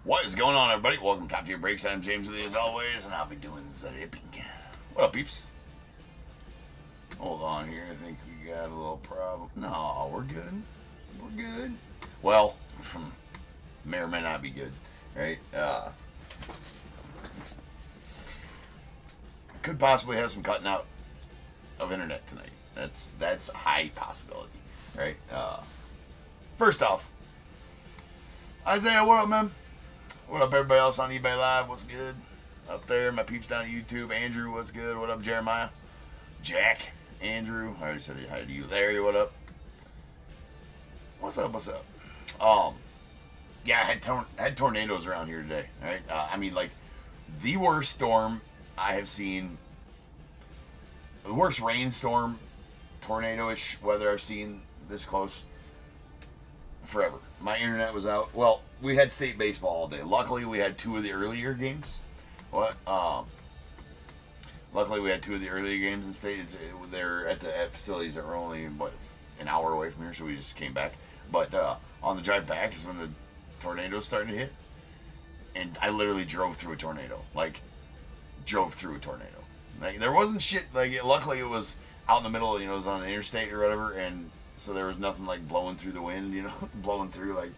What is going on, everybody? Welcome to Top Tier Breaks. I'm James with you as always, and I'll be doing the ripping. What up, peeps? Hold on here. I think we got a little problem. No, we're good. We're good. Well, may or may not be good, right? Could possibly have some cutting out of internet tonight. That's a high possibility, right? First off, Isaiah, what up, man? What up, everybody else on eBay Live? What's good? Up there, my peeps down at YouTube. Andrew, what's good? What up, Jeremiah? Jack, Andrew. I already said hi to you. Larry, what up? What's up? What's up? Yeah, I had tornadoes around here today. Right? I mean, like the worst storm I have seen. The worst rainstorm, tornado-ish weather I've seen this close forever. My internet was out. Well, we had state baseball all day. Luckily, we had two of the earlier games. Luckily, we had two of the earlier games in state. They're at facilities that were only an hour away from here, so we just came back. But on the drive back is when the tornado's starting to hit, and I literally drove through a tornado. Like, drove through a tornado. Like, there wasn't shit. Like, luckily, it was out in the middle. It was on the interstate or whatever, and so there was nothing like blowing through the wind. Blowing through like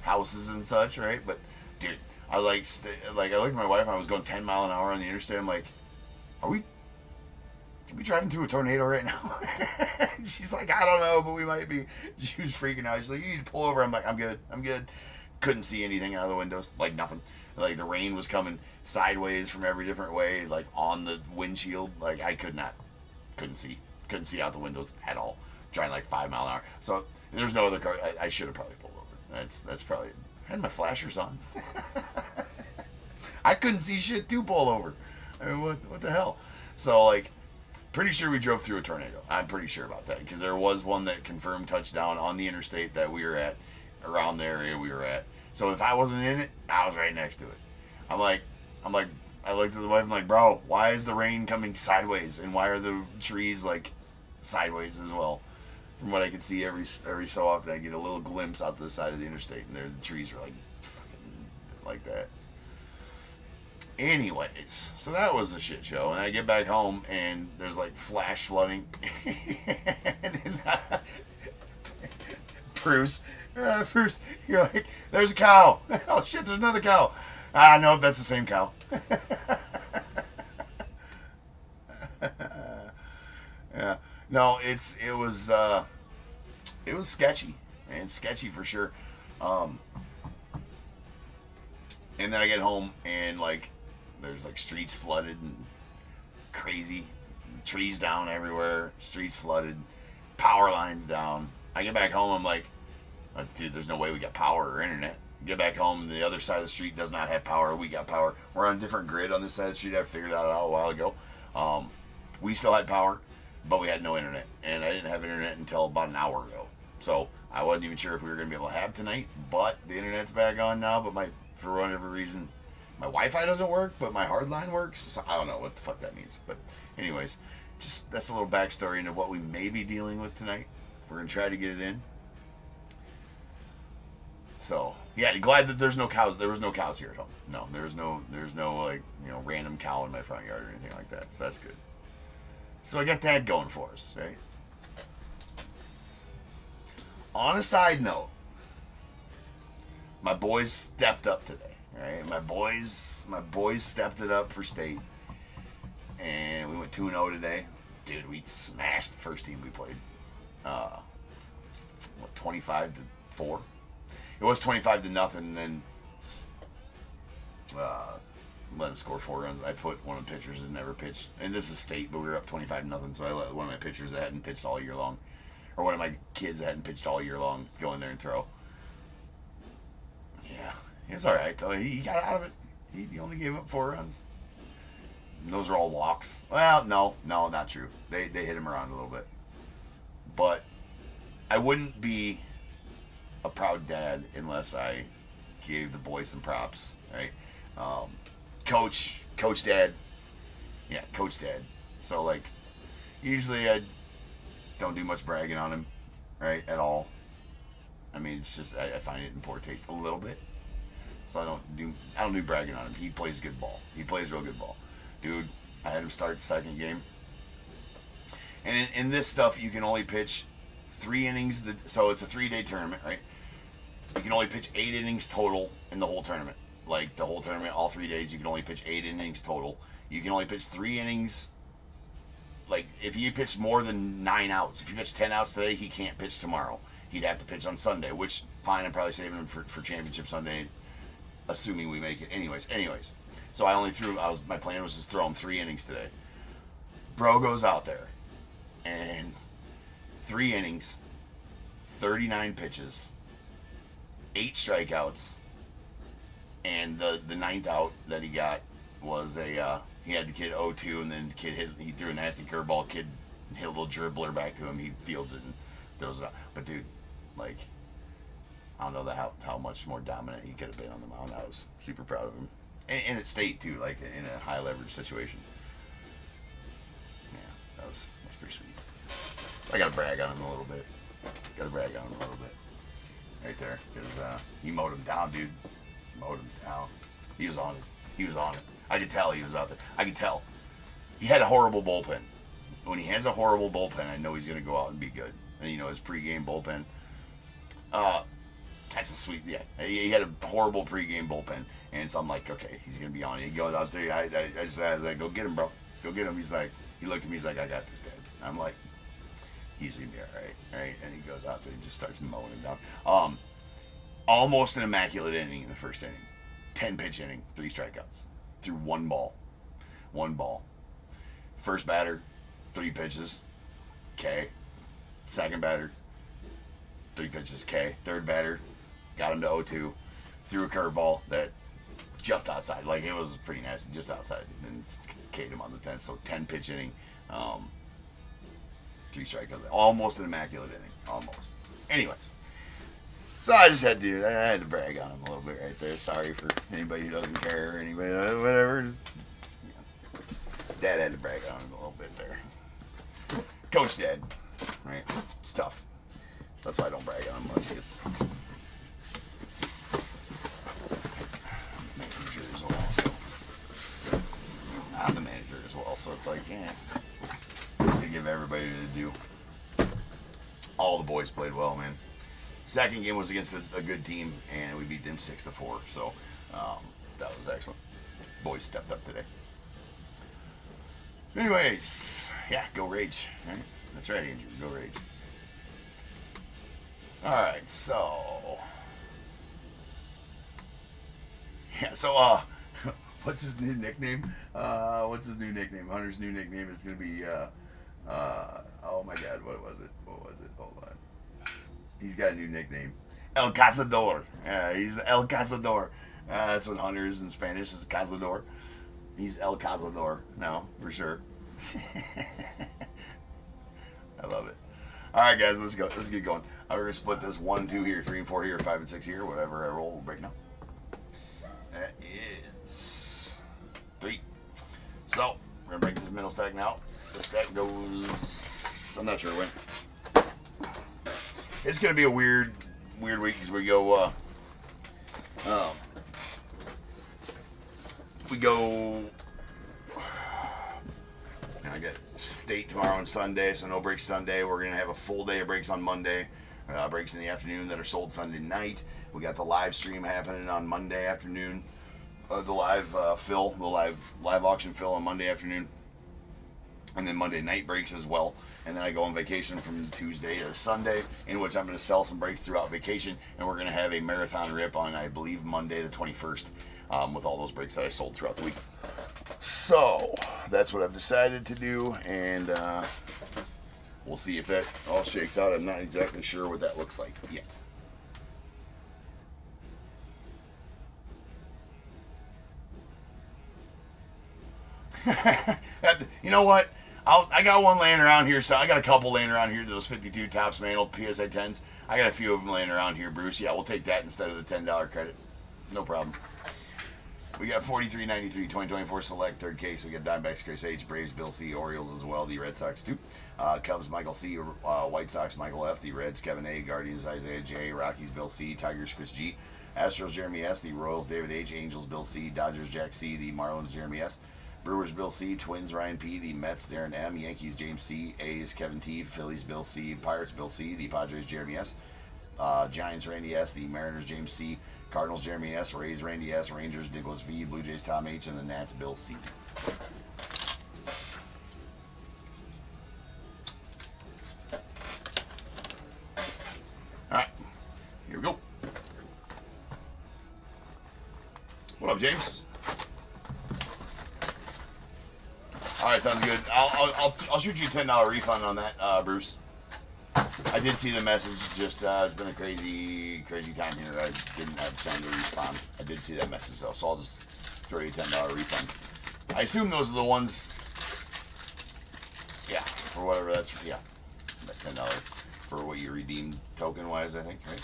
houses and such, right? But dude, I looked at my wife and I was going 10 mile an hour on the interstate. I'm like, are we driving through a tornado right now? She's like, I don't know, but we might be. She was freaking out. She's like, you need to pull over. I'm like, I'm good. Couldn't see anything out of the windows, like nothing. Like the rain was coming sideways from every different way, like on the windshield. Like I couldn't see out the windows at all. Driving like 5 mile an hour. So there's no other car. I should have probably pulled over. That's probably. I had my flashers on. I couldn't see shit to pull over. I mean, what the hell? So like, pretty sure we drove through a tornado. I'm pretty sure about that because there was one that confirmed touchdown on the interstate that we were at, around the area we were at. So if I wasn't in it, I was right next to it. I'm like, I looked at the wife. I'm like, bro, why is the rain coming sideways, and why are the trees like sideways as well? From what I can see, every so often I get a little glimpse out the side of the interstate, and the trees are like fucking like that. Anyways, so that was a shit show, and I get back home and there's like flash flooding. And then, Bruce, you're like, there's a cow. Oh shit, there's another cow. Ah, no, that's the same cow. Yeah, no, it was sketchy, man, sketchy for sure. And then I get home and like there's like streets flooded and crazy, trees down everywhere, streets flooded, power lines down. I get back home, I'm like, dude, there's no way we got power or internet. Get back home, the other side of the street does not have power. We got power. We're on a different grid on this side of the street. I figured that out a while ago. We still had power, but we had no internet, and I didn't have internet until about an hour ago. So I wasn't even sure if we were going to be able to have tonight, but the internet's back on now. But for whatever reason, my Wi-Fi doesn't work, but my hard line works. So I don't know what the fuck that means. But anyways, just that's a little backstory into what we may be dealing with tonight. We're going to try to get it in. So yeah, glad that there's no cows. There was no cows here at home. No, there's no like random cow in my front yard or anything like that. So that's good. So I got that going for us, right? On a side note, my boys stepped up today, right? My boys stepped it up for state, and we went 2-0 today. Dude, we smashed the first team we played. 25-4. It was 25-0, and then let him score 4 runs. I put one of the pitchers that never pitched, and this is state, but we were up 25-0, so I let one of my pitchers that hadn't pitched all year long, or one of my kids that hadn't pitched all year long, go in there and throw. Yeah, he was all right though. He got out of it. He only gave up 4 runs. And those are all walks. Well, no, not true. They hit him around a little bit, but I wouldn't be a proud dad unless I gave the boys some props, right? Coach dad. Yeah, coach dad. So like, usually I don't do much bragging on him, right, at all. I mean, it's just, I find it in poor taste a little bit. So I don't do bragging on him. He plays good ball. He plays real good ball. Dude, I had him start the second game. And in this stuff, you can only pitch 3 innings. So it's a 3-day tournament, right? You can only pitch 8 innings total in the whole tournament. Like the whole tournament, all 3 days, you can only pitch 8 innings total. You can only pitch 3 innings. Like if you pitch more than 9 outs, if you pitch 10 outs today, he can't pitch tomorrow. He'd have to pitch on Sunday, which fine. I'm probably saving him for championship Sunday, assuming we make it. Anyways. So I only threw. My plan was just throw him 3 innings today. Bro goes out there, and 3 innings, 39 pitches, 8 strikeouts, and the 9th out that he got was he had the kid 0-2, and then the kid he threw a nasty curveball. Kid hit a little dribbler back to him. He fields it and throws it out. But dude, like, I don't know how much more dominant he could have been on the mound. I was super proud of him, and at state too, like in a high leverage situation. Yeah, that's pretty sweet. So I gotta brag on him a little bit. Right there, because he mowed him down, dude. Mowed him down. He was on it. I could tell he was out there. I could tell. He had a horrible bullpen. When he has a horrible bullpen, I know he's gonna go out and be good. And his pregame bullpen. That's a sweet, yeah. He had a horrible pregame bullpen, and so I'm like, okay, he's gonna be on it. He goes out there. I just was like, go get him, bro. Go get him. He looked at me. He's like, I got this, Dad. I'm like, he's gonna be all right. And he goes out there and just starts mowing him down. Almost an immaculate inning in the first inning. 10-pitch inning, 3 strikeouts, threw 1 ball. First batter, 3 pitches, K. Second batter, 3 pitches, K. Third batter, got him to 0-2, threw a curveball that just outside, like it was pretty nasty, just outside, and K'd him on the 10th. So 10-pitch inning, 3 strikeouts, almost an immaculate inning, almost. Anyways, so I had to brag on him a little bit right there. Sorry for anybody who doesn't care or anybody, whatever. Dad had to brag on him a little bit there. Coach Dad, right? It's tough. That's why I don't brag on him much. Because manager as well, so I'm the manager as well. So it's like, to give everybody to do. All the boys played well, man. Second game was against a good team, and we beat them 6-4. So that was excellent. Boys stepped up today. Anyways, yeah, go Rage. Right? That's right, Andrew. Go Rage. All right, so yeah, so what's his new nickname? Hunter's new nickname is gonna be oh my God, what was it? Hold on. He's got a new nickname. El Cazador. He's El Cazador. That's what Hunter is in Spanish, is Cazador. He's El Cazador now, for sure. I love it. All right, guys, let's go. Let's get going. We're going to split this 1, 2 here, 3 and 4 here, 5 and 6 here, whatever I roll, we'll break now. That is 3. So, we're going to break this middle stack now. This stack goes, I'm not sure when. It's going to be a weird week because we go, I got state tomorrow and Sunday, so no breaks Sunday. We're going to have a full day of breaks on Monday. Breaks in the afternoon that are sold Sunday night. We got the live stream happening on Monday afternoon. The live fill, the live auction fill on Monday afternoon. And then Monday night breaks as well. And then I go on vacation from Tuesday to Sunday, in which I'm going to sell some breaks throughout vacation. And we're going to have a marathon rip on, I believe, Monday the 21st with all those breaks that I sold throughout the week. So that's what I've decided to do, and we'll see if that all shakes out. I'm not exactly sure what that looks like yet. You know what? I got one laying around here, so I got a couple laying around here. Those 52 Topps manual PSA 10s. I got a few of them laying around here, Bruce. Yeah, we'll take that instead of the $10 credit. No problem. We got 43.93, 2024 select, third case. We got Diamondbacks, Chris H, Braves, Bill C, Orioles as well, the Red Sox too. Cubs, Michael C, White Sox, Michael F, the Reds, Kevin A, Guardians, Isaiah J, Rockies, Bill C, Tigers, Chris G, Astros, Jeremy S, the Royals, David H, Angels, Bill C, Dodgers, Jack C, the Marlins, Jeremy S, Brewers, Bill C, Twins, Ryan P, the Mets, Darren M, Yankees, James C, A's, Kevin T, Phillies, Bill C, Pirates, Bill C, the Padres, Jeremy S, Giants, Randy S, the Mariners, James C, Cardinals, Jeremy S, Rays, Randy S, Rangers, Douglas V, Blue Jays, Tom H, and the Nats, Bill C. Alright, here we go. What up, James? Alright, sounds good. I'll shoot you a $10 refund on that, Bruce. I did see the message, just it's been a crazy time here. I didn't have time to respond. I did see that message though, so I'll just throw you a $10 refund. I assume those are the ones, yeah, for whatever that's, yeah, that $10 for what you redeemed token-wise, I think, right?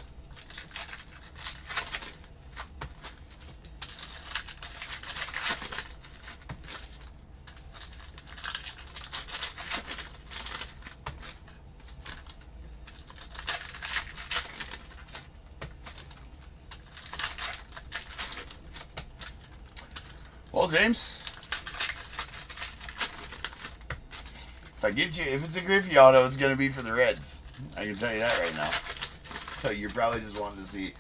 Well, James, if it's a Griffey auto, it's going to be for the Reds. I can tell you that right now. So you're probably just wanting to see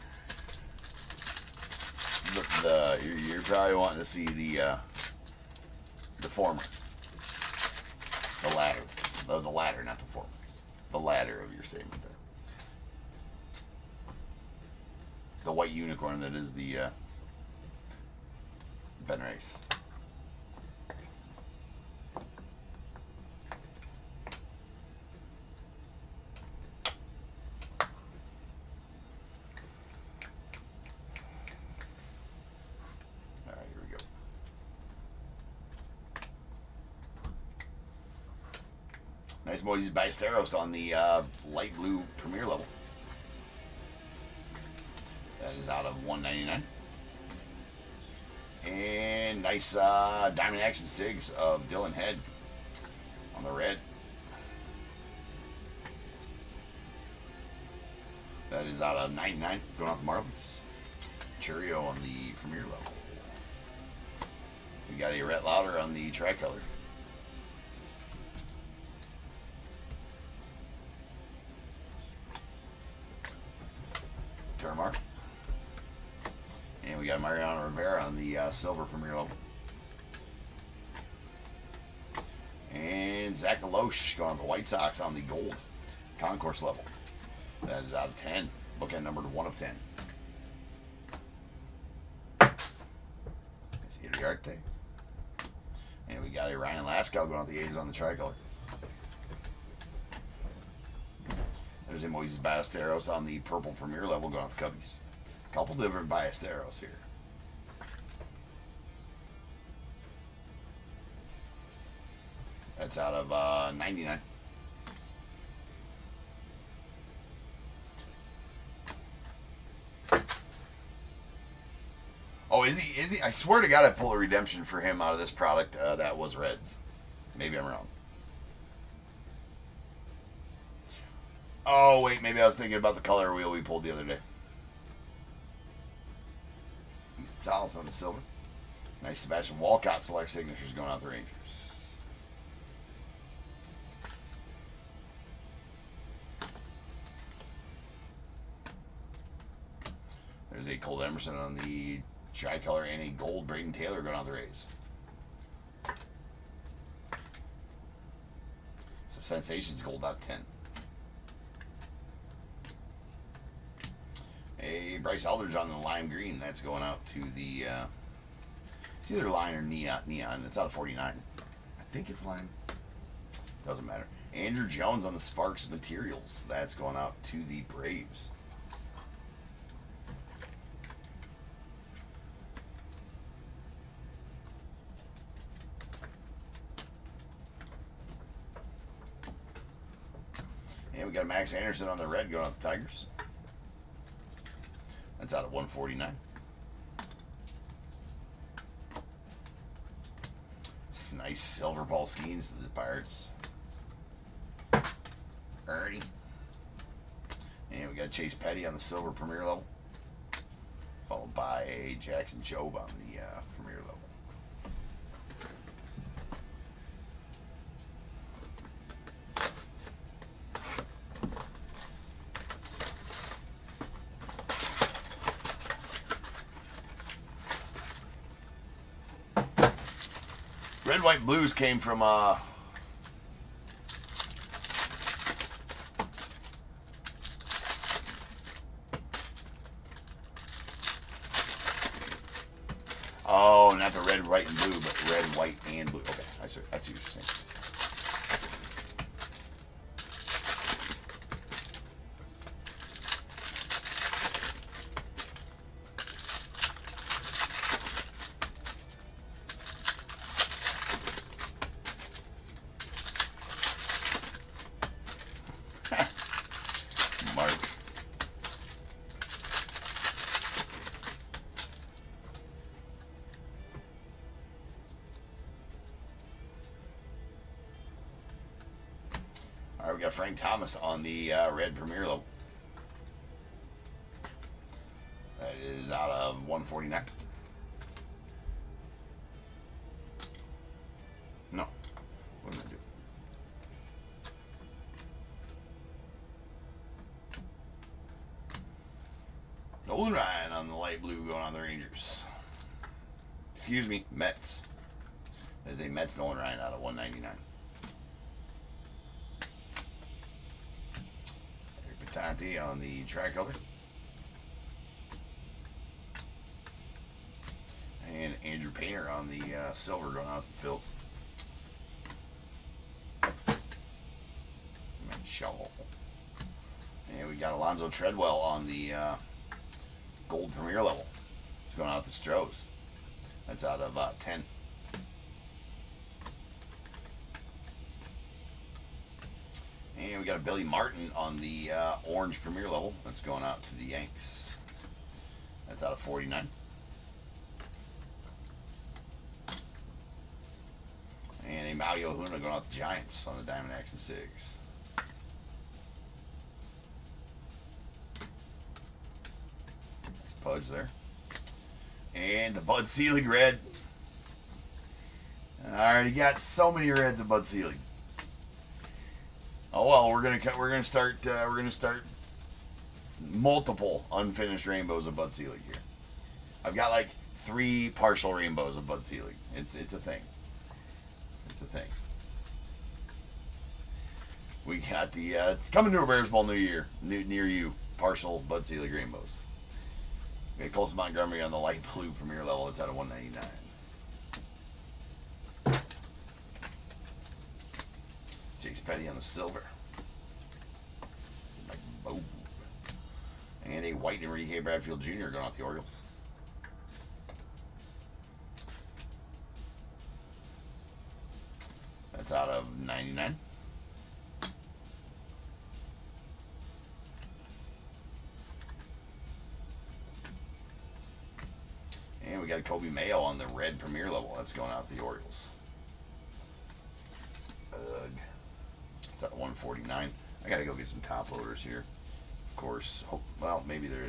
you're probably wanting to see the former, the latter, the latter, not the former, the latter of your statement there. The white unicorn that is the Ben Race. All right, here we go. Nice Moises Ballesteros on the light blue premier level. That is out of 199. And nice Diamond Action Sigs of Dylan Head on the red. That is out of 99, going off the Marlins. Churio on the premier level. We got a Rhett Lauder on the tricolor. Termark. And we got Mariano Rivera on the silver premier level. And Zach Deloche going with the White Sox on the gold concourse level. That is out of 10. Bookend numbered 1 of 10. That's Iriarte. And we got a Ryan Laskow going with the A's on the tricolor. There's a Moises Ballesteros on the purple premier level going with the Cubbies. Couple different Ballesteros here. That's out of 99. Oh, is he? Is he? I swear to God, I pulled a redemption for him out of this product. That was Reds. Maybe I'm wrong. Oh wait, maybe I was thinking about the color wheel we pulled the other day. Salas on the silver. Nice Sebastian Walcott select signatures going out the Rangers. There's a Colt Emerson on the tricolor and a gold Braden Taylor going out the Rays. It's a Sensations gold out 10. A Bryce Aldridge on the lime green. That's going out to the, it's either lime or neon. It's out of 49. I think it's lime. Doesn't matter. Andrew Jones on the Sparks Materials. That's going out to the Braves. And we got Max Anderson on the red going out the Tigers. That's out of 149. nice silver Paul Skeens to the Pirates. Ernie. And we got Chase Petty on the silver premier level. Followed by Jackson Jobe on the premier level. Red, white, blues came from oh, not the red, white, and blue, but red, white, and blue. Okay, I see what you're saying. Mark. All right, we got Frank Thomas on the red premier level. That is out of 149. No. What did I do? Nolan Ryan on the light blue going on the Rangers. Excuse me, Mets. There's a Mets Nolan Ryan out of 199. Eric Patante on the tricolor. And Andrew Painter on the silver going out the Phils. And we got Alonzo Treadwell on the gold premier level. It's going out the Stros. That's out of 10. And we got a Billy Martin on the orange premier level. That's going out to the Yanks. That's out of 49. And a Mario Huna going out the Giants on the Diamond Action 6. Nice pudge there. And the Bud Selig red. Alright, got so many reds of Bud Selig. Oh well, we're gonna start multiple unfinished rainbows of Bud Selig here. I've got like 3 partial rainbows of Bud Selig. It's a thing. It's a thing. We got the coming to a Bears Bowl near you. Partial Bud Selig rainbows. We got Colson Montgomery on the light blue premier level. It's out of 199. Chase Petty on the silver. Boom. And a white Enrique Bradfield Jr. going off the Orioles. That's out of 99. And we got Kobe Mayo on the red premier level. That's going out to the Orioles. Ugh. It's at 149. I gotta go get some top loaders here. Of course. Well, maybe there.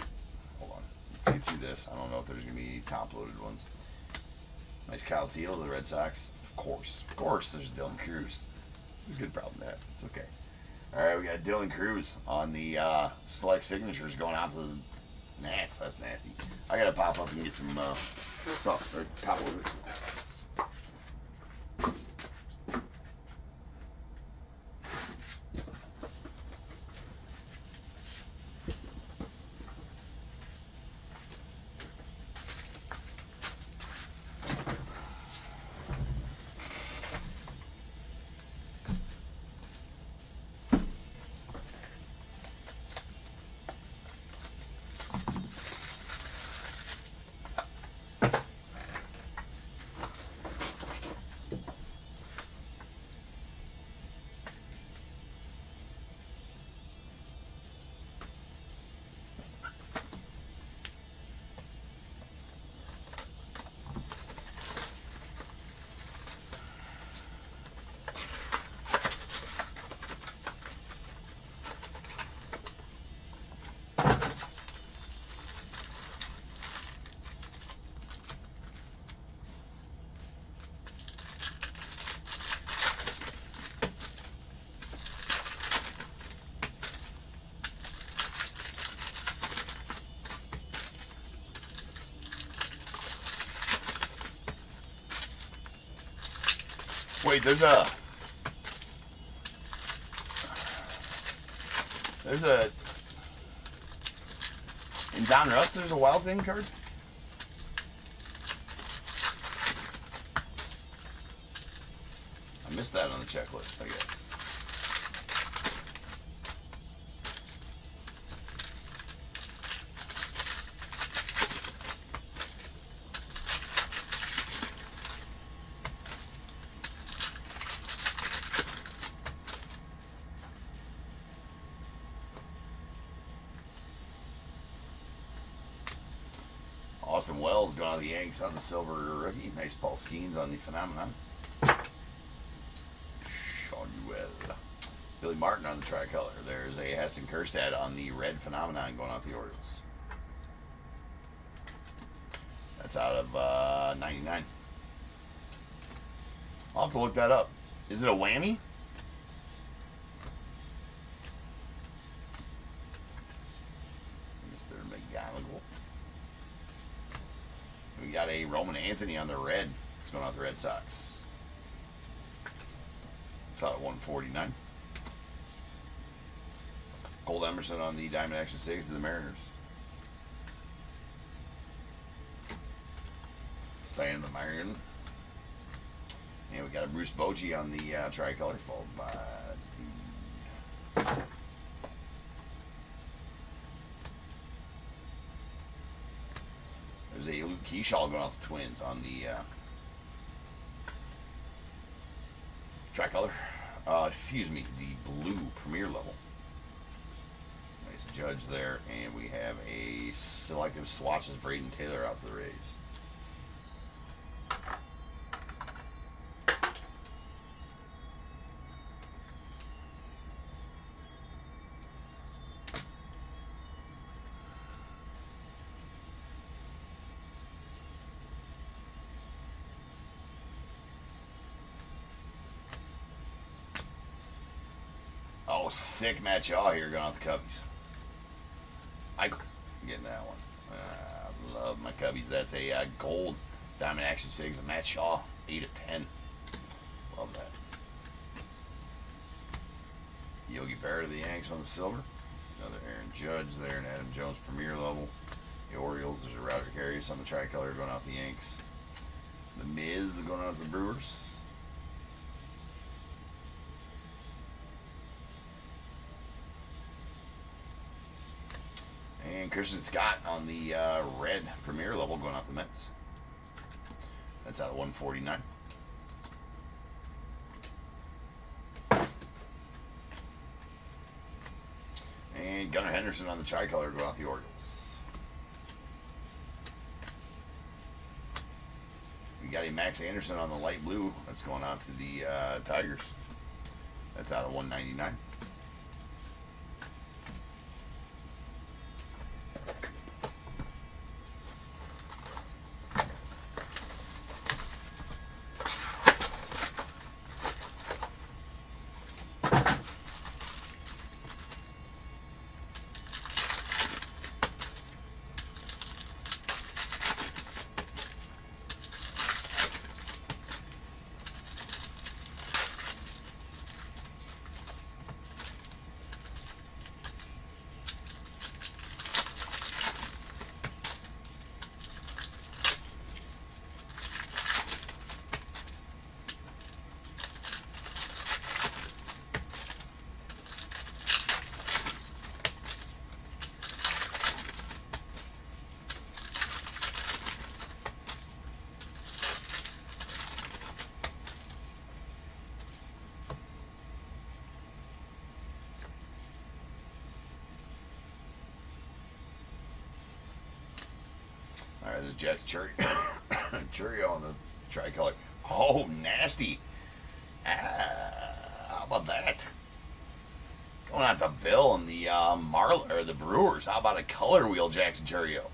Hold on. Let's get through this. I don't know if there's gonna be any top loaded ones. Nice Kyle Teal of the Red Sox. Of course, there's Dylan Cruz. It's a good problem to have. It's okay. All right, we got Dylan Cruz on the select signatures going out to the Nats. That's nasty. I gotta pop up and get some stuff or top loaders. Wait, there's a in Donruss. There's a Wild Thing card. I missed that on the checklist, I guess. Austin Wells going on the Yanks on the silver rookie. Nice Paul Skeens on the Phenomenon. Sean Duell. Billy Martin on the tricolor. There's a Heston Kjerstad on the red Phenomenon going off the Orioles. That's out of 99. I'll have to look that up. Is it a whammy? Mr. McGonigal. We got a Roman Anthony on the red. It's going off the Red Sox. It's out at 149. Cole Emerson on the Diamond Action 6 of the Mariners. Staying the Marion. And we got a Bruce Bochy on the tricolor, followed by there's a Luke Keyshaw going off the Twins on the tricolor. Excuse me, the blue premier level. Nice Judge there, and we have a selective swatches Braden Taylor out for the Rays. Oh, sick Matt Shaw here going off the Cubbies. I'm getting that one. I love my Cubbies. That's a gold Diamond Action 6 of Matt Shaw, 8 of 10. Love that. Yogi Berra of the Yanks on the silver. Another Aaron Judge there, and Adam Jones premier level. The Orioles, there's a Router Carriers on the tricolor going off the Yanks. The Miz going off the Brewers. And Christian Scott on the red premier level going off the Mets. That's out of 149. And Gunnar Henderson on the tricolor going off the Orioles. We got a Max Anderson on the light blue. That's going out to the Tigers. That's out of 199. All right, there's Jack Churio on the tricolor. Oh, nasty. How about that? Going out to Bill and the the Brewers. How about a color wheel Jackson Churio?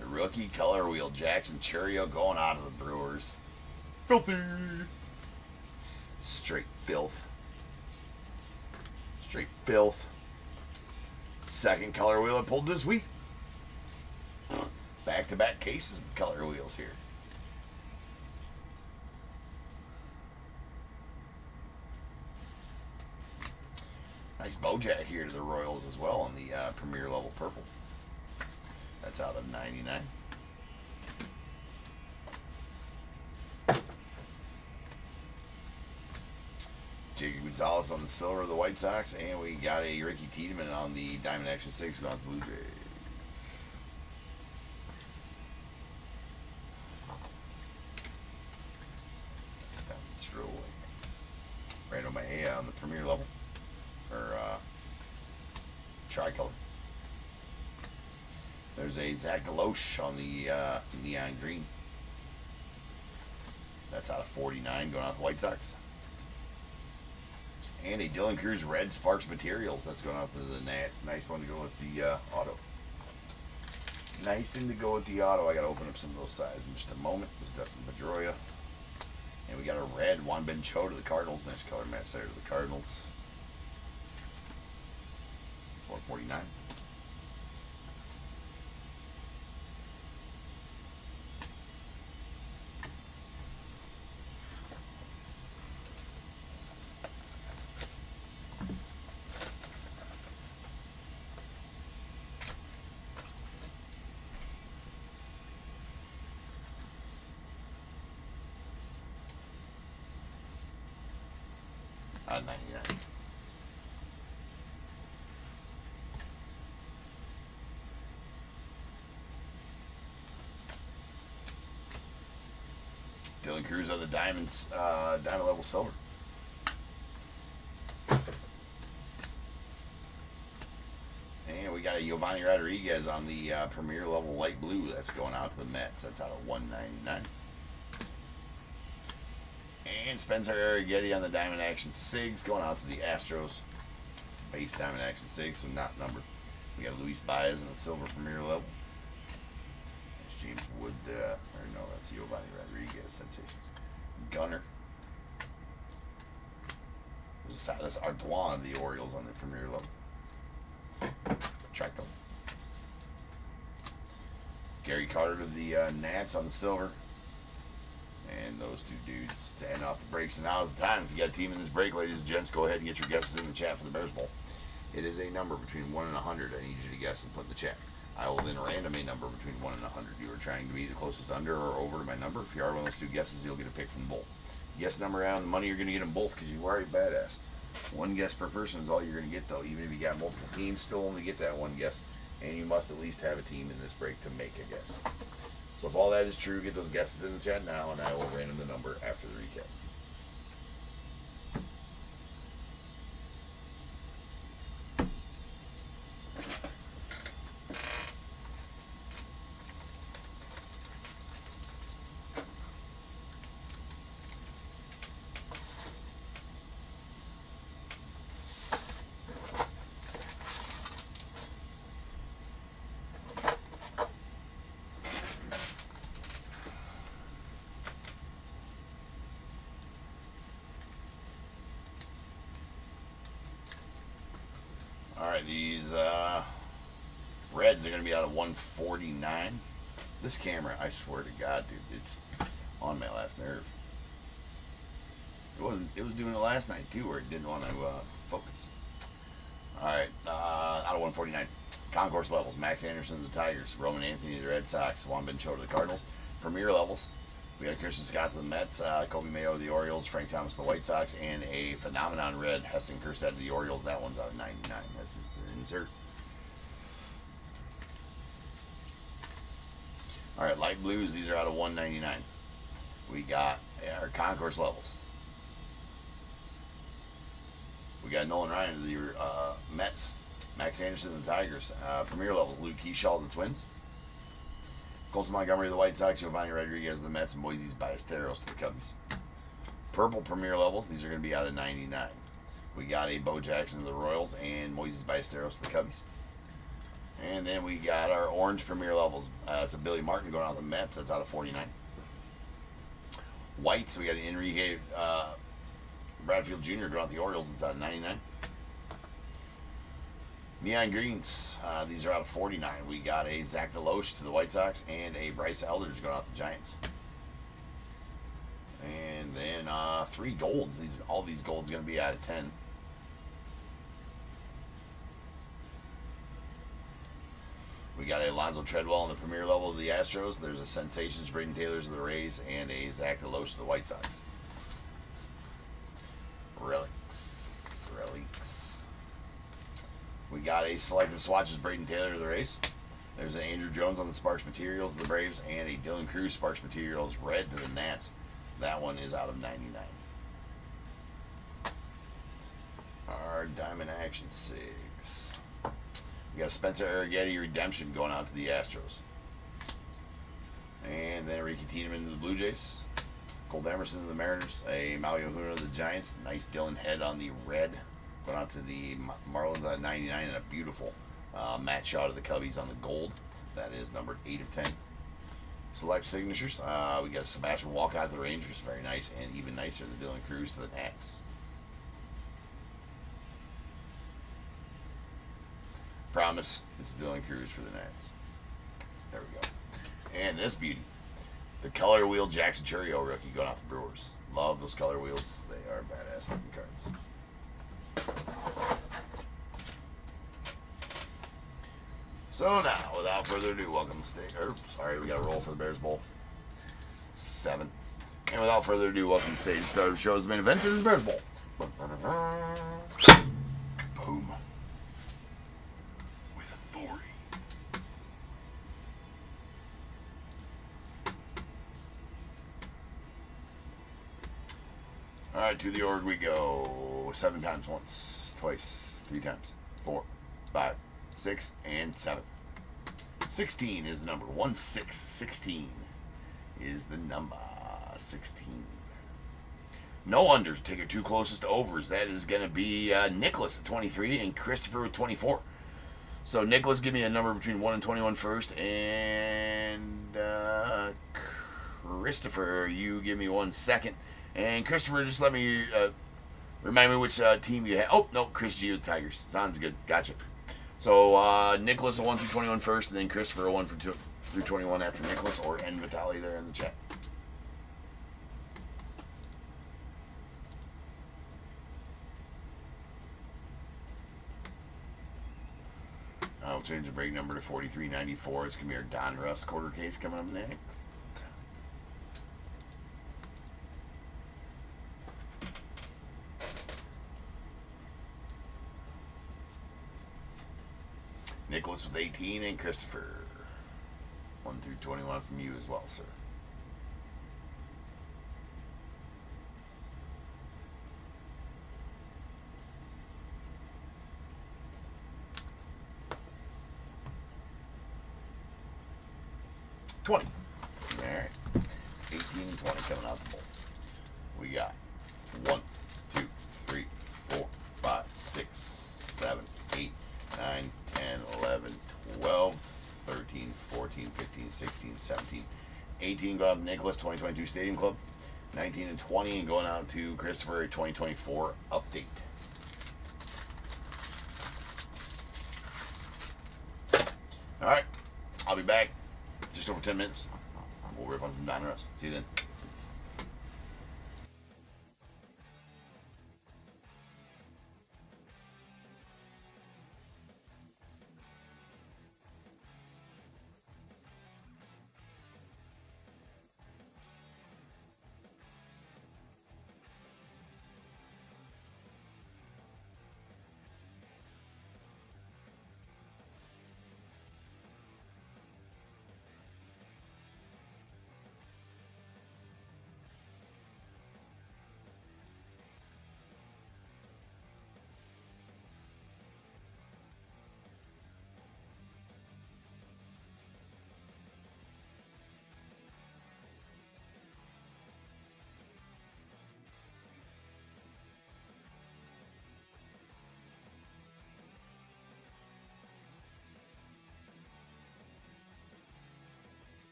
The rookie color wheel Jackson Churio going out of the Brewers. Filthy. Straight filth. Straight filth. Second color wheel I pulled this week. Back-to-back cases, the color wheels here. Nice Bojack here to the Royals as well on the Premier level purple. That's out of 99. Jacob Gonzalez on the silver of the White Sox, and we got a Ricky Tiedemann on the Diamond Action 6 going to the Blue Jays. That's rolling. Randall Mejia on the Premier level, or tricolor. There's a Zach Deloche on the neon green. That's out of 49 going out to the White Sox. And a Dylan Cruz red Sparks Materials. That's going out to the Nats. Nice one to go with the auto. Nice thing to go with the auto. I got to open up some of those sizes in just a moment. There's Dustin Pedroia. And we got a red Juan Ben Cho to the Cardinals. Nice color match there to the Cardinals. 149. $99. Dylan Cruz on the diamonds, diamond level silver. And we got a Giovanni Rodriguez on the Premier level light blue. That's going out to the Mets. That's out of 199. And Spencer Arrighetti on the Diamond Action 6 going out to the Astros. It's a base Diamond Action 6, so not numbered. We got Luis Baez on the silver Premier level. That's James Wood, or no, that's Giovanni Rodriguez. Sensations. Gunner. That's Ardoin of the Orioles on the Premier level. Trico. Gary Carter to the Nats on the silver. And those two dudes to end off the breaks. And now is the time. If you got a team in this break, ladies and gents, go ahead and get your guesses in the chat for the Bears Bowl. It is a number between 1 and 100. I need you to guess and put in the chat. I will then random a number between 1 and 100. You are trying to be the closest under or over to my number. If you are one of those two guesses, you'll get a pick from both. Guess number out and the money, you're going to get them both because you are a badass. One guess per person is all you're going to get, though. Even if you got multiple teams, still only get that one guess. And you must at least have a team in this break to make a guess. So if all that is true, get those guesses in the chat now, and I will random the number after the recap. Alright, these reds are going to be out of 149. This camera, I swear to God, dude, it's on my last nerve. It was doing it last night, too, where it didn't want to focus. Alright, out of 149. Concourse levels, Max Anderson to the Tigers, Roman Anthony to the Red Sox, Juan Ben Cho to the Cardinals. Premier levels, we got Christian Scott to the Mets, Kobe Mayo to the Orioles, Frank Thomas to the White Sox, and a phenomenon red, Heston Kjerstad to the Orioles. That one's out of 99. That's the insert. All right, light blues, these are out of 199. We got our concourse levels. We got Nolan Ryan to the Mets, Max Anderson to the Tigers. Premier levels, Luke Keyshaw to the Twins. Colson Montgomery to the White Sox, Giovanni Rodriguez to the Mets, and Moises Ballesteros to the Cubbies. Purple Premier levels, these are going to be out of 99. We got a Bo Jackson to the Royals and Moises Ballesteros to the Cubbies. And then we got our orange Premier levels. It's a Billy Martin going out to the Mets. That's out of 49. Whites, we got an Enrique Bradfield Jr. going out to the Orioles. It's out of 99. Neon greens, these are out of 49. We got a Zach Deloche to the White Sox and a Bryce Eldridge going out to the Giants. And then 3 golds. All these golds are going to be out of 10. We got a Alonzo Treadwell on the premier level of the Astros. There's a Sensations Braden Taylor's of the Rays and a Zach DeLoach of the White Sox. Really? We got a Selective Swatches Braden Taylor of the Rays. There's an Andrew Jones on the Sparks Materials of the Braves and a Dylan Cruz Sparks Materials red to the Nats. That one is out of 99. Our Diamond Action 6. We got a Spencer Arrighetti Redemption going out to the Astros. And then Ricky Tiedemann to the Blue Jays. Colt Emerson to the Mariners. A Mario Huna to the Giants. Nice Dylan Head on the red. Going out to the Marlins at 99. And a beautiful Matt Shaw to the Cubbies on the gold. That is numbered 8 of 10. Select signatures. We got a Sebastian Walcott to the Rangers. Very nice. And even nicer, the Dylan Cruz to the Nats. Promise, it's Dylan Cruz for the Nats. There we go. And this beauty. The color wheel Jackson Churio rookie going out the Brewers. Love those color wheels. They are badass looking cards. So now, without further ado, welcome to stage. Sorry, we got to roll for the Bears Bowl. 7. And without further ado, welcome to stage. Start of the show's main event. This is Bears Bowl. Boom. With authority. Alright, to the org we go. 7 times, once, twice, 3 times, 4, 5, 6, and 7. 16 is the number. 1, 6, 16 is the number. 16. No unders. Take your 2 closest overs. That is going to be Nicholas at 23 and Christopher with 24. So Nicholas, give me a number between 1 and 21 first, and Christopher, you give me 1 second. And Christopher, just let me remind me which team you have. Oh, no, Chris G with Tigers. Sounds good. Gotcha. So Nicholas a 1 through 21 first, and then Christopher a 1 through 21 after Nicholas, or N Vitali there in the chat. I'll change the break number to 4394. It's going to be our Donruss quarter case coming up next. Nicholas with 18 and Christopher 1 through 21 from you as well, sir. All right. 18 and 20 coming out the bowl. We got 1, 2, 3, 4, 5, 6, 7, 8, 9, 10, 11, 12, 13, 14, 15, 16, 17, 18 going out to Nicholas, 2022 Stadium Club. 19 and 20 and going out to Christopher, 2024 update. All right. I'll be back. Just over 10 minutes. We'll rip on some Donruss. See you then.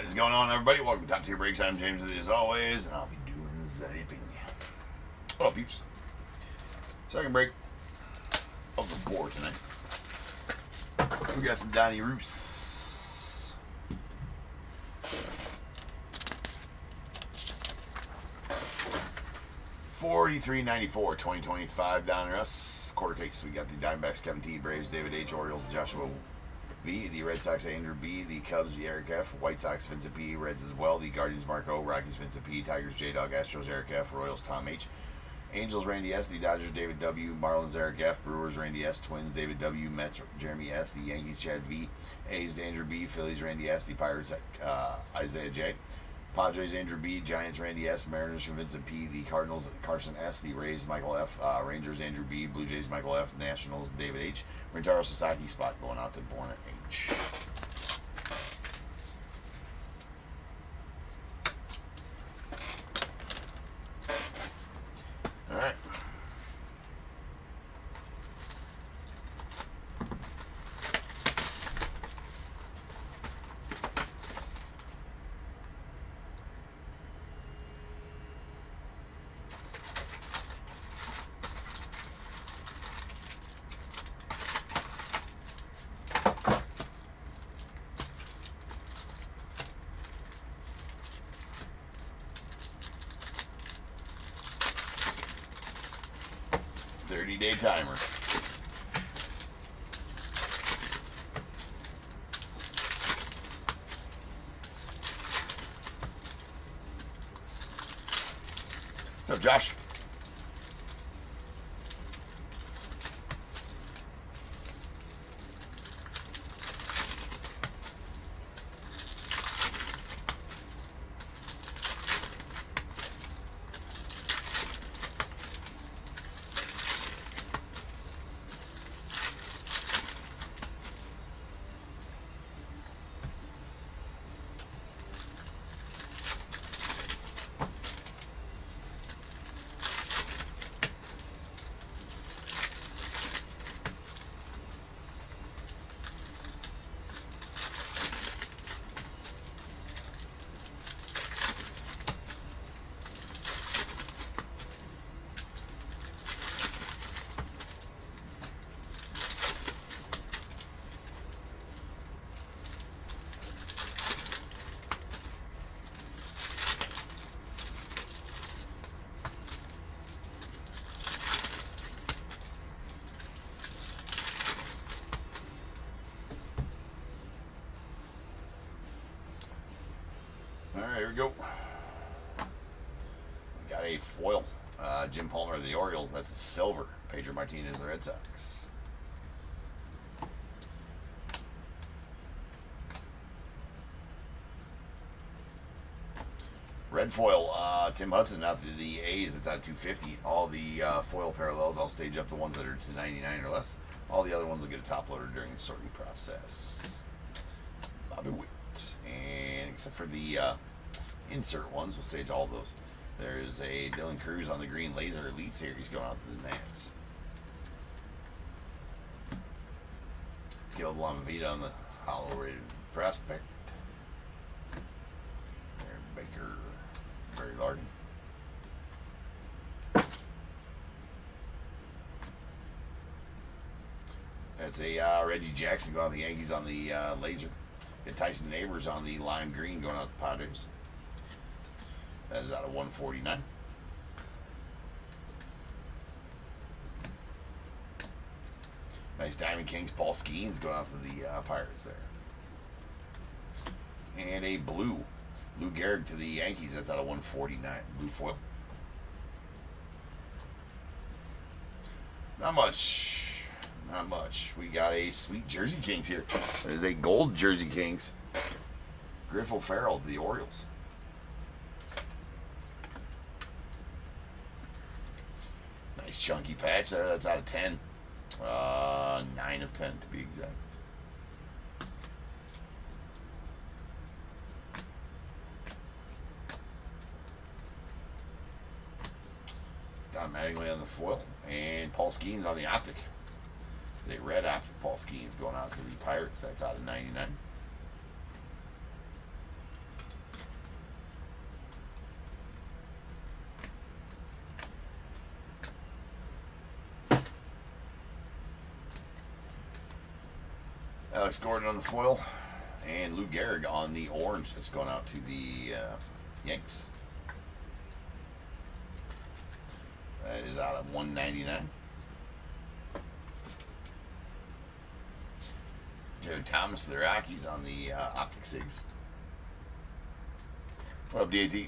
What is going on, everybody? Welcome to Top Tier Breaks. I'm James, as always, and I'll be doing zapping. Hello, peeps. Second break of the board tonight. We got some Donruss. $43.94, 2025 Donruss quarter case. We got the Diamondbacks, Kevin T, Braves, David H, Orioles, Joshua V, the Red Sox, Andrew B, the Cubs, Eric F, White Sox, Vincent P, Reds as well, the Guardians, Mark O, Rockies, Vincent P, Tigers, J-Dog, Astros, Eric F, Royals, Tom H, Angels, Randy S, the Dodgers, David W, Marlins, Eric F, Brewers, Randy S, Twins, David W, Mets, Jeremy S, the Yankees, Chad V, A's, Andrew B, Phillies, Randy S, the Pirates, Isaiah J, Padres, Andrew B, Giants, Randy S, Mariners from Vincent P, the Cardinals, Carson S, the Rays, Michael F, Rangers, Andrew B, Blue Jays, Michael F, Nationals, David H, Rentaro Society spot going out to Borna H. All right. Day timer. What's up, Josh? Alright, here we go. We got a foil. Jim Palmer of the Orioles. That's a silver. Pedro Martinez, the Red Sox. Red foil. Tim Hudson out to the A's. It's at 250. All the foil parallels, I'll stage up the ones that are to 99 or less. All the other ones will get a top loader during the sorting process. Bobby Witt. And except for the insert ones, we'll stage all those. There's a Dylan Cruz on the Green Laser Elite Series going out to the Nats. Caleb Lamavita on the Hollow Rated Prospect. Aaron Baker, Barry Larkin. That's a Reggie Jackson going out to the Yankees on the Laser. Get Tyson Neighbors on the lime green going out to the Padres. That is out of 149. Nice Diamond Kings Paul Skeens going out to the Pirates there. And a blue Lou Gehrig to the Yankees. That's out of 149. Blue foil. Not much. Not much. We got a sweet Jersey Kings here. There's a gold Jersey Kings. Griff O'Farrell to the Orioles. Nice chunky patch there. That's out of 10. 9 of 10 to be exact. Don Mattingly on the foil. And Paul Skeens on the optic. The red optic Paul Skeens going out to the Pirates. That's out of 99. Alex Gordon on the foil, and Lou Gehrig on the orange. That's going out to the Yanks. That is out of 199. Joe Thomas, the Rockies on the Optic Sigs. What up, DAT?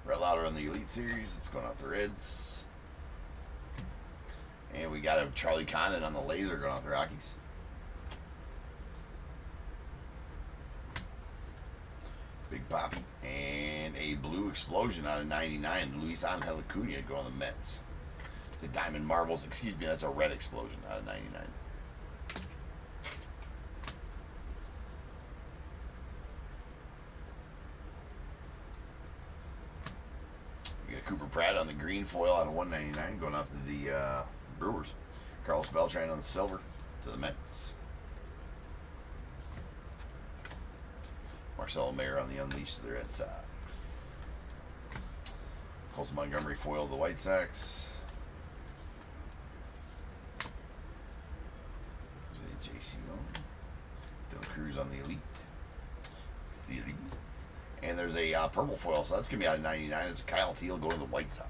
Brett Lauder on the Elite Series. It's going out the Reds. And we got a Charlie Condon on the laser going out the Rockies. Big Poppy. And a blue explosion out of 99. Luis Angel Acuna going on the Mets. It's a Diamond Marvels. Excuse me, that's a red explosion out of 99. We got Cooper Pratt on the green foil out of 199 going out to the Brewers. Carlos Beltran on the silver to the Mets. Marcelo Mayer on the Unleashed to the Red Sox. Colson Montgomery foil to the White Sox. There's a JC on. Dylan Cruz on the Elite Series. And there's a purple foil, so that's going to be out of 99. It's Kyle Teal going to the White Sox.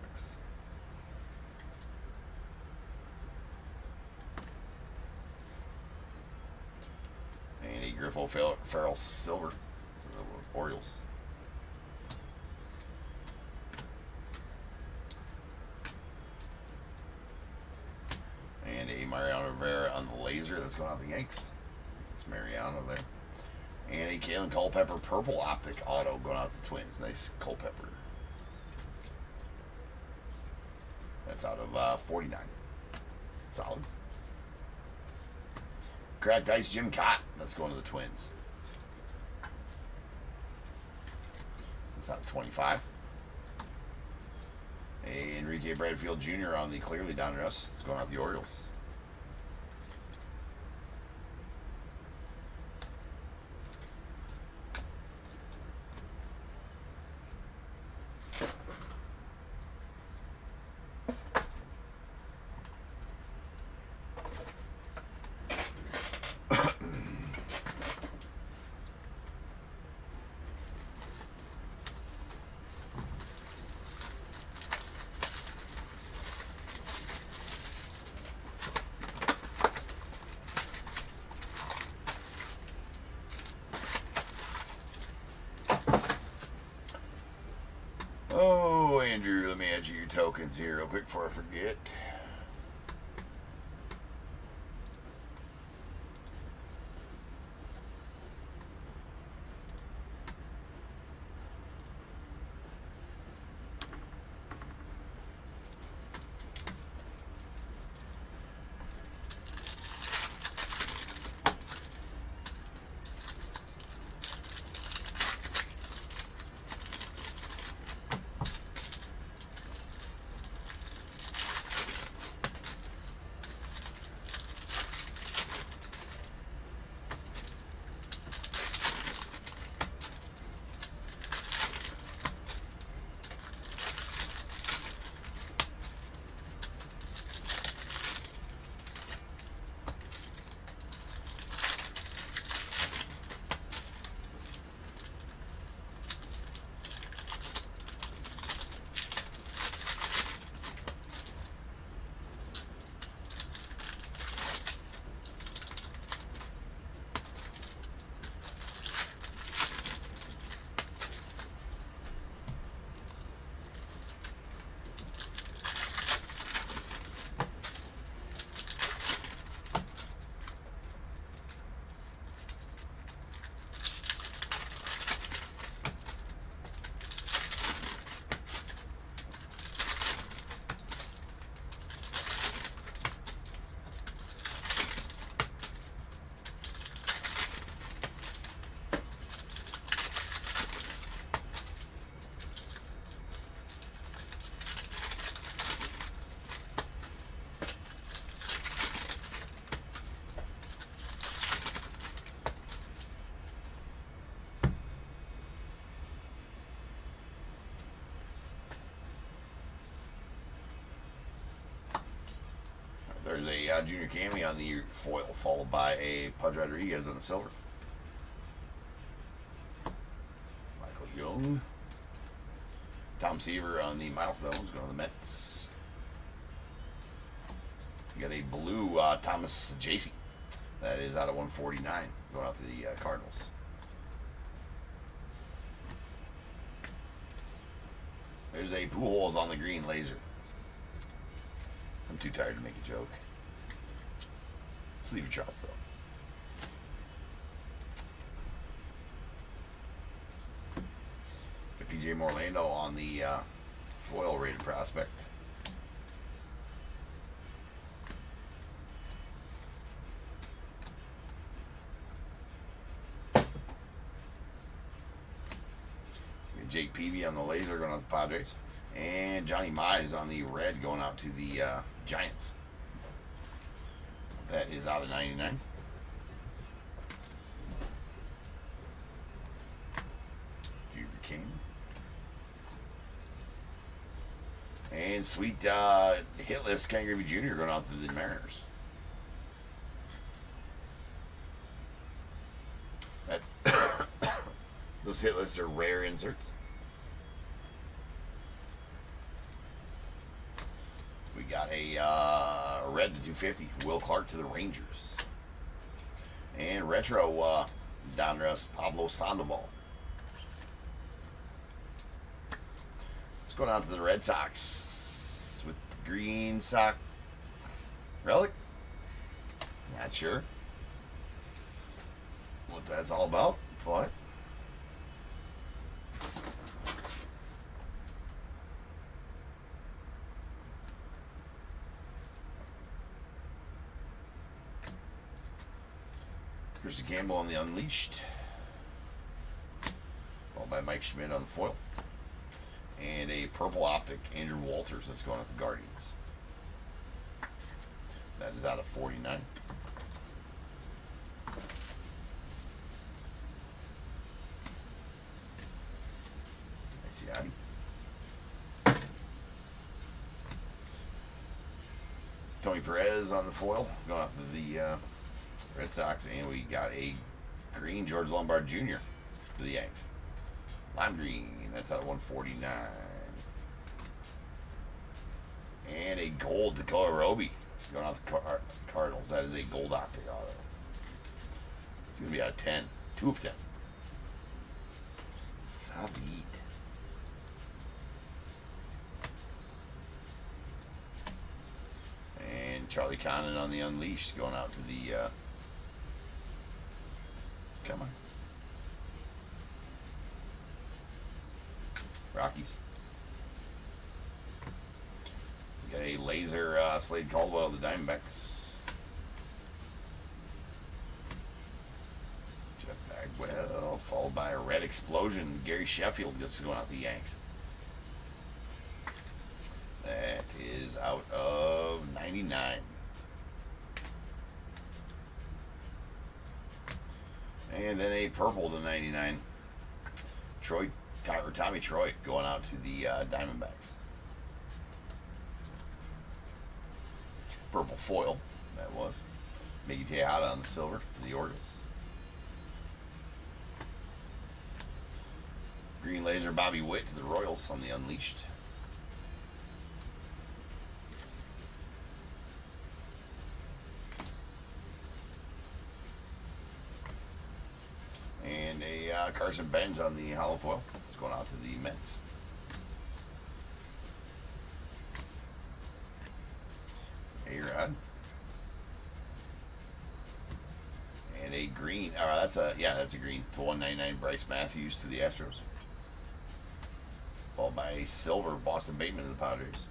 And a Griffo Farrell silver to the Orioles. And a Mariano Rivera on the laser that's going out the Yanks. It's Mariano there. And a Kalen Culpepper purple optic auto going out the Twins. Nice Culpepper. That's out of 49. Solid. Cracked Ice Jim Cott. That's going to the Twins. That's out of 25. A Enrique Bradfield Jr. on the clearly Donruss. It's going out the Orioles. Oh, Andrew, let me add you your tokens here real quick before I forget. There's a Junior Cammy on the foil, followed by a Pudge Rodriguez on the silver. Michael Young. Tom Seaver on the milestones, going to the Mets. You got a blue Thomas Jaycee. That is out of 149, going out to the Cardinals. There's a Pujols on the green laser. I'm too tired to make a joke. Sleeve shots though. Got PJ Morlando on the foil rated prospect. Jake Peavy on the laser going out to the Padres. And Johnny Mize on the red going out to the Giants. That is out of 99. Junior King. And sweet hit list Ken Griffey Jr. going out to the Mariners. That's those hit lists are rare inserts. We got a red to 250, Will Clark to the Rangers. And retro Donruss, Pablo Sandoval. Let's go down to the Red Sox with the green sock relic. Not sure what that's all about, but here's the Gamble on the Unleashed. Followed by Mike Schmidt on the foil. And a purple optic, Andrew Walters, that's going with the Guardians. That is out of 49. Nice Yachty. Tony Perez on the foil, going off of the Red Sox, and we got a green George Lombard Jr. to the Yanks. Lime green, that's out of 149. And a gold Dakota Roby going off the Cardinals. That is a gold optic auto. It's going to be out of 10. 2 of 10. Savit. And Charlie Connon on the Unleashed going out to the come on. Rockies. We got a laser Slade Caldwell of the Diamondbacks. Jeff Bagwell, followed by a red explosion. Gary Sheffield gets going out the Yanks. That is out of 99. And then a purple to 99. Tommy Troy going out to the Diamondbacks. Purple foil, that was. Miggy Tejada on the silver to the Orioles. Green laser Bobby Witt to the Royals on the Unleashed. And a Carson Benz on the hollow foil. It's going out to the Mets. A-Rod. And a green. That's a green to 199 Bryce Matthews to the Astros. Followed by a silver Boston Bateman to the Padres.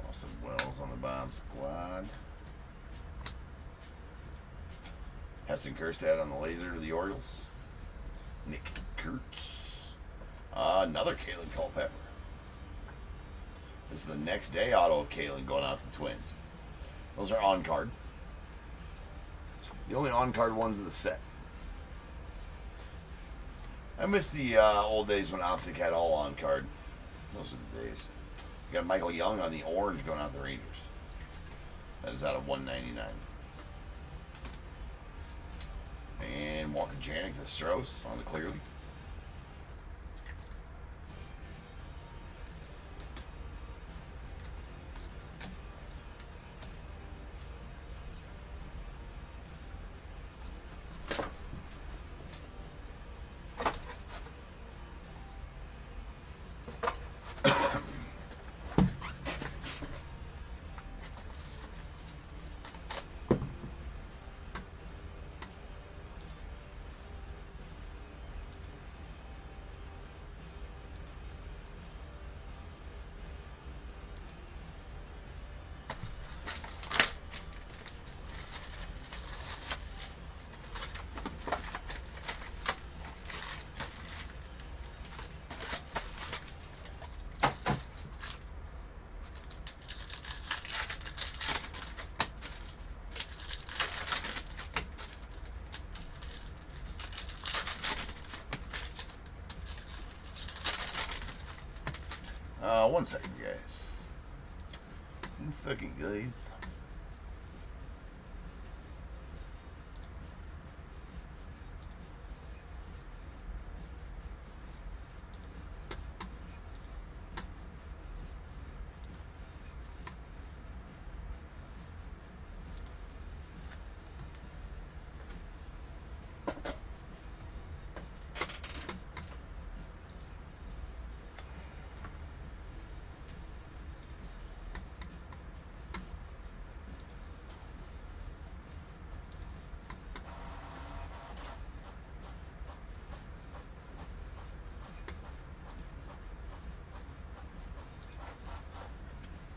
Austin Wells on the bomb squad. Heston Kjerstad on the laser to the Orioles. Nick Kurtz. Another Kalen Culpepper. This is the next day auto of Kalen going out to the Twins. Those are on card. The only on card ones of the set. I miss the old days when Optic had all on card. Those are the days. You got Michael Young on the orange going out the Rangers. That is out of 199. And Walker Janik to Strauss on the clearly. One second, guys. Fucking guys.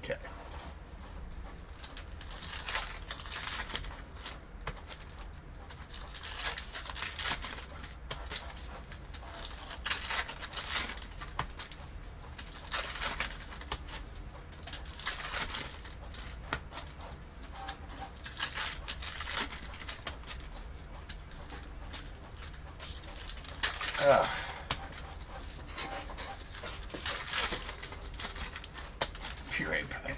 Okay. Be right back.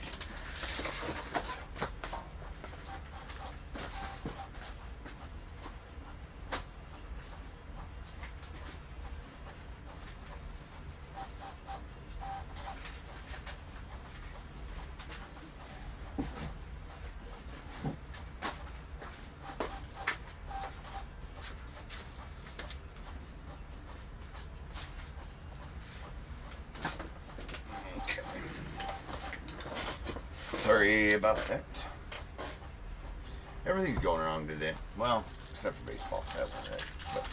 Sorry about that. Everything's going wrong today. Well, except for baseball. That one, right? But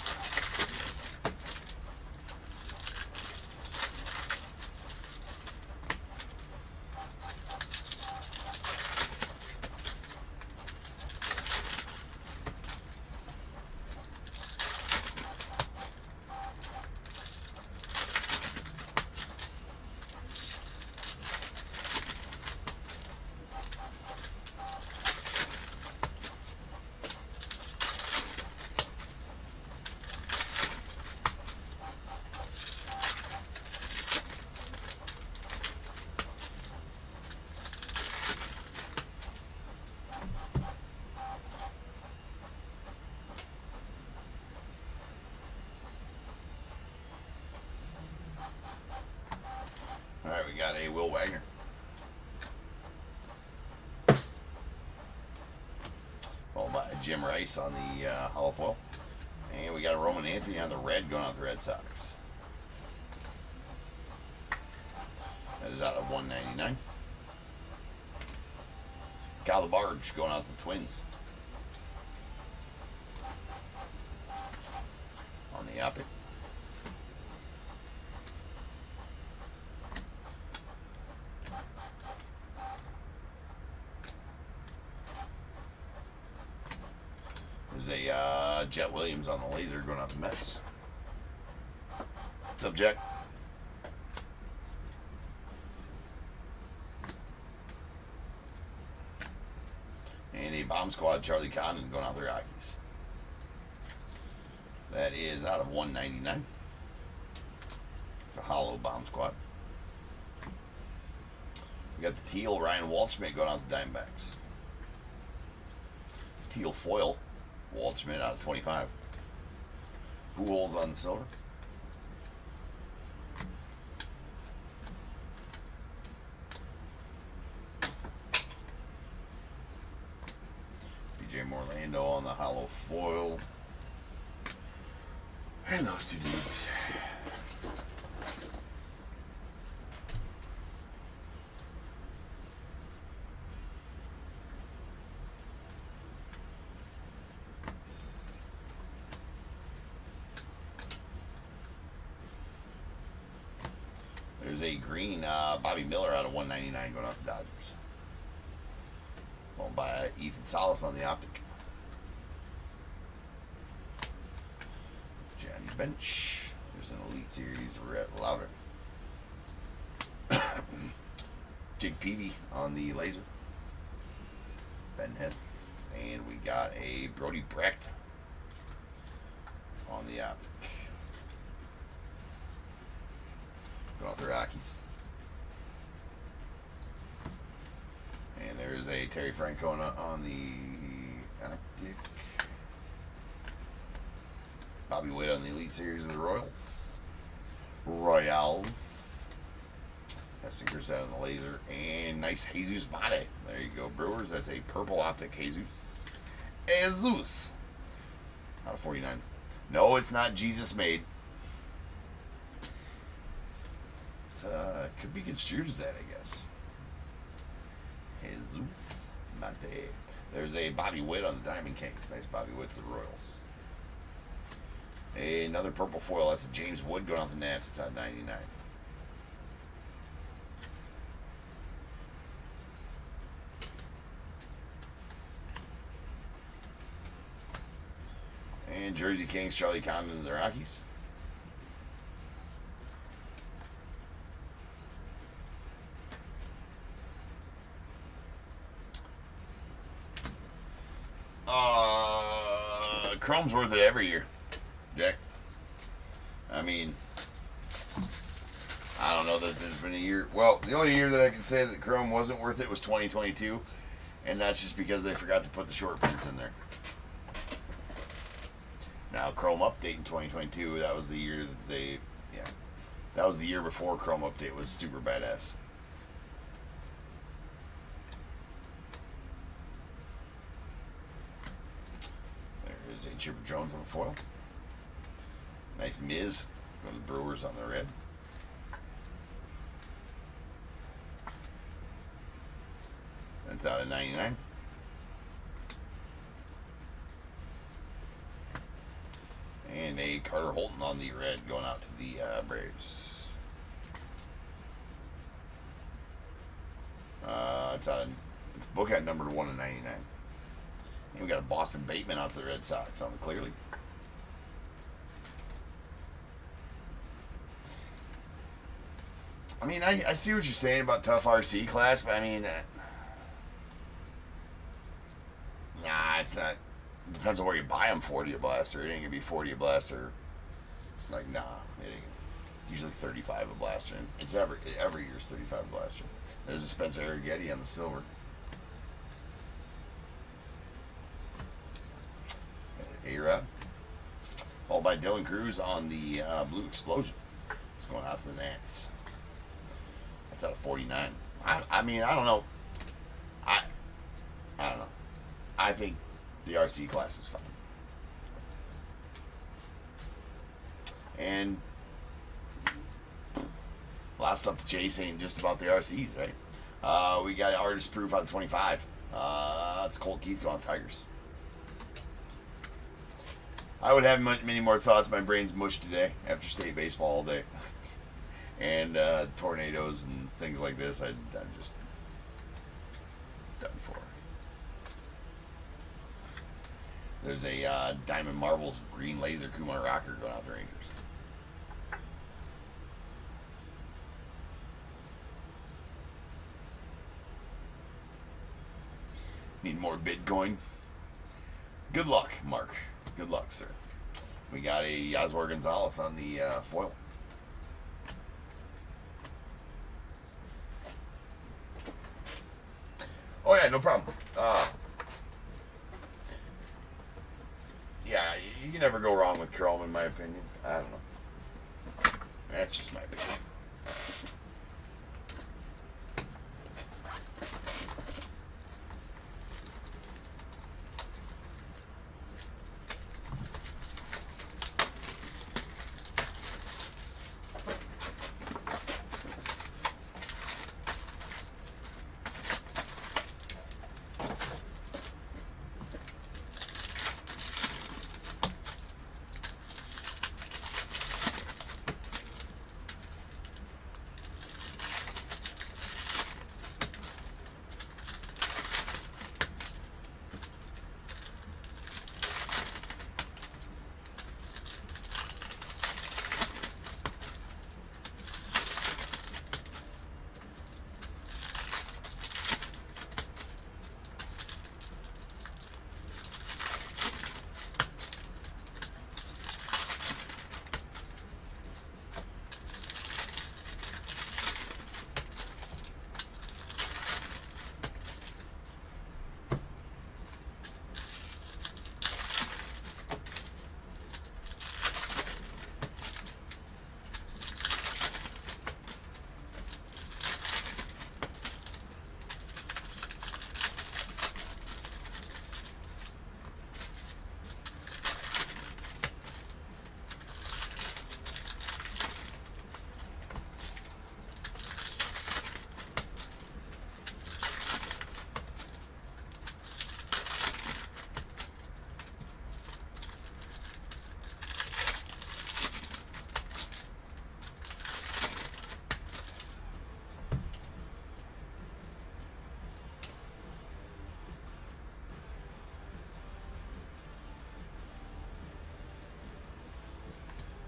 all right, we got a Will Wagner. Followed by Jim Rice on the hollow foil. And we got a Roman Anthony on the red going out the Red Sox. That is out of 199. Kyle LaBarge going out the Twins. On the optic. There's a Jet Williams on the laser going out the Mets. What's up, Jack? And a Bomb Squad Charlie Condon going out the Rockies. That is out of 199. It's a hollow Bomb Squad. We got the teal Ryan Waldschmidt going out the Diamondbacks. Teal foil Waldschmidt out of 25. Pujols on the silver. BJ Morlando on the hollow foil. And those two dudes. There's a green Bobby Miller out of 199 going out the Dodgers. Owned by Ethan Salas on the optic. Johnny Bench. There's an Elite Series Rhett Lauder. Jake Peavy on the laser. Ben Hess. And we got a Brody Brecht on the optic. Going off the Rockies. And there's a Terry Francona on the optic. Bobby Witt on the Elite Series of the Royals. Hessinger set on the laser. And nice Jesus Mate. There you go, Brewers. That's a purple optic Jesus. Out of 49. No, it's not Jesus made. Could be construed as that, I guess. Jesus Mate. There's a Bobby Witt on the Diamond Kings. Nice Bobby Witt to the Royals. Another purple foil. That's a James Wood going off the Nats. It's on 99. And Jersey Kings, Charlie Condon and the Rockies. Chrome's worth it every year, Jack. I mean, I don't know that there's been a year. Well, the only year that I can say that Chrome wasn't worth it was 2022, and that's just because they forgot to put the short prints in there. Now, Chrome Update in 2022, that was the year that they, that was the year before Chrome Update was super badass. There's a Chipper Jones on the foil. Nice Miz from the Brewers on the red. That's out of 99. And a Carter Holton on the red going out to the Braves. It's bookend number 1 of 99. And we got a Boston Bateman out to the Red Sox on the clearly. I mean, I see what you're saying about tough RC class, but I mean, nah, it's not. It depends on where you buy them. 40 a blaster. It ain't gonna be 40 a blaster. Like, nah, it ain't. Usually 35 a blaster. And it's every year's 35 a blaster. There's a Spencer Arrighetti on the silver. A-Rod. Followed by Dylan Cruz on the Blue Explosion. It's going out to the Nats. That's out of 49. I mean, I don't know. I don't know. I think the RC class is fine. And a lot of stuff to chase ain't just about the RCs, right? We got Artist Proof out of 25. That's Colt Keith going Tigers. I would have many more thoughts. My brain's mush today after state baseball all day. And tornadoes and things like this, I'm just done for. There's a Diamond Marbles green laser Kumar Rocker going out the Rangers. Need more Bitcoin? Good luck, Mark. Good luck, sir. We got a Yaswar Gonzalez on the foil. Yeah, no problem. Yeah, you can never go wrong with Chrome, in my opinion. I don't know. That's just my opinion.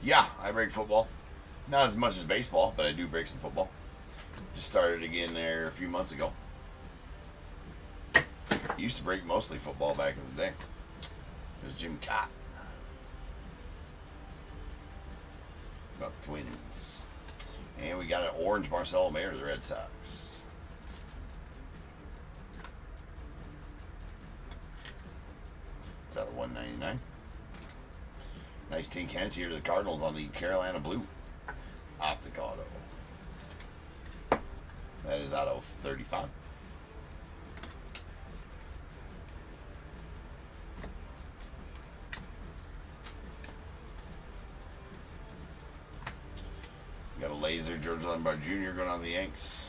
Yeah, I break football. Not as much as baseball, but I do break some football. Just started again there a few months ago. Used to break mostly football back in the day. It was Jim Cott. About the Twins. And we got an orange Marcelo Mayer of the Red Sox. It's out of 199. Nice tin cans here to the Cardinals on the Carolina Blue. Optic Auto. That is out of 35. Got a laser, George Lombard Jr. going on the Yanks.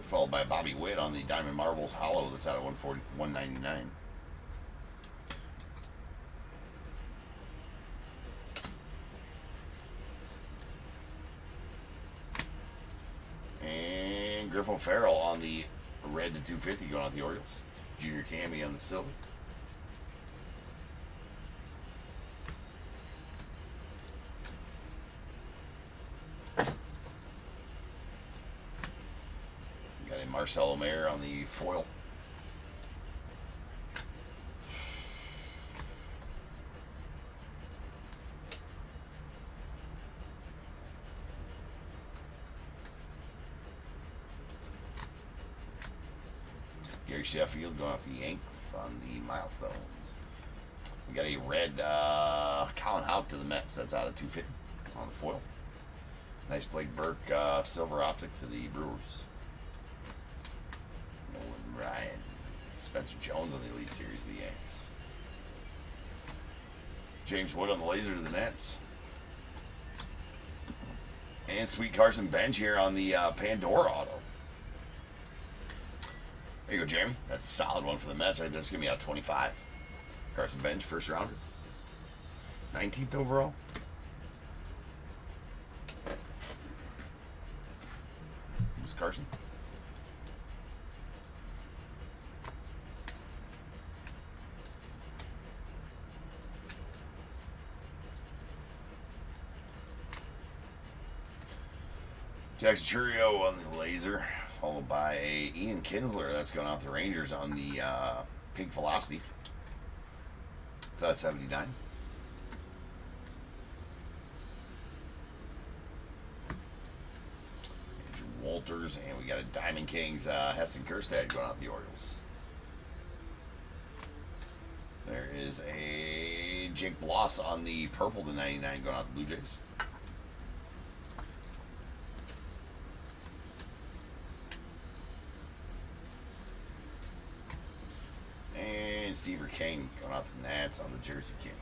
Followed by Bobby Witt on the Diamond Marbles Hollow that's out of 199. And Griff O'Farrell on the red to 250 going out the Orioles. Junior Cammy on the silver. Marcelo Mayer on the foil. Gary Sheffield going off the Yanks on the milestones. We got a red Colin Houck to the Mets. That's out of 250 on the foil. Nice Blake Burke silver optic to the Brewers. Ryan, Spencer Jones on the Elite Series of the Yanks. James Wood on the laser to the Nets. And Sweet Carson Bench here on the Pandora Auto. There you go, Jamie. That's a solid one for the Mets right there. It's going to be out 25. Carson Bench, first rounder. 19th overall. Who's Carson? Jackson Churio on the laser, followed by a Ian Kinsler. That's going off the Rangers on the Pink Velocity. It's 79. Bolters, and we got a Diamond Kings Heston Kjerstad going out the Orioles. There is a Jake Bloss on the purple to 99 going out the Blue Jays. And Seaver King going out the Nats on the Jersey Kings.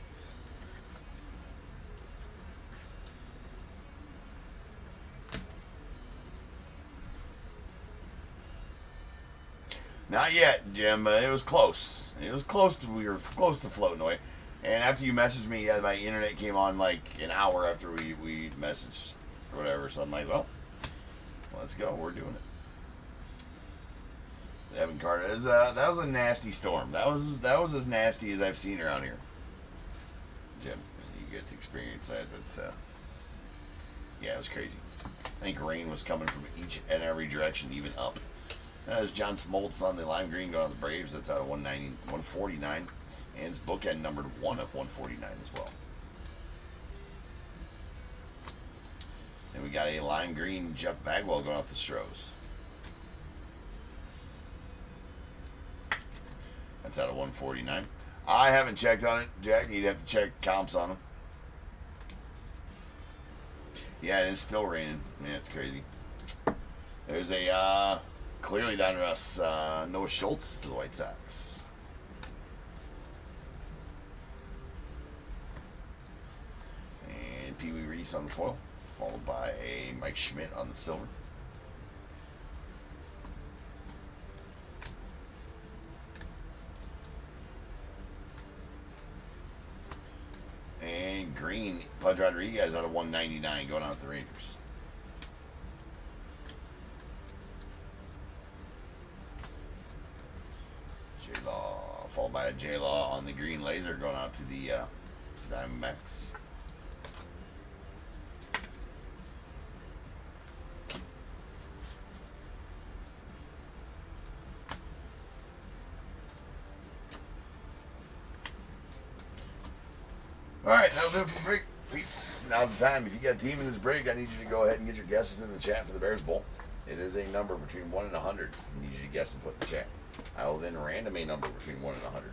Not yet, Jim, but it was close. It was close to, we were close to floating away. And after you messaged me, my internet came on like an hour after we messaged or whatever. So I'm like, well, let's go. We're doing it. Evan Carter, that was a nasty storm. That was as nasty as I've seen around here, Jim. You get to experience that. That's yeah, it was crazy. I think rain was coming from each and every direction, even up. There's John Smoltz on the lime green going to the Braves. That's out of 149. And it's bookend numbered 1 of 149 as well. And we got a lime green Jeff Bagwell going off the Stros. That's out of 149. I haven't checked on it, Jack. You'd have to check comps on them. Yeah, and it's still raining. Yeah, it's crazy. There's a clearly Donruss Noah Schultz to the White Sox. And Pee Wee Reese on the foil, followed by a Mike Schmidt on the silver. And green, Pudge Rodriguez out of 199 going out the Rangers. J-Law, followed by a J-Law on the green laser going out to the Diamondbacks. Alright, that'll do it for the break. Please, now's the time. If you got a team in this break, I need you to go ahead and get your guesses in the chat for the Bears Bowl. It is a number between 1 and 100. I need you to guess and put in the chat. I will then random a number between 1 and 100.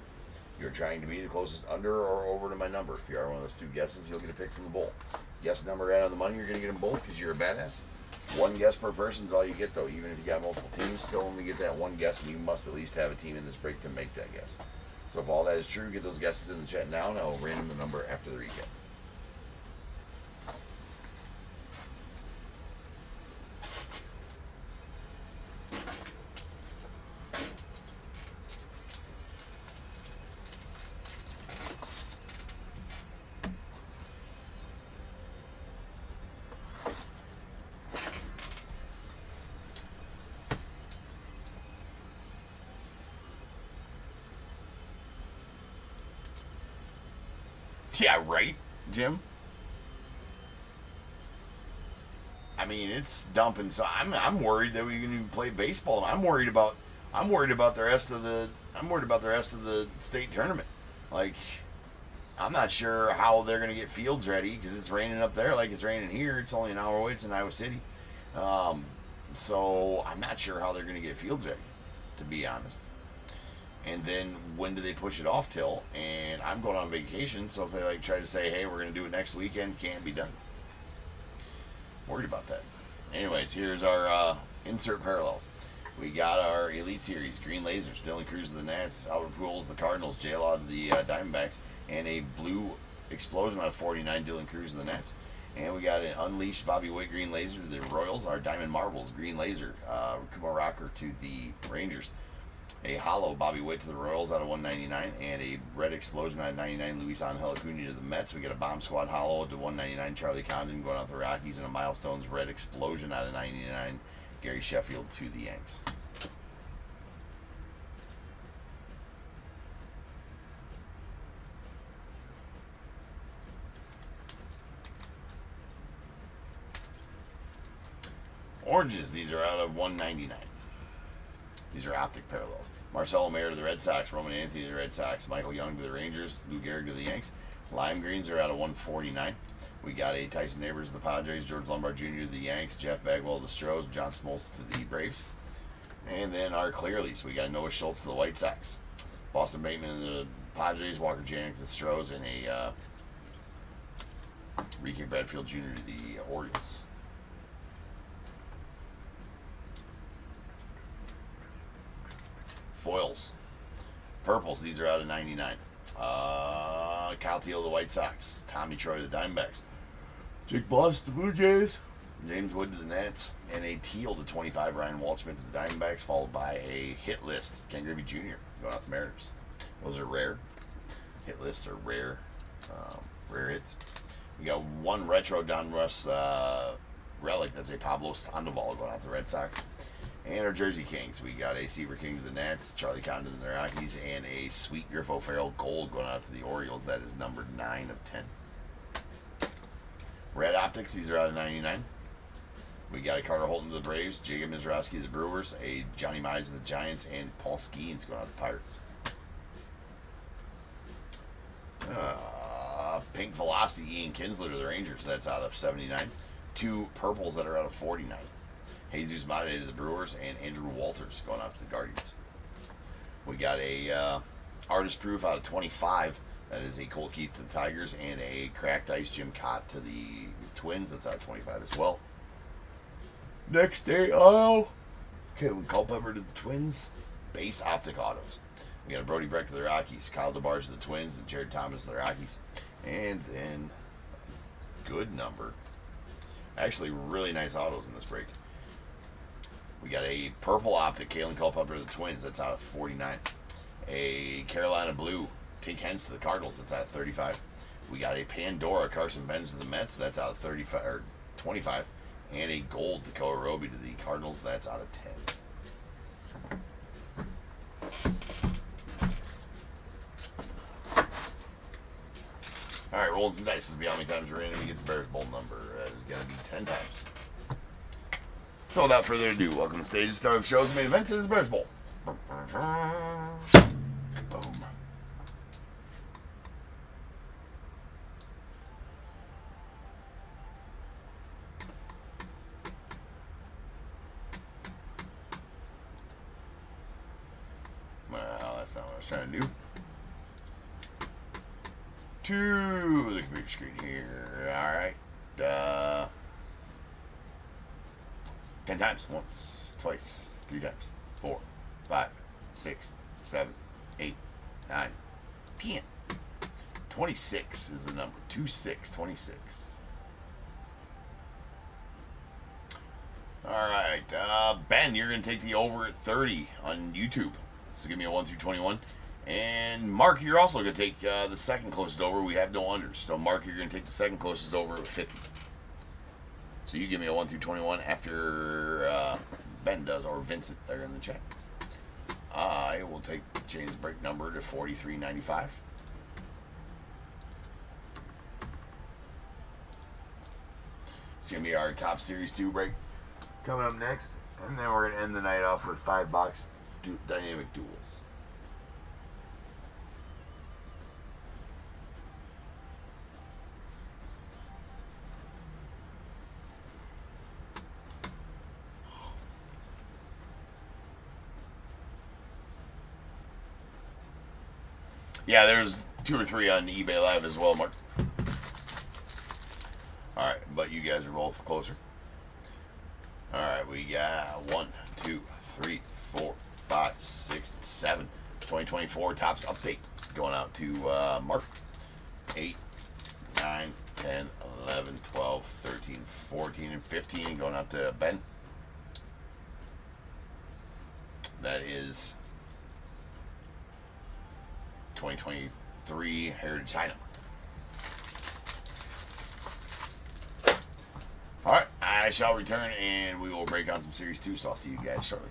You're trying to be the closest under or over to my number. If you are one of those two guesses, you'll get a pick from the bowl. Guess number right on the money, you're going to get them both because you're a badass. One guess per person is all you get, though. Even if you got multiple teams, still only get that one guess, and you must at least have a team in this break to make that guess. So if all that is true, get those guesses in the chat now, and I will random the number after the recap. Yeah, right, Jim. I mean, it's dumping. So I'm worried that we can even play baseball. I'm worried about the rest of the state tournament. Like, I'm not sure how they're gonna get fields ready because it's raining up there like it's raining here. It's only an hour away. It's in Iowa City. So I'm not sure how they're gonna get fields ready, to be honest. And then when do they push it off till? And I'm going on vacation, so if they like try to say, hey, we're going to do it next weekend, can't be done. Worried about that. Anyways, here's our insert parallels. We got our Elite Series, Green Lasers, Dylan Cruz of the Nats, Albert Pujols, the Cardinals, J-Law of the Diamondbacks, and a blue explosion out of 49, Dylan Cruz of the Nats. And we got an Unleashed Bobby Witt Green Laser to the Royals, our Diamond Marvels Green Laser, Kumar Rocker to the Rangers. A hollow Bobby Witt to the Royals out of 199, and a red explosion out of 99 Luis Angel Acuna to the Mets. We got a bomb squad hollow to 199 Charlie Condon going out the Rockies, and a Milestones red explosion out of 99 Gary Sheffield to the Yanks. Oranges, these are out of 199. These are optic parallels. Marcelo Mayer to the Red Sox, Roman Anthony to the Red Sox, Michael Young to the Rangers, Lou Gehrig to the Yanks, Lime greens are out of 149. We got a Tyson Neighbors of the Padres, George Lombard Jr. to the Yanks, Jeff Bagwell of the Stros, John Smoltz to the Braves. And then our Clearleys, we got Noah Schultz to the White Sox, Boston Bateman of the Padres, Walker Janik to the Stros, and a Ricky Bradfield Jr. to the Orioles. Foils. Purples, these are out of 99. Kyle Teal of the White Sox, Tommy Troy to the Diamondbacks, Jake Boss to the Blue Jays, James Wood to the Nats, and a teal to 25, Ryan Waldschmidt to the Diamondbacks, followed by a hit list, Ken Griffey Jr. going out to the Mariners. Those are rare. Hit lists are rare. Rare hits. We got one retro Donruss relic. That's a Pablo Sandoval going out to the Red Sox. And our Jersey Kings. We got a Seaver King to the Nats, Charlie Condon to the Rockies, and a Sweet Griffo Farrell Gold going out to the Orioles. That is numbered 9 of 10. Red Optics. These are out of 99. We got a Carter Holton to the Braves, Jacob Mizrowski to the Brewers, a Johnny Mize to the Giants, and Paul Skeens going out to the Pirates. Pink Velocity, Ian Kinsler to the Rangers. That's out of 79. 2 purples that are out of 49. Jesus Mate to the Brewers, and Andrew Walters going out to the Guardians. We got a Artist Proof out of 25. That is a Cole Keith to the Tigers, and a Cracked Ice Jim Cott to the Twins. That's out of 25 as well. Next day, Caitlin Culpepper to the Twins. Base Optic Autos. We got a Brody Breck to the Rockies, Kyle DeBarge to the Twins, and Jared Thomas to the Rockies. And then, good number. Actually, really nice autos in this break. We got a Purple Optic, Kalen Culpepper to the Twins. That's out of 49. A Carolina Blue, Take Hens to the Cardinals. That's out of 35. We got a Pandora, Carson Benz to the Mets. That's out of 35 or 25. And a Gold, Dakota Roby to the Cardinals. That's out of 10. All right, rolling some dice. This is beyond how many times we're in, and we get the Bears Bowl number. That is going to be 10 times. So without further ado, welcome to the stage. The start of the show's main event is the Bears Bowl. Boom. Well, that's not what I was trying to do. To the computer screen here. Alright. 10 times. Once, twice, 3 times. 4, 5, 6, 7, 8, 9, 10. 26 is the number. 26, 26. Alright. Ben, you're going to take the over at 30 on YouTube. So give me a 1 through 21. And Mark, you're also going to take the second closest over. We have no unders. So Mark, you're going to take the second closest over at 50. So you give me a 1 through 21 after Ben does, or Vincent there in the chat. I will change the break number to 43.95. It's going to be our top Series 2 break coming up next. And then we're going to end the night off with $5 dynamic duels. Yeah, there's 2 or 3 on eBay Live as well, Mark. Alright, but you guys are both closer. Alright, we got 1, 2, 3, 4, 5, 6, 7. 2024 Topps update going out to Mark. 8, 9, 10, 11, 12, 13, 14, and 15 going out to Ben. That is 2023 Heritage China. Alright, I shall return and we will break on some Series 2, so I'll see you guys shortly.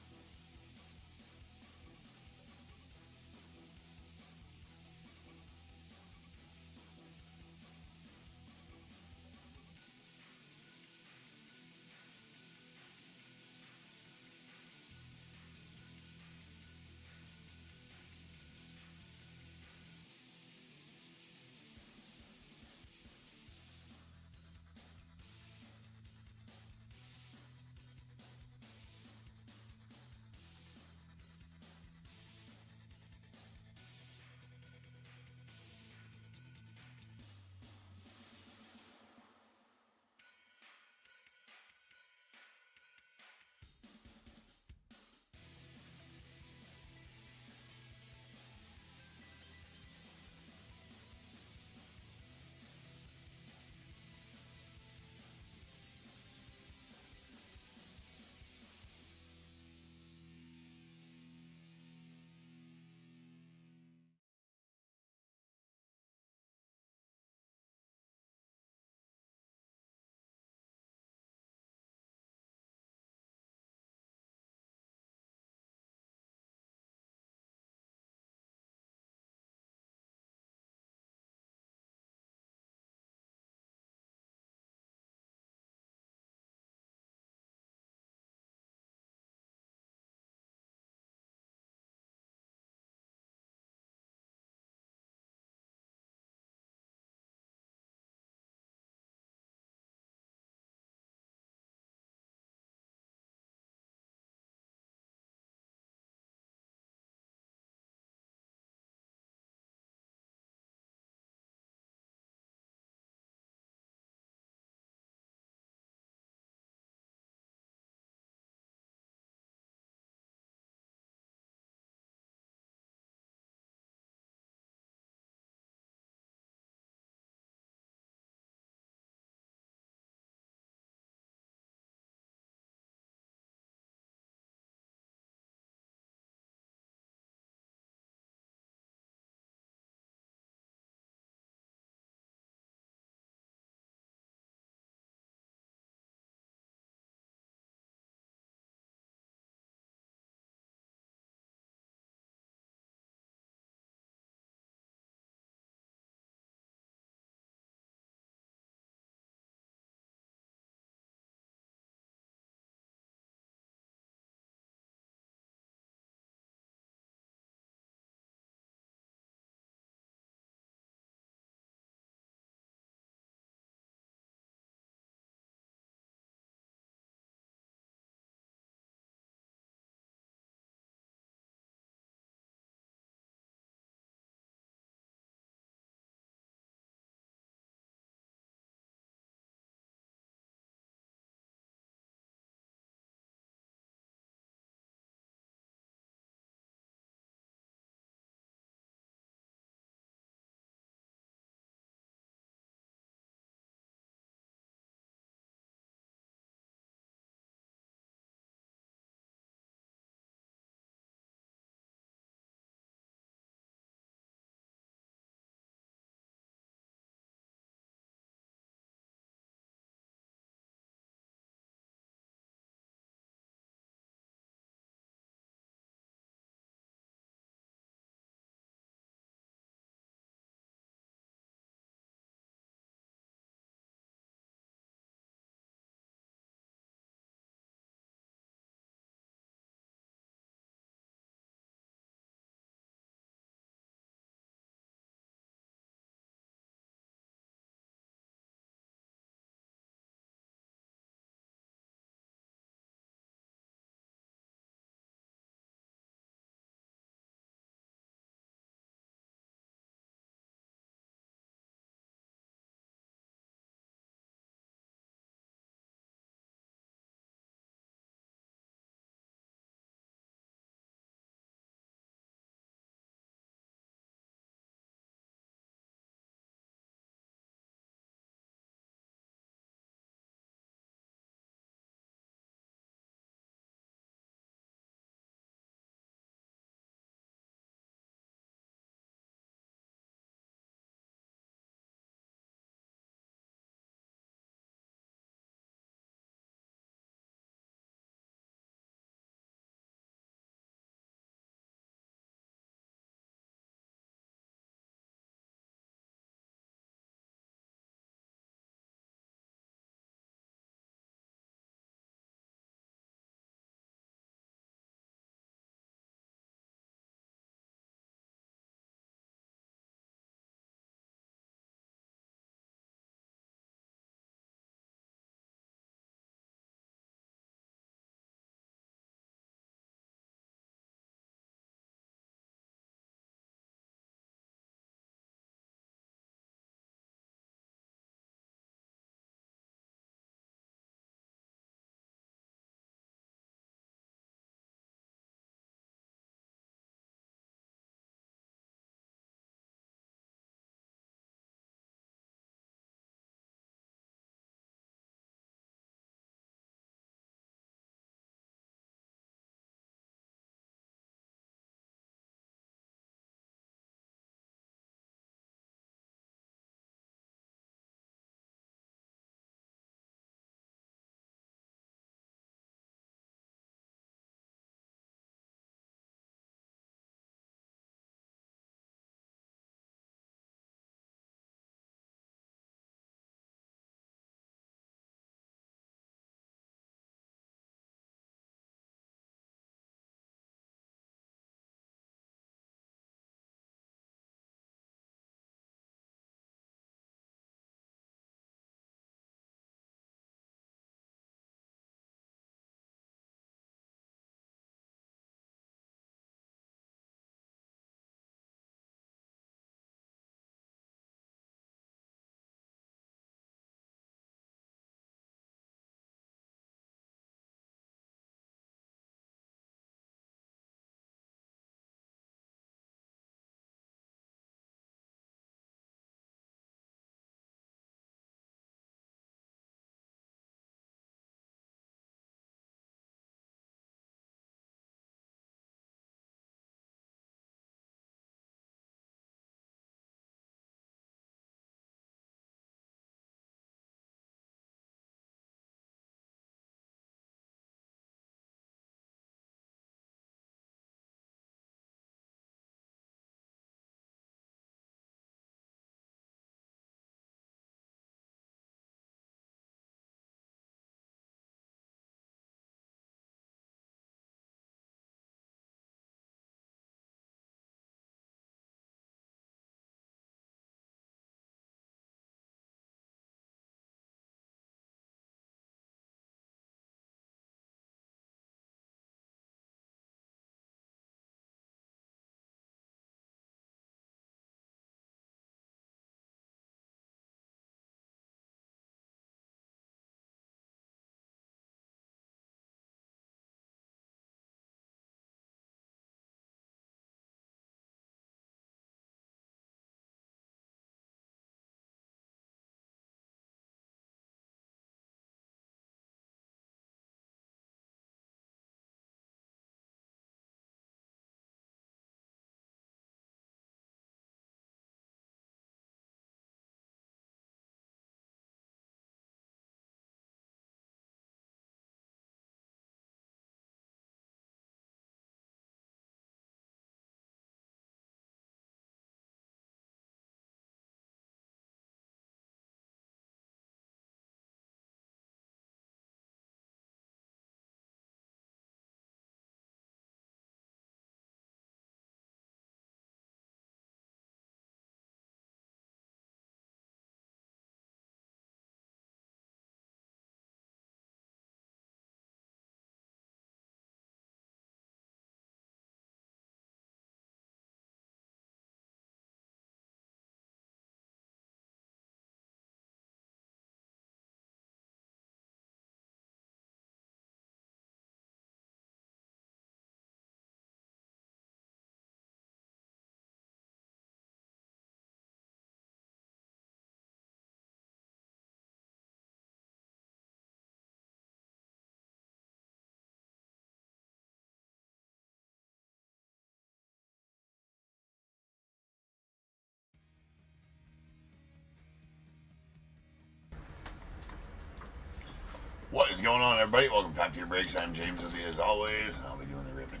What is going on, everybody? Welcome to Top Tier Breaks. I'm James with you as always, and I'll be doing the ribbon.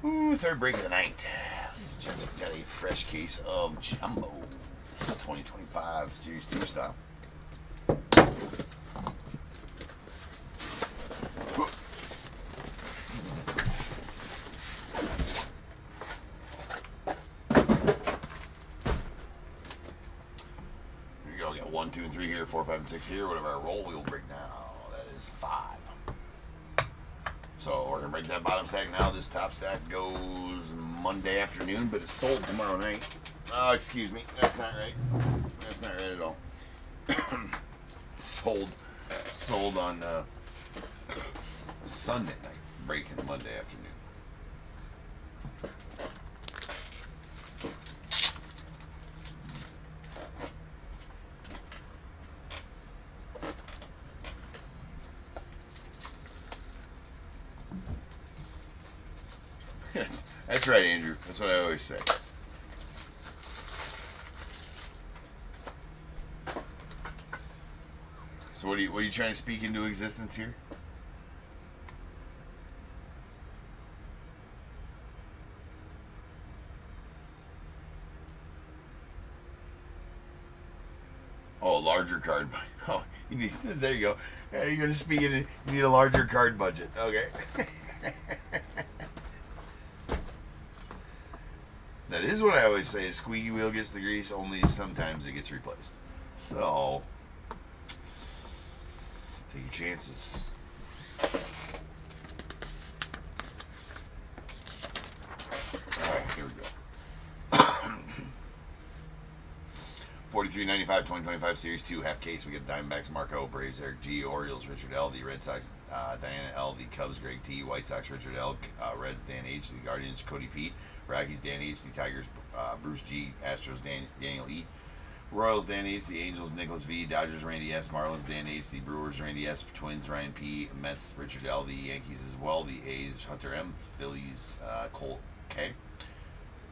Ooh, third break of the night. Ladies and gents, we've got a fresh case of Jumbo 2025 Series 2 style. Here we go. We got 1, 2, and 3 here, 4, 5, and 6 here. Whatever I roll, we will break now. That is 5. So we're going to break that bottom stack now. This top stack goes Monday afternoon, but it's sold tomorrow night. Oh, excuse me. That's not right. That's not right at all. sold on Sunday night, breaking Monday afternoon. That's right, Andrew. That's what I always say. So what are you trying to speak into existence here? Oh, a larger card. Oh, you need. There you go. You're going to speak into. You need a larger card budget. Okay. That is what I always say. A squeaky wheel gets the grease. Only sometimes it gets replaced. So take your chances. Alright, here we go. 43.95, 2025 Series 2 half case. We get Diamondbacks, Marco, Braves, Eric G, Orioles, Richard L, the Red Sox, Diana L, the Cubs, Greg T, White Sox, Richard L, Reds, Dan H, the Guardians, Cody Pete, Rockies, Dan H, the Tigers, Bruce G, Astros, Daniel E, Royals, Dan H, the Angels, Nicholas V, Dodgers, Randy S, Marlins, Dan H, the Brewers, Randy S, Twins, Ryan P, Mets, Richard L, the Yankees as well, the A's, Hunter M, Phillies, Cole K,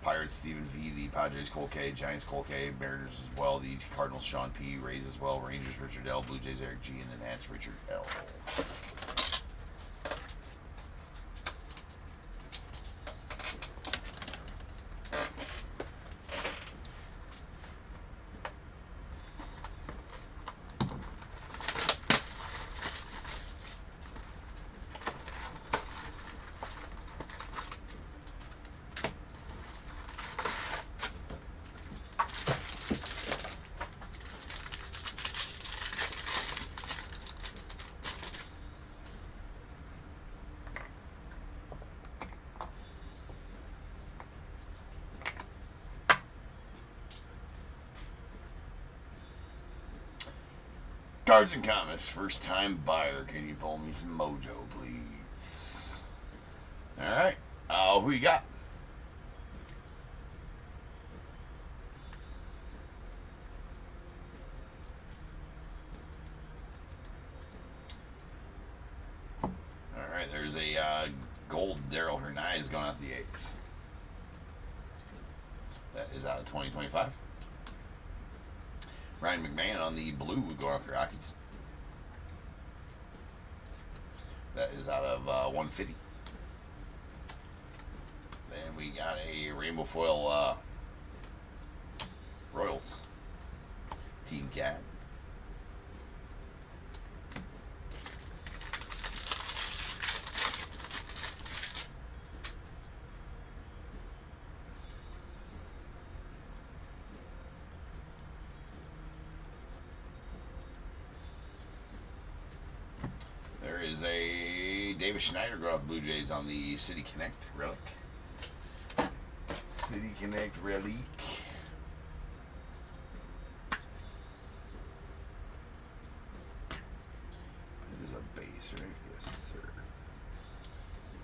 Pirates, Stephen V, the Padres, Cole K, Giants, Cole K, Mariners as well, the Cardinals, Sean P, Rays as well, Rangers, Richard L, Blue Jays, Eric G, and the Nats, Richard L. Cards and comments. First time buyer. Can you pull me some mojo, please? Alright. Who you got? Alright, there's a gold Daryl Hernandez going out the A's. That is out of 2025. Ryan McMahon on the blue going off the Rockies. That is out of 150. Then we got a rainbow foil Royals Team Cat. There is a David Schneider going off the Blue Jays on the City Connect relic. City Connect relic. It is a base, right? Yes, sir.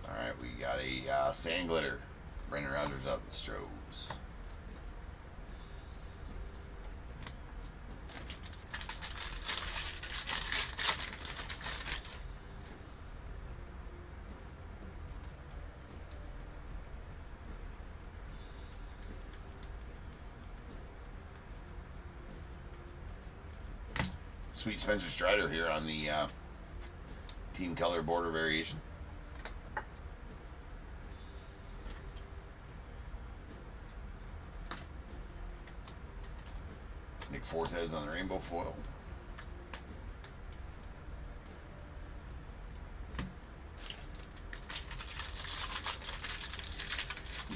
Alright, we got a Sand Glitter. Brendan Rodgers out the Stros. Sweet Spencer Strider here on the team color border variation. Nick Fortes on the rainbow foil.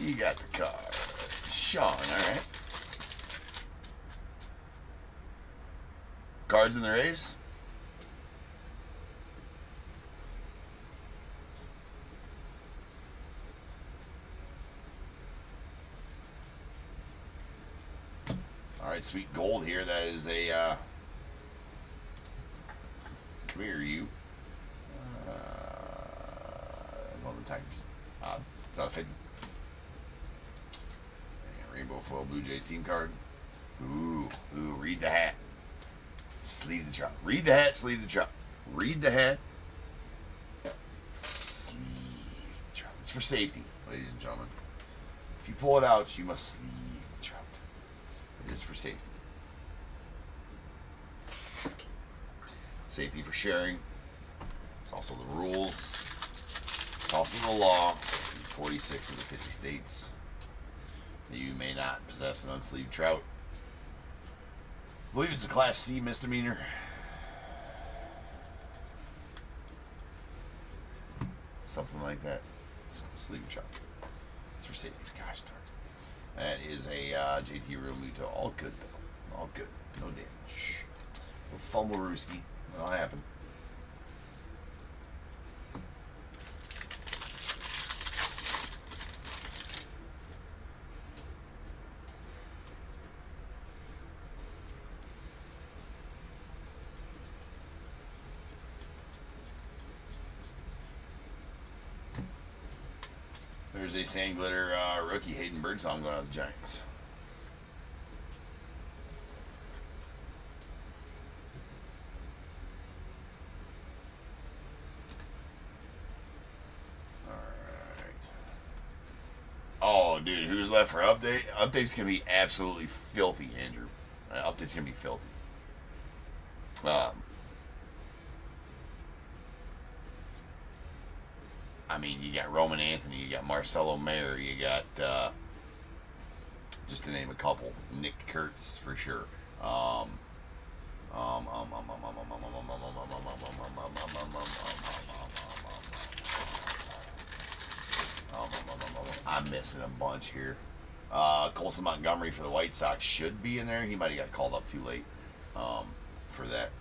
You got the card. Sean, alright. Cards in the race. Alright, sweet gold here. That is a come here, you. Well, the Tigers. It's not a fake. Rainbow foil Blue Jays team card. Ooh, read the hat. Sleeve the drop. Read the hat, sleeve the drop. Read the hat. Sleeve the drop. It's for safety, ladies and gentlemen. If you pull it out, you must sleeve the drop. It is for safety. Safety for sharing. It's also the rules. It's also the law. 46 of the 50 states. You may not possess an unsleeved trout. I believe it's a Class C misdemeanor. Something like that. Sleeve a trout. It's for safety. Gosh darn. That is a JT Real Muto. All good though. All good. No damage. A fumble Rooski. That'll happen. There's a Sand Glitter rookie, Hayden Birdsong, going out to the Giants. Alright. Oh, dude, who's left for update? Update's going to be absolutely filthy, Andrew. Update's going to be filthy. I mean, you got Roman Anthony, you got Marcelo Mayer, you got, just to name a couple, Nick Kurtz for sure. I'm missing a bunch here. Colson Montgomery for the White Sox should be in there. He might have got called up too late for that.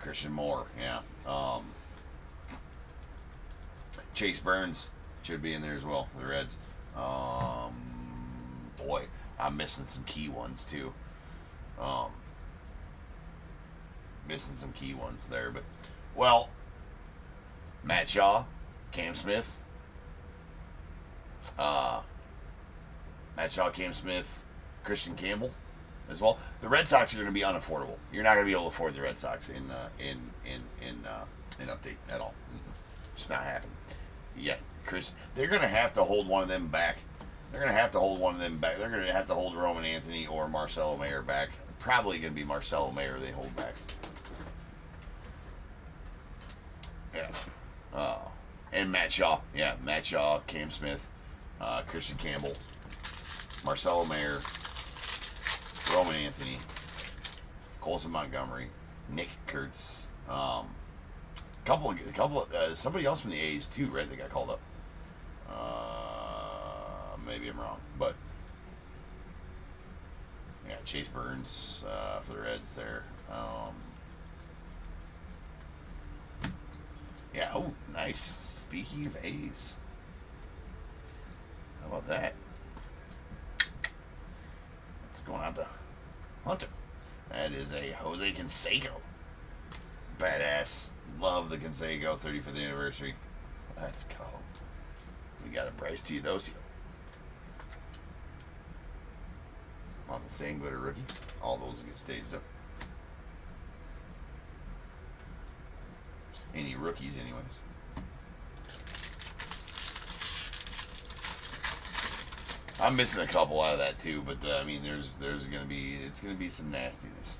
Christian Moore, yeah. Chase Burns should be in there as well for the Reds. Boy, I'm missing some key ones too. Missing some key ones there, but well, Matt Shaw, Cam Smith, Christian Campbell as well. The Red Sox are going to be unaffordable. You're not going to be able to afford the Red Sox in update at all. Just not happening. Yeah, Chris, they're going to have to hold one of them back. They're going to have to hold Roman Anthony or Marcelo Mayer back. Probably going to be Marcelo Mayer they hold back. Yeah. And Matt Shaw. Yeah, Matt Shaw, Cam Smith, Christian Campbell, Marcelo Mayer, Roman Anthony, Colson Montgomery, Nick Kurtz, somebody else from the A's too, right? They got called up. Maybe I'm wrong, but yeah, Chase Burns for the Reds there. Yeah. Oh, nice. Speaking of A's, how about that? It's going out to Hunter. That is a Jose Canseco. Badass. Love the Canseco 35th anniversary. Let's go. We got a Bryce Teodosio on the Sand Glitter rookie. All those will get staged up. Any rookies, anyways. I'm missing a couple out of that too, but I mean, it's gonna be some nastiness.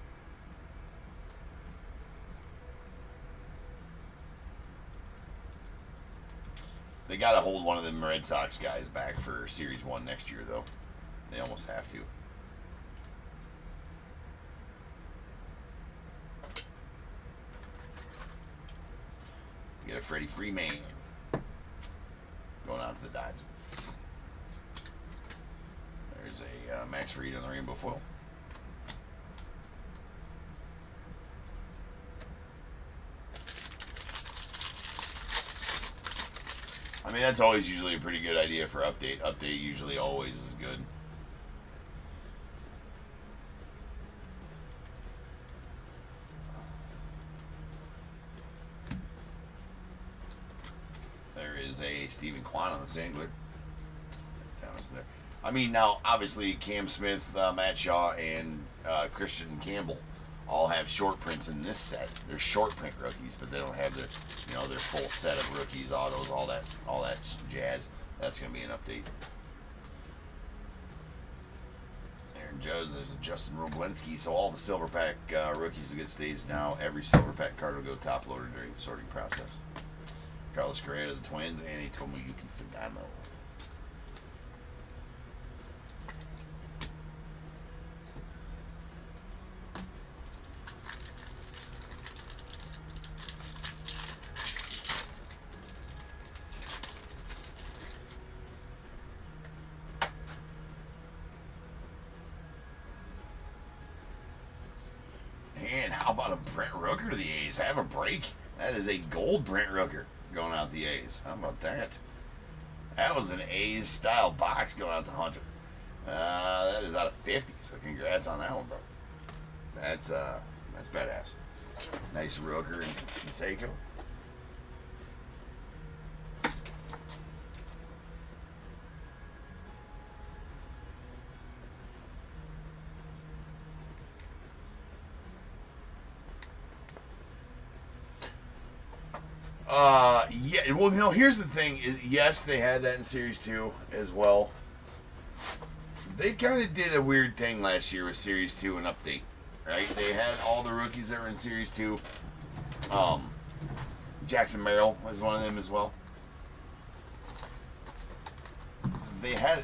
They got to hold one of them Red Sox guys back for Series 1 next year, though. They almost have to. Get a Freddie Freeman. Going out to the Dodgers. There's a Max Fried on the rainbow foil. I mean, that's always usually a pretty good idea for update. Update usually always is good. There is a Stephen Kwan on the Sangler. That was there. I mean, now, obviously, Cam Smith, Matt Shaw, and Christian Campbell all have short prints in this set. They're short print rookies, but they don't have the, you know, their full set of rookies, autos, all that jazz. That's going to be an update. Aaron Judge, there's a Justin Roblinski. So all the silver pack rookies will get staged now. Every silver pack card will go top loader during the sorting process. Carlos Correa, the Twins, and a Tomoyuki Sugano. And how about a Brent Rooker to the A's? Have a break. That is a gold Brent Rooker going out the A's. How about that? That was an A's style box going out to Hunter. That is out of 50. So congrats on that one, bro. That's badass. Nice Rooker and Seiko. Yeah, well, you know, here's the thing. Yes, they had that in Series 2 as well. They kind of did a weird thing last year with Series 2 and Update, right? They had all the rookies that were in Series 2. Jackson Merrill was one of them as well. They had...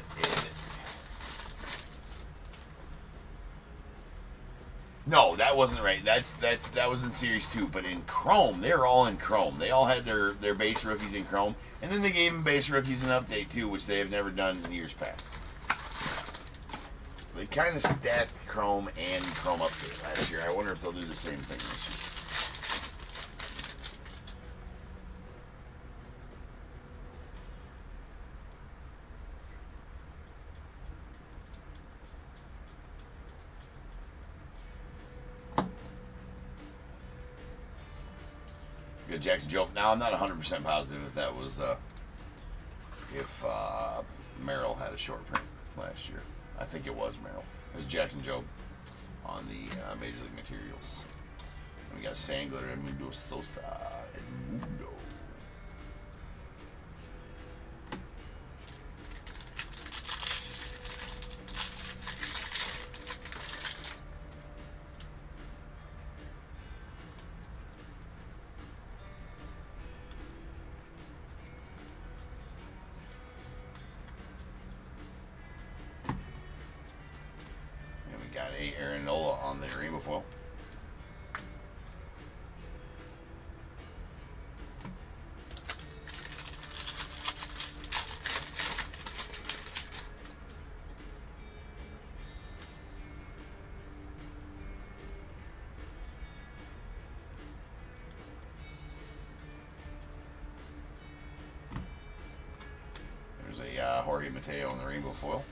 No, that wasn't right. That was in Series 2, but in Chrome, they were all in Chrome. They all had their base rookies in Chrome, and then they gave them base rookies in Update too, which they have never done in years past. They kind of stacked Chrome and Chrome Update last year. I wonder if they'll do the same thing this year. Good Jackson Joe. Now, I'm not 100% positive if that was, if Merrill had a short print last year. I think it was Merrill. It was Jackson Joe on the Major League Materials. And we got Sangler and Mundo Sosa and Mundo. Got a Aaron Nola on the rainbow foil. There's a Jorge Mateo on the rainbow foil.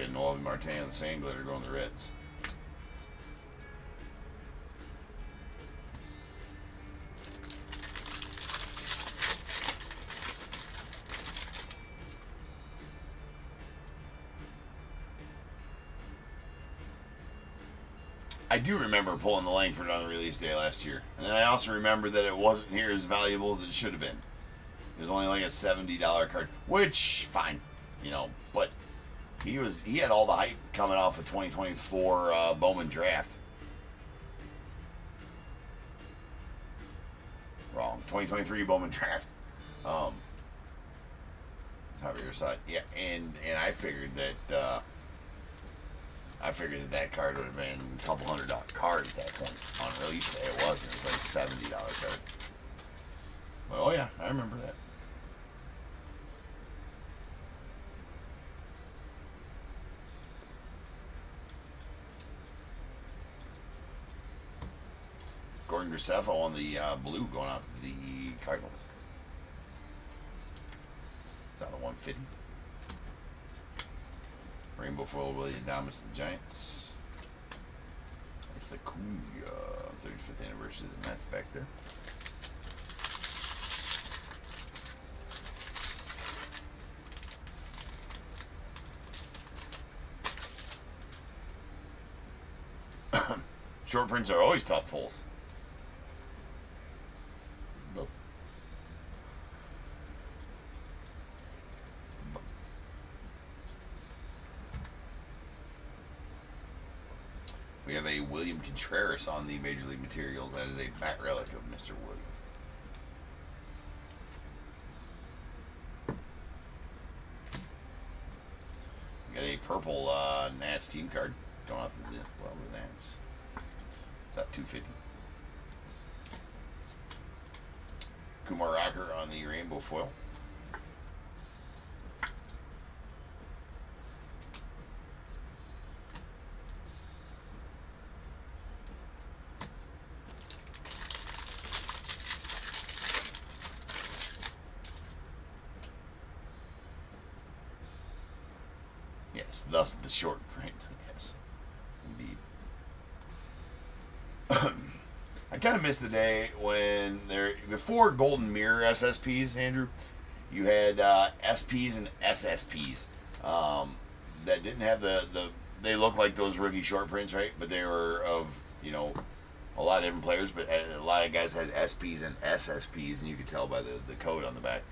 got Noel Martin and the Sand Glitter going to the Reds. I do remember pulling the Langford on the release day last year. And then I also remember that it wasn't near as valuable as it should have been. It was only like a $70 card, which, fine, you know, but he had all the hype coming off of 2024 Bowman draft. Wrong. 2023 Bowman draft. Javier side. Yeah, and I figured that that card would have been a couple $100 card at that point. On release day, it wasn't. It was like $70 card. But, oh yeah, I remember that. Gordon Graceffo on the blue going out to the Cardinals. It's out of 150. Rainbow foil Willie Adames to the Giants. It's the Kuya 35th anniversary of the Mets back there. Short prints are always tough pulls. We have a William Contreras on the Major League Materials. That is a back relic of Mr. William. We got a purple Nats team card going out to the Nats. It's at 250. Kumar Rocker on the rainbow foil. Yes, thus the short print. Yes, indeed. I kind of missed the day when before Golden Mirror SSPs, Andrew, you had SPs and SSPs that didn't have they look like those rookie short prints, right? But they were of, you know, a lot of different players, but a lot of guys had SPs and SSPs, and you could tell by the code on the back.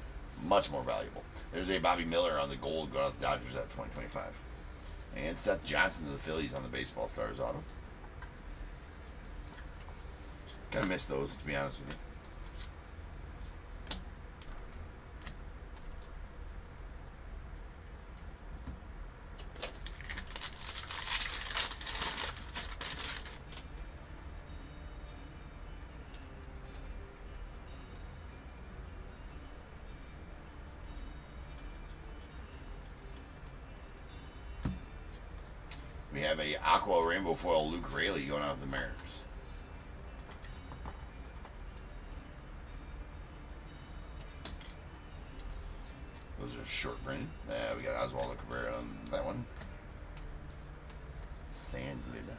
Much more valuable. There's a Bobby Miller on the gold going out to the Dodgers at 2025. And Seth Johnson to the Phillies on the Baseball Stars auto. Kind of miss those, to be honest with you. We have a Aqua Rainbow Foil Luke Raley going out with the Mariners. Those are short printed. We got Oswaldo Cabrera on that one. Sand Glitter.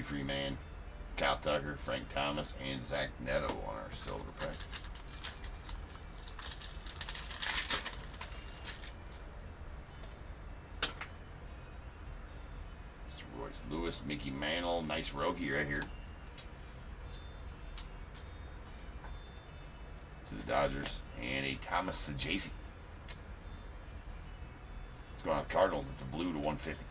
Free Man. Kyle Tucker, Frank Thomas, and Zach Neto on our silver pack. Mr. Royce Lewis, Mickey Mantle, nice Roki right here. To the Dodgers, and a Thomas Sajaci. It's going on the Cardinals. It's a blue to 150.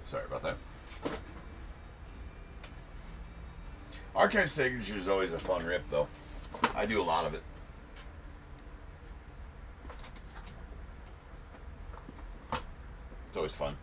Sorry about that. Archive Signature is always a fun rip, though. I do a lot of it. It's always fun.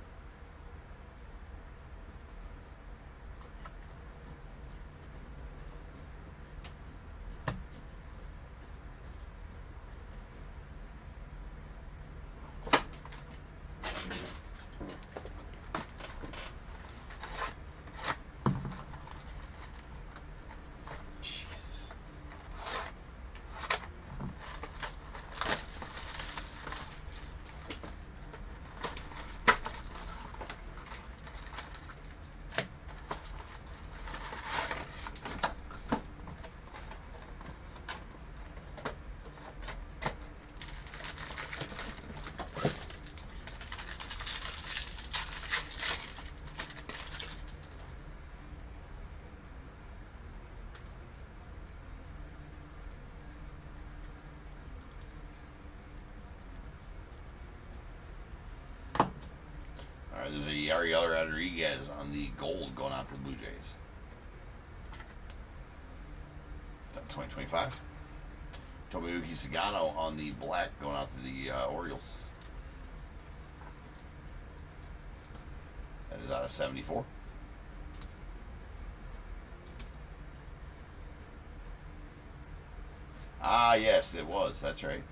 There's a Ariel Rodriguez on the gold going out to the Blue Jays. Is that 2025? Tomoyuki Sagano on the black going out to the Orioles. That is out of 74. Ah, yes, it was. That's right.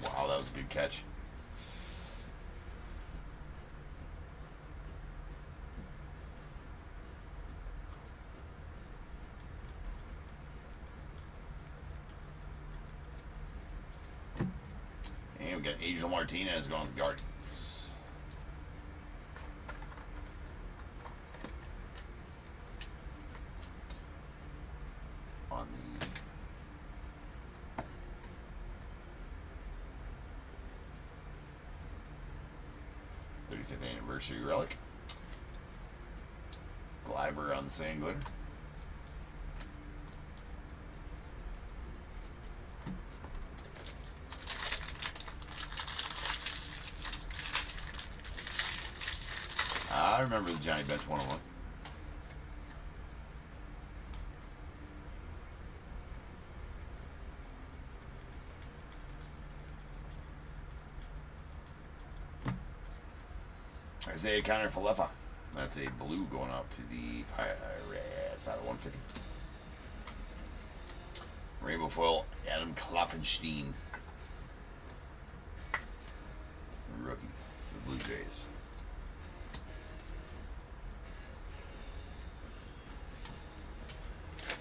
Wow, that was a good catch. And we got Angel Martinez going to the Guardians. On the 35th anniversary relic. Gleiber on the sand glitter. I remember the Johnny Bench 101. Isaiah Connor Falefa. That's a blue going up to the Pirates out of 150. Rainbow foil Adam Kloffenstein. Rookie for the Blue Jays.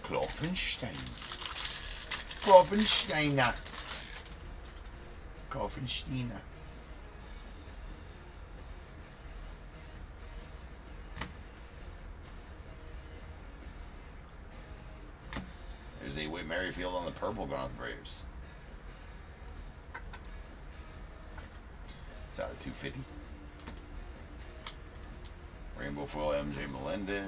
Kloffensteiner. There's a Whit Merrifield on the purple going on the Braves. It's out of 250. Rainbow foil MJ Melendez.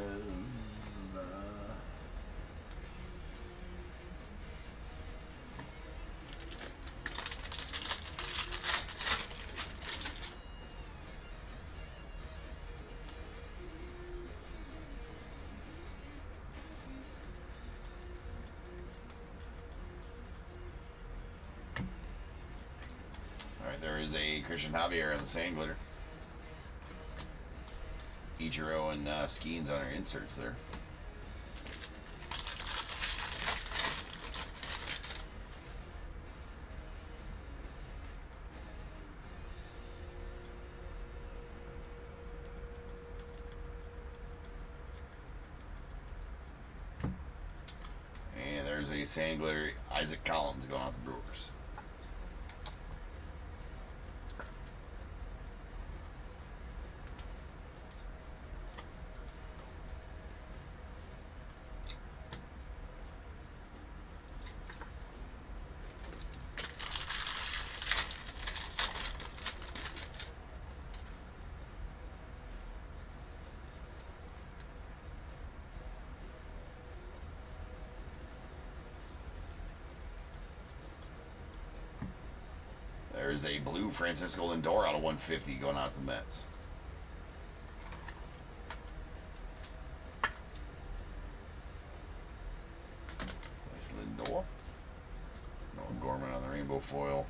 There is a Christian Javier on the sand glitter. Ichiro and Skeens on our inserts there. And there's a sand glitter Isaac Collins going out the Brewers. There's a blue Francisco Lindor out of 150 going out to the Mets. Nice Lindor. Nolan Gorman on the rainbow foil.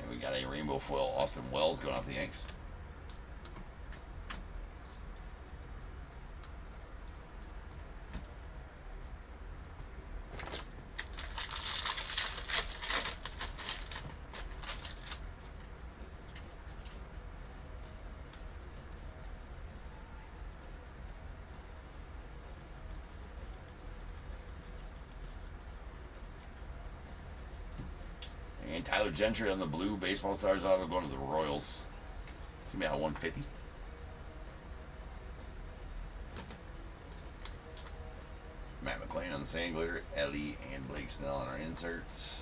We got a rainbow foil Austin Wells going off the Yanks. And Tyler Gentry on the blue baseball stars auto going to the Royals. It's going to be out of 150. Matt McClain on the sand glitter. Ellie and Blake Snell on our inserts.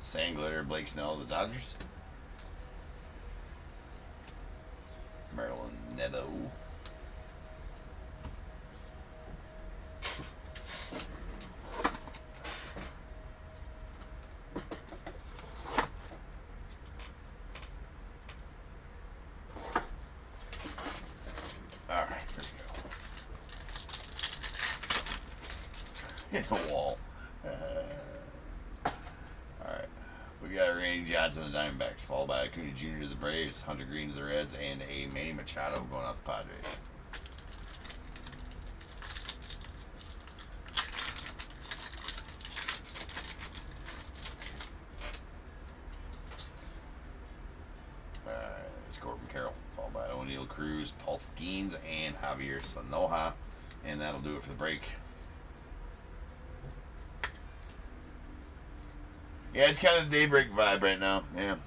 Sand glitter, Blake Snell, the Dodgers. Maryland Nebo. All right, there we go. Hit the wall. We got a Randy Johnson to the Diamondbacks, followed by Acuna Jr. to the Braves, Hunter Green to the Reds, and a Manny Machado going out the Padres. There's Corbin Carroll, followed by O'Neill Cruz, Paul Skeens, and Javier Sanoja. And that'll do it for the break. Yeah, it's kind of a daybreak vibe right now. Yeah.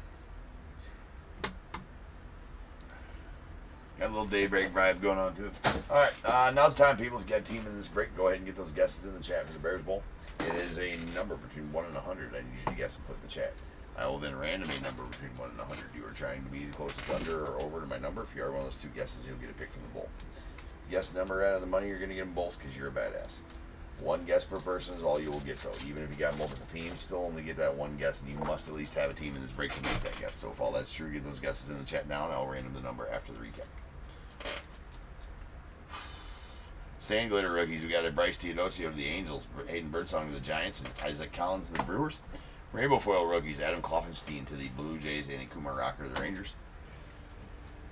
Got a little daybreak vibe going on, too. All right, now's the time, people. If you got a team in this break, go ahead and get those guesses in the chat for the Bears Bowl. It is a number between 1 and 100. I usually guess and put in the chat. I will then random a number between 1 and 100. You are trying to be the closest under or over to my number. If you are one of those two guesses, you'll get a pick from the bowl. Guess number out of the money, you're going to get them both because you're a badass. One guess per person is all you will get, though. Even if you got multiple teams, still only get that one guess, and you must at least have a team in this break to make that guess. So if all that's true, get those guesses in the chat now, and I'll random the number after the recap. Sand glitter rookies, we got a Bryce Teodosio to the Angels, Hayden Birdsong to the Giants, and Isaac Collins to the Brewers. Rainbow foil rookies, Adam Kloffenstein to the Blue Jays, and Kumar Rocker to the Rangers.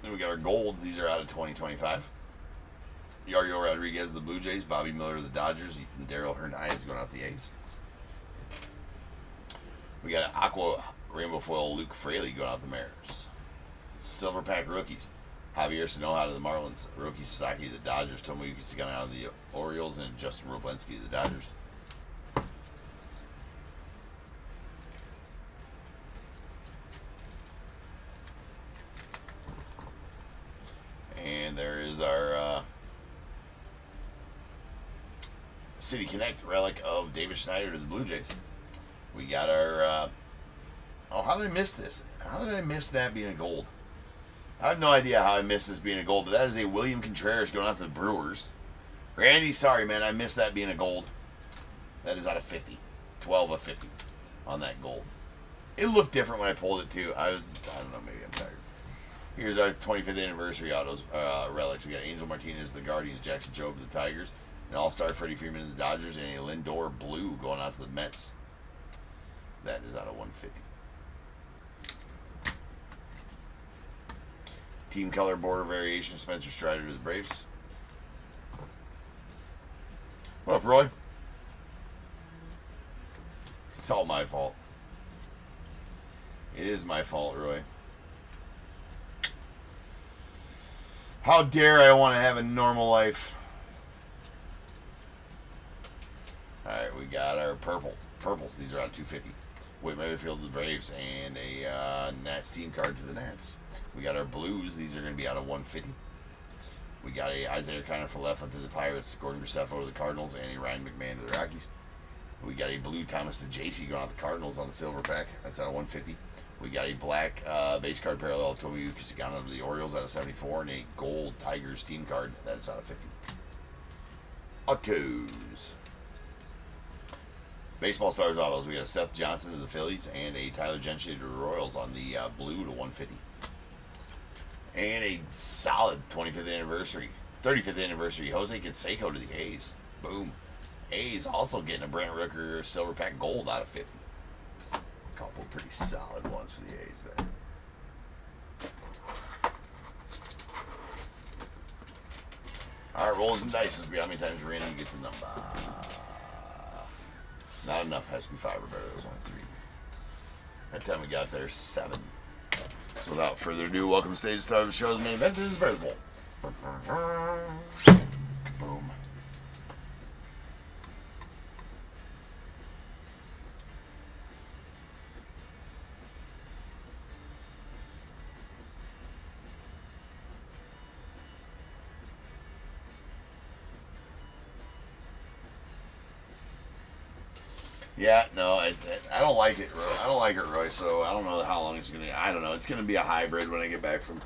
Then we got our golds. These are out of 2025. Yario Rodriguez to the Blue Jays, Bobby Miller to the Dodgers, and Daryl Hernandez going out to the A's. We got an aqua rainbow foil Luke Fraley going out to the Mariners. Silver pack rookies, Javier Sanoja to the Marlins, Roki Sasaki to the Dodgers, Tomoyuki Sagana out of the Orioles, and Justin Roblensky to the Dodgers. And there is our City Connect relic of David Schneider to the Blue Jays. We got our oh, how did I miss this? How did I miss that being a gold? I have no idea how I missed this being a gold, but that is a William Contreras going out to the Brewers. Randy, sorry, man, I missed that being a gold. That is out of 50. 12 of 50 on that gold. It looked different when I pulled it, too. I don't know, maybe I'm tired. Here's our 25th anniversary autos relics. We got Angel Martinez to the Guardians, Jackson Jobe to the Tigers, an all-star Freddie Freeman to the Dodgers, and a Lindor blue going out to the Mets. That is out of 150. Team color border variation, Spencer Strider to the Braves. What up, Roy? It's all my fault. It is my fault, Roy. How dare I want to have a normal life? Alright, we got our purples. These are on 250. Whit Merrifield to the Braves and a Nats team card to the Nats. We got our blues. These are going to be out of 150. We got a Isaiah Kiner for left to the Pirates, Gordon Graceffo to the Cardinals, and a Ryan McMahon to the Rockies. We got a blue Thomas to JC going out the Cardinals on the silver pack. That's out of 150. We got a black base card parallel Tomoyuki Sagano to the Orioles out of 74, and a gold Tigers team card. That is out of 50. Autos. Baseball Stars autos. We got a Seth Johnson to the Phillies and a Tyler Gentry to the Royals on the blue to 150. And a solid 35th anniversary Jose Canseco to the A's. Boom. A's also getting a Brent Rooker silver pack gold out of 50. A couple pretty solid ones for the A's there. Alright, rolling some dice. This will be how many times random gets the number. Not enough. Has to be 5 or better. There was only 3. That time we got there, 7. So without further ado, welcome to stage start of the show. The main event is Bears Bowl. Boom. Yeah, no, I don't like it, Roy. I don't like it, Roy. So I don't know how long it's gonna. I don't know. It's gonna be a hybrid when I get back from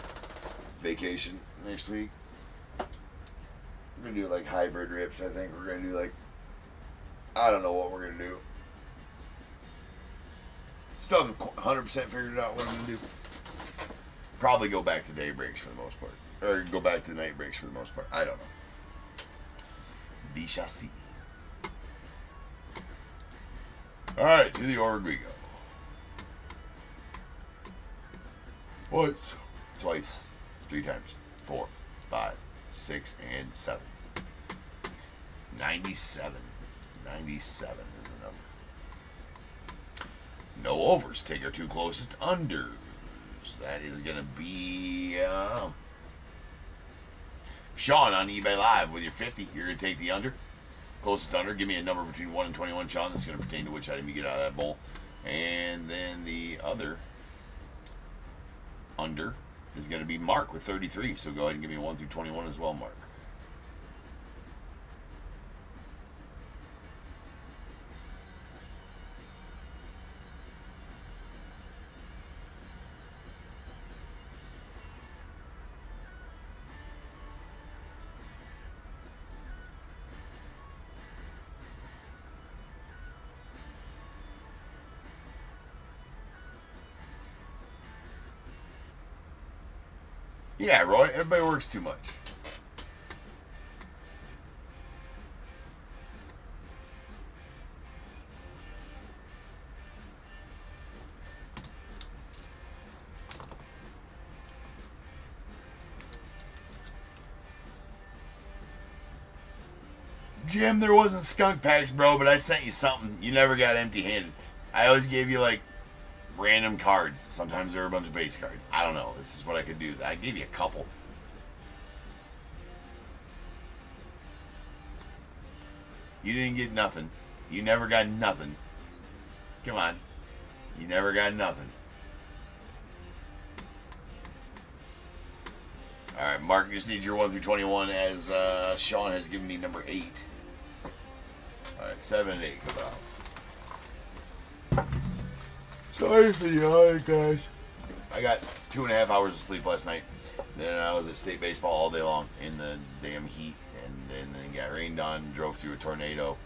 vacation next week. We're gonna do like hybrid rips. I think we're gonna do like. I don't know what we're gonna do. Still haven't 100% figured out what I'm gonna do. Probably go back to day breaks for the most part, or go back to night breaks for the most part. I don't know. We shall see. Alright, to the org we go. Once, twice, 3 times, 4, 5, 6, and 7. 97. 97 is the number. No overs. Take our 2 closest unders. That is going to be Sean on eBay Live with your 50. You're going to take the under. Closest under, give me a number between 1 and 21, Sean. That's going to pertain to which item you get out of that bowl. And then the other under is going to be Mark with 33. So go ahead and give me 1 through 21 as well, Mark. Yeah, Roy, everybody works too much. Jim, there wasn't skunk packs, bro, but I sent you something. You never got empty-handed. I always gave you, like, random cards. Sometimes there were a bunch of base cards. I don't know. This is what I could do. I gave you a couple. You didn't get nothing. You never got nothing. Come on. You never got nothing. Alright, Mark just needs your 1 through 21 as Sean has given me number 8. Alright, 7 and 8 come out. Sorry for the audio, guys. I got 2.5 hours of sleep last night. Then I was at state baseball all day long in the damn heat, and then got rained on. Drove through a tornado.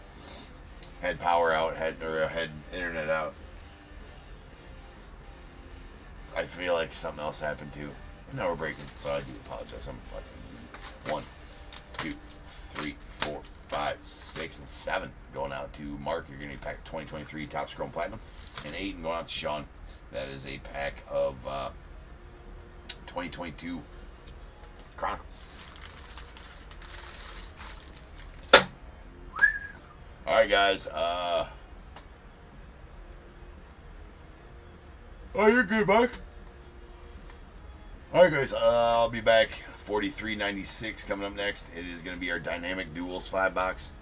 Had power out. Had internet out. I feel like something else happened too. Now we're breaking, so I do apologize. I'm fucking 1, 2, 3, 4, 5, 6, and 7 going out to Mark. You're gonna pack 2023 Topps Chrome Platinum, and 8 and going out to Sean. That is a pack of 2022 Chronicles. All right, guys. Oh, you're good, Mike. All right, guys. I'll be back. 43.96 coming up next. It is going to be our dynamic duels 5 box.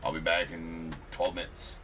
I'll be back in 12 minutes.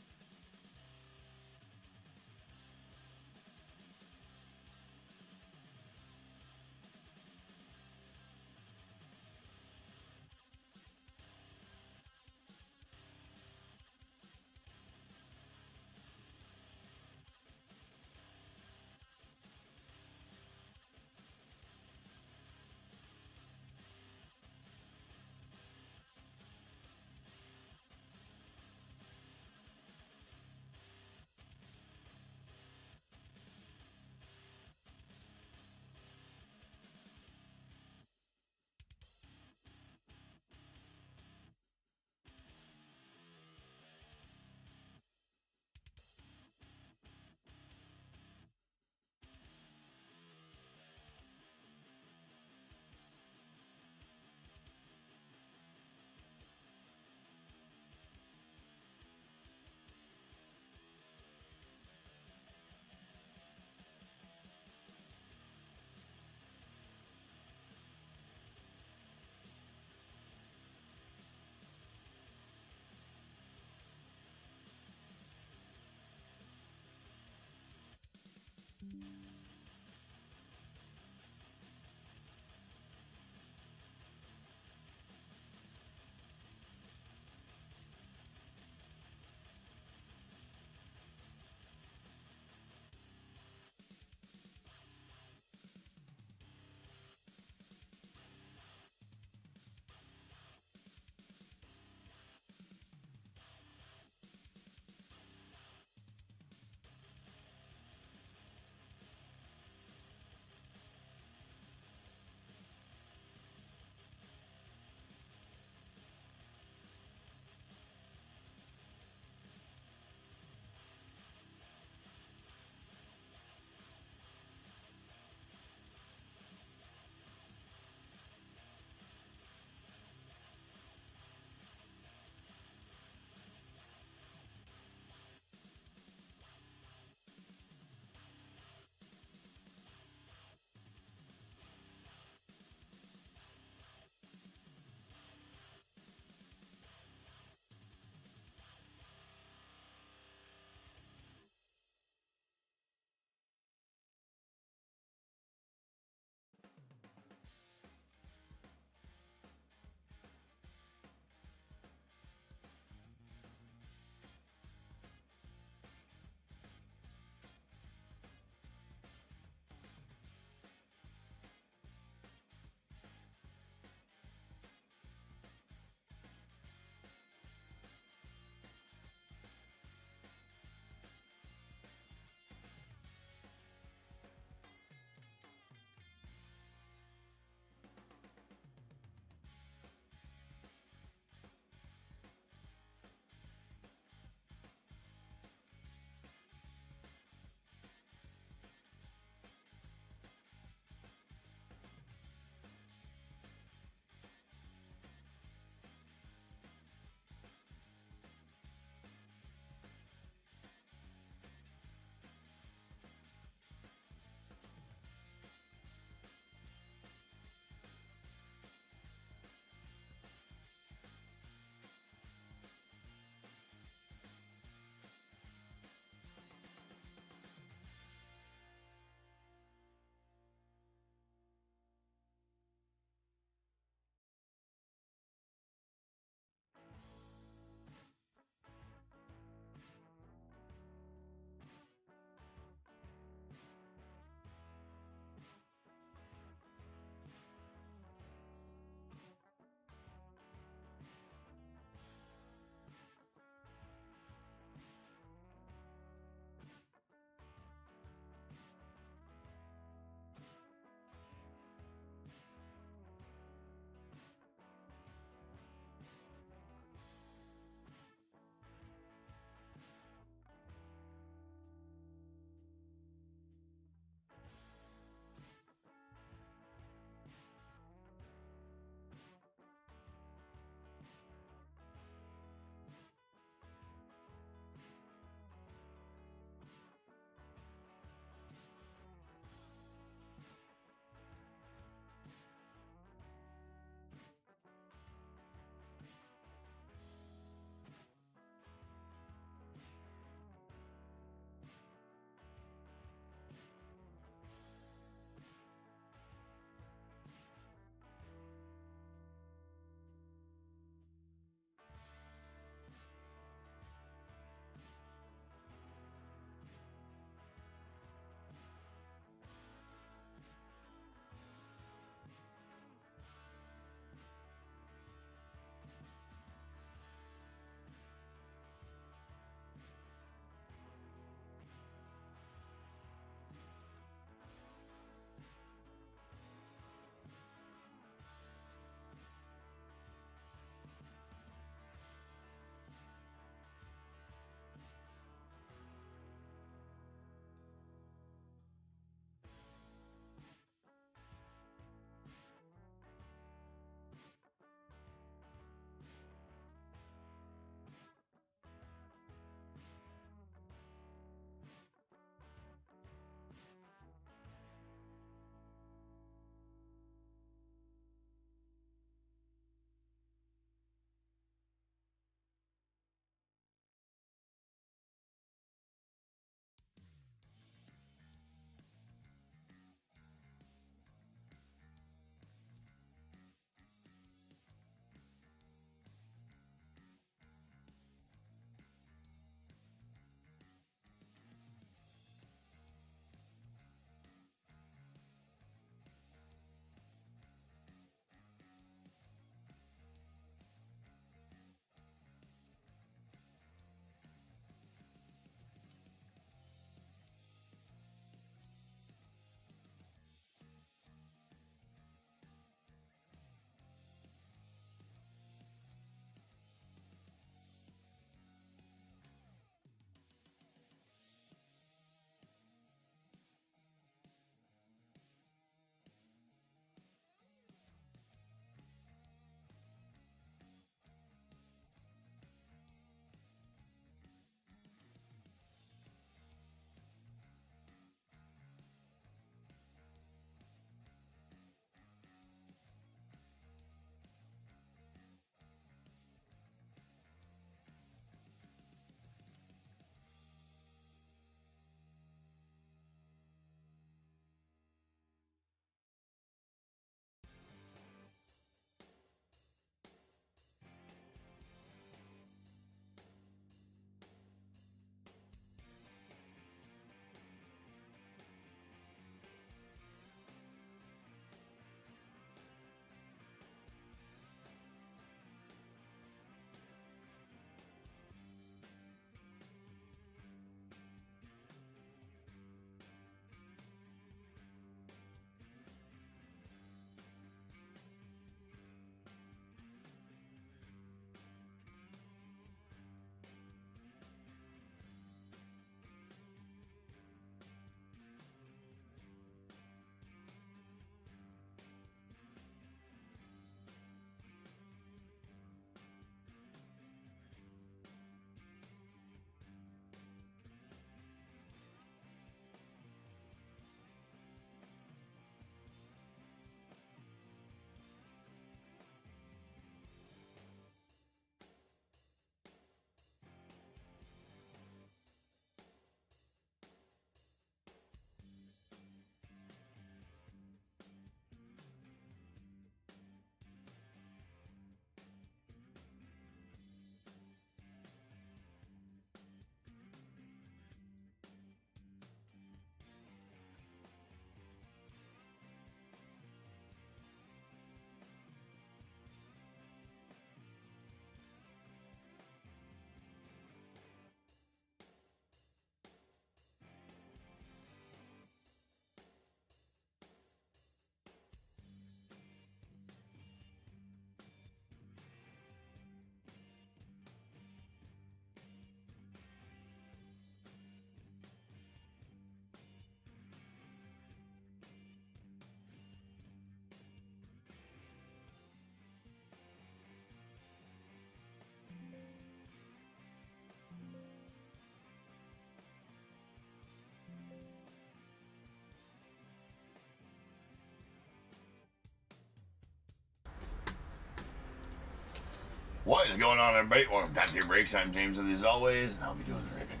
What is going on, everybody? Welcome to Top Tier Breaks. I'm James with you as always, and I'll be doing the ripping.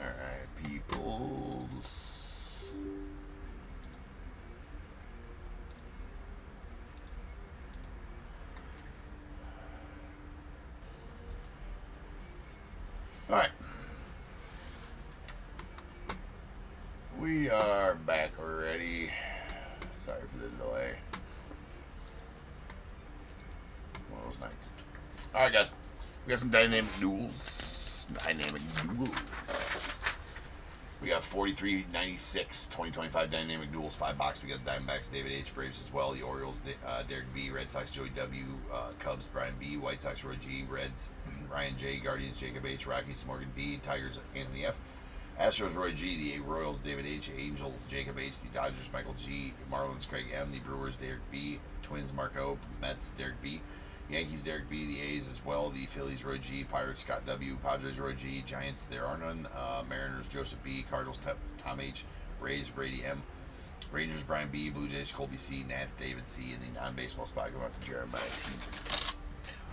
Alright, peoples. Alright. We are back already. Sorry for the delay. One of those nights. Alright, guys. We got some dynamic duels. We got 43.96 2025 dynamic duels, 5 box. We got the Diamondbacks, David H. Braves as well. The Orioles, Derek B. Red Sox, Joey W. Cubs, Brian B. White Sox, Roy G. Reds, Ryan J. Guardians, Jacob H. Rockies, Morgan B. Tigers, Anthony F. Astros, Roy G. The Royals, David H. Angels, Jacob H. The Dodgers, Michael G. Marlins, Craig M. The Brewers, Derek B. Twins, Mark O. Mets, Derek B. Yankees, Derek B. The A's as well. The Phillies, Roy G. Pirates, Scott W. Padres, Roy G. Giants, there are none. Mariners, Joseph B. Cardinals, Tom H. Rays, Brady M. Rangers, Brian B. Blue Jays, Colby C. Nats, David C. And the non-baseball spot going out to Jeremiah T.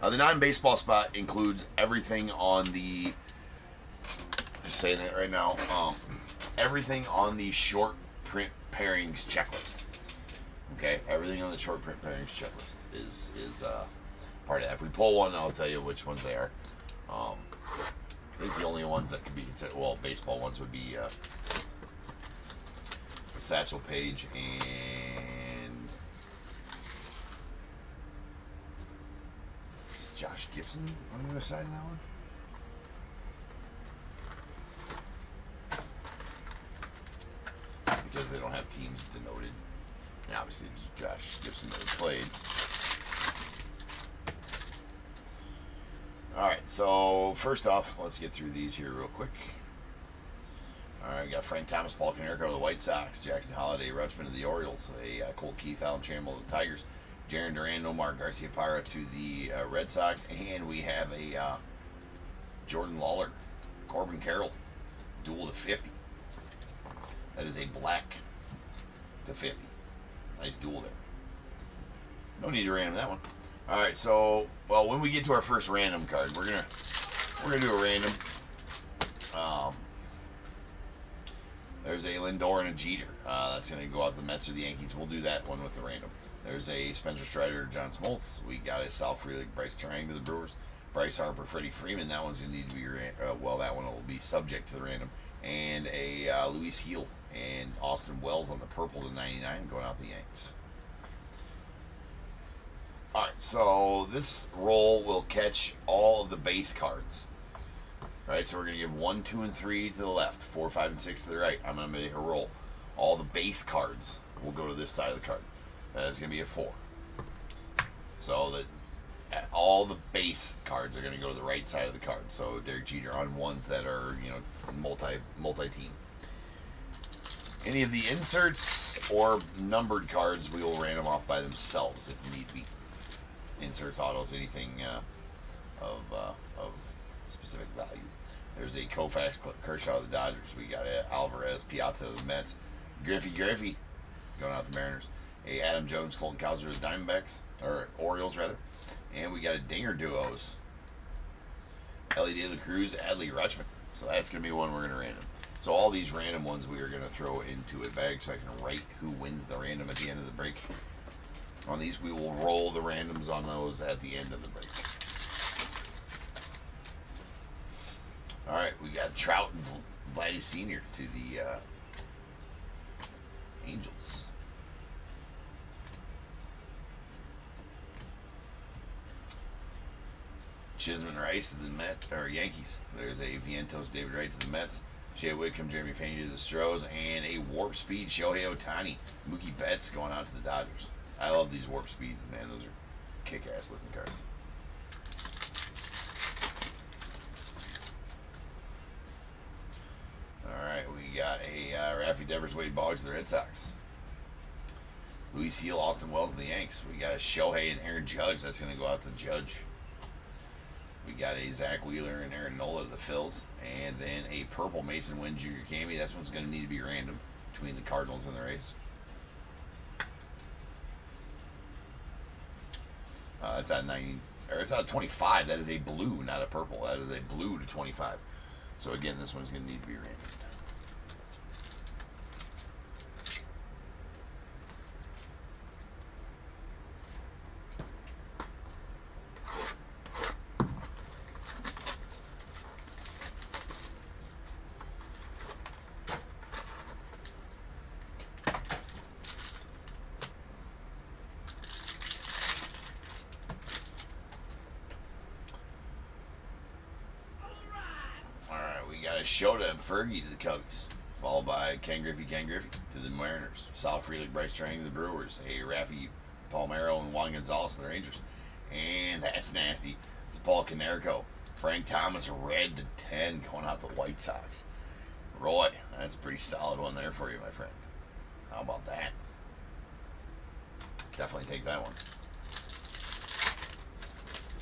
The non-baseball spot includes everything on the... Just saying it right now. Everything on the short print pairings checklist. Okay? Everything on the short print pairings checklist is part of that. If we pull one, I'll tell you which ones they are. I think the only ones that could be considered, well, baseball ones would be Satchel Paige and Josh Gibson on the other side of that one. Because they don't have teams denoted. And obviously Josh Gibson never played. Alright, so first off, let's get through these here real quick. Alright, we got Frank Thomas, Paul Konerko of the White Sox, Jackson Holiday, Rutschman of the Orioles, Cole Keith, Alan Chamberlain of the Tigers, Jaron Duran, Omar Garcia Parra to the Red Sox, and we have a Jordan Lawler, Corbin Carroll, duel to 50. That is a black to 50. Nice duel there. No need to random that one. All right, so when we get to our first random card, we're gonna do a random. There's a Lindor and a Jeter. That's gonna go out the Mets or the Yankees. We'll do that one with the random. There's a Spencer Strider, John Smoltz. We got a Sal Frelick, Bryce Terang to the Brewers. Bryce Harper, Freddie Freeman. That one's gonna need to be that one will be subject to the random. And a Luis Heel and Austin Wells on the purple to 99 going out the Yanks. Alright, so this roll will catch all of the base cards. Alright, so we're going to give 1, 2, and 3 to the left, 4, 5, and 6 to the right. I'm going to make a roll. All the base cards will go to this side of the card. That's going to be a 4. So all the base cards are going to go to the right side of the card. So Derek Jeter on ones that are, multi-team. Any of the inserts or numbered cards we will random off by themselves if need be. Inserts, autos, anything of specific value. There's a Koufax, Kershaw of the Dodgers. We got a Alvarez, Piazza of the Mets. Griffey going out the Mariners. A Adam Jones, Colton Cowser of the Diamondbacks, or Orioles rather. And we got a Dinger duos. Ellie De La Cruz, Adley Rutschman. So that's going to be one we're going to random. So all these random ones we are going to throw into a bag so I can write who wins the random at the end of the break. On these, we will roll the randoms on those at the end of the break. All right, we got Trout and Vladdy Sr. to the Angels. Chisholm Rice to the Mets, or Yankees. There's a Vientos, David Wright to the Mets. Shea Whitcomb, Jeremy Pena to the Stros, and a Warp Speed Shohei Ohtani. Mookie Betts going out to the Dodgers. I love these Warp Speeds, man. Those are kick-ass looking cards. Alright, we got a Raffy Devers, Wade Boggs to the Red Sox. Luis Heel, Austin Wells to the Yanks. We got a Shohei and Aaron Judge. That's going to go out to Judge. We got a Zach Wheeler and Aaron Nola to the Phils. And then a purple Mason Wynn Jr. Cammy. That's one's going to need to be random between the Cardinals and the Rays. That's at 90, or it's at 25. That is a blue, not a purple. That is a blue to 25. So again, this one's going to need to be randomed. Got a Shota and Fergie to the Cubbies, followed by Ken Griffey to the Mariners, Sal Frelick, Bryce Trang to the Brewers, a Raffy Palmeiro and Juan Gonzalez to the Rangers, and that's nasty. It's Paul Konerko, Frank Thomas, red to 10 going out to the White Sox. Roy, that's a pretty solid one there for you, my friend. How about that? Definitely take that one.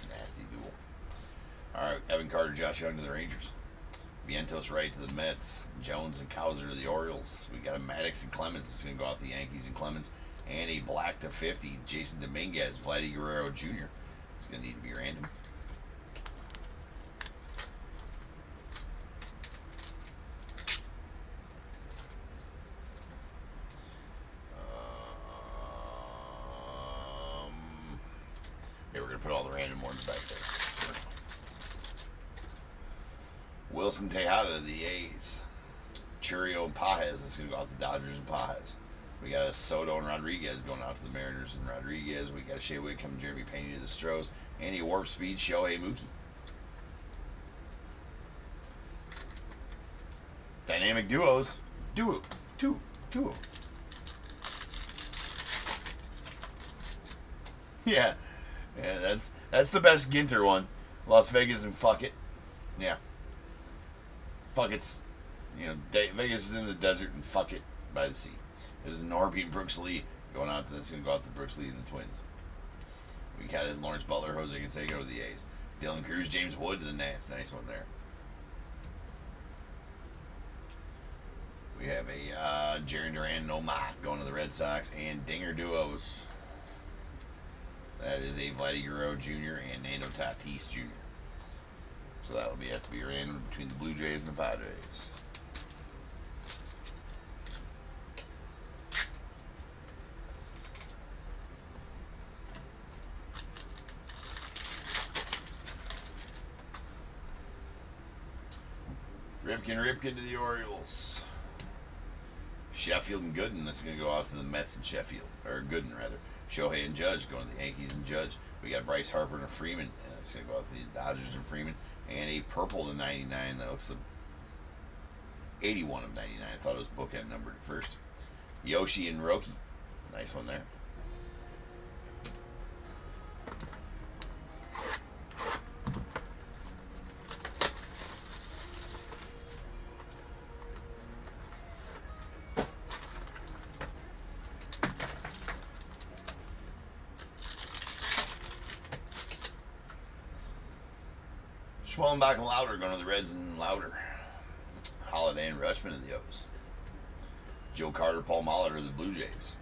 Nasty duel. All right, Evan Carter, Josh Young to the Rangers. Vientos right to the Mets. Jones and Cowser to the Orioles. We got a Maddox and Clemens. It's going to go out the Yankees and Clemens. And a black to 50. Jason Dominguez, Vladdy Guerrero Jr. It's going to need to be random. Yeah, we're going to put all the random ones back there. Wilson Tejada to the A's. Churio and Pajes. That's going to go out to the Dodgers and Pajes. We got a Soto and Rodriguez going out to the Mariners and Rodriguez. We got a Shea Whitcomb, Jeremy Pena to the Stros. And a Warp Speed Shohei Mookie. Dynamic duos. Duo. Yeah. Yeah, that's the best Ginter one. Las Vegas and fuck it. Yeah. Fuck it's, you know, Vegas is in the desert and fuck it by the sea. There's Norby and Brooks Lee going out to this. Going to go out to Brooks Lee and the Twins. We got it Lawrence Butler, Jose Canseco to the A's. Dylan Cruz, James Wood to the Nats. Nice one there. We have a Jarren Duran, Nomar going to the Red Sox, and Dinger duos. That is a Vladdy Guerrero Jr. and Nando Tatis Jr. So that'll have to be random between the Blue Jays and the Padres. Ripken to the Orioles. Sheffield and Gooden. That's going to go out to the Mets and Sheffield. Or Gooden, rather. Shohei and Judge going to the Yankees and Judge. We got Bryce Harper and Freeman. And that's going to go out to the Dodgers and Freeman. And a purple to 99. That looks like 81 of 99. I thought it was bookend numbered at first. Yoshi and Roki. Nice one there. Schwellenbach and Lauder going to the Reds and Lauder. Holiday and Rutschman to the O's. Joe Carter, Paul Mahler to the Blue Jays.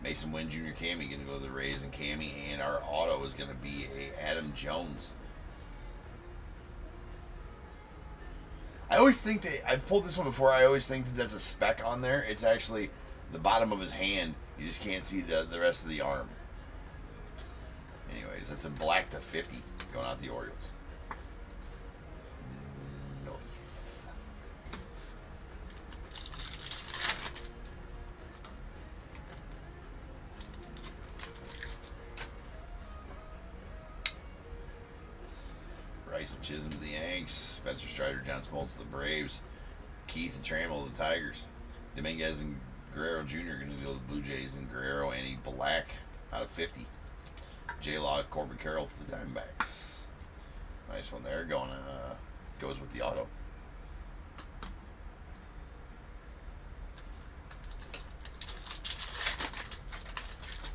Mason Wynn Jr. Cammy going to go to the Rays and Cammy. And our auto is going to be a Adam Jones. I always think that, I've pulled this one before, I always think that there's a speck on there. It's actually the bottom of his hand. You just can't see the rest of the arm. Anyways, that's a black to 50 going out the Orioles. Bryce Chisholm to the Yanks, Spencer Strider, John Smoltz to the Braves, Keith and Trammell to the Tigers, Dominguez and Guerrero Jr. going to go to the Blue Jays, and Guerrero and a black out of 50. J-Law, Corbin Carroll to the Diamondbacks. Nice one there. Goes with the auto.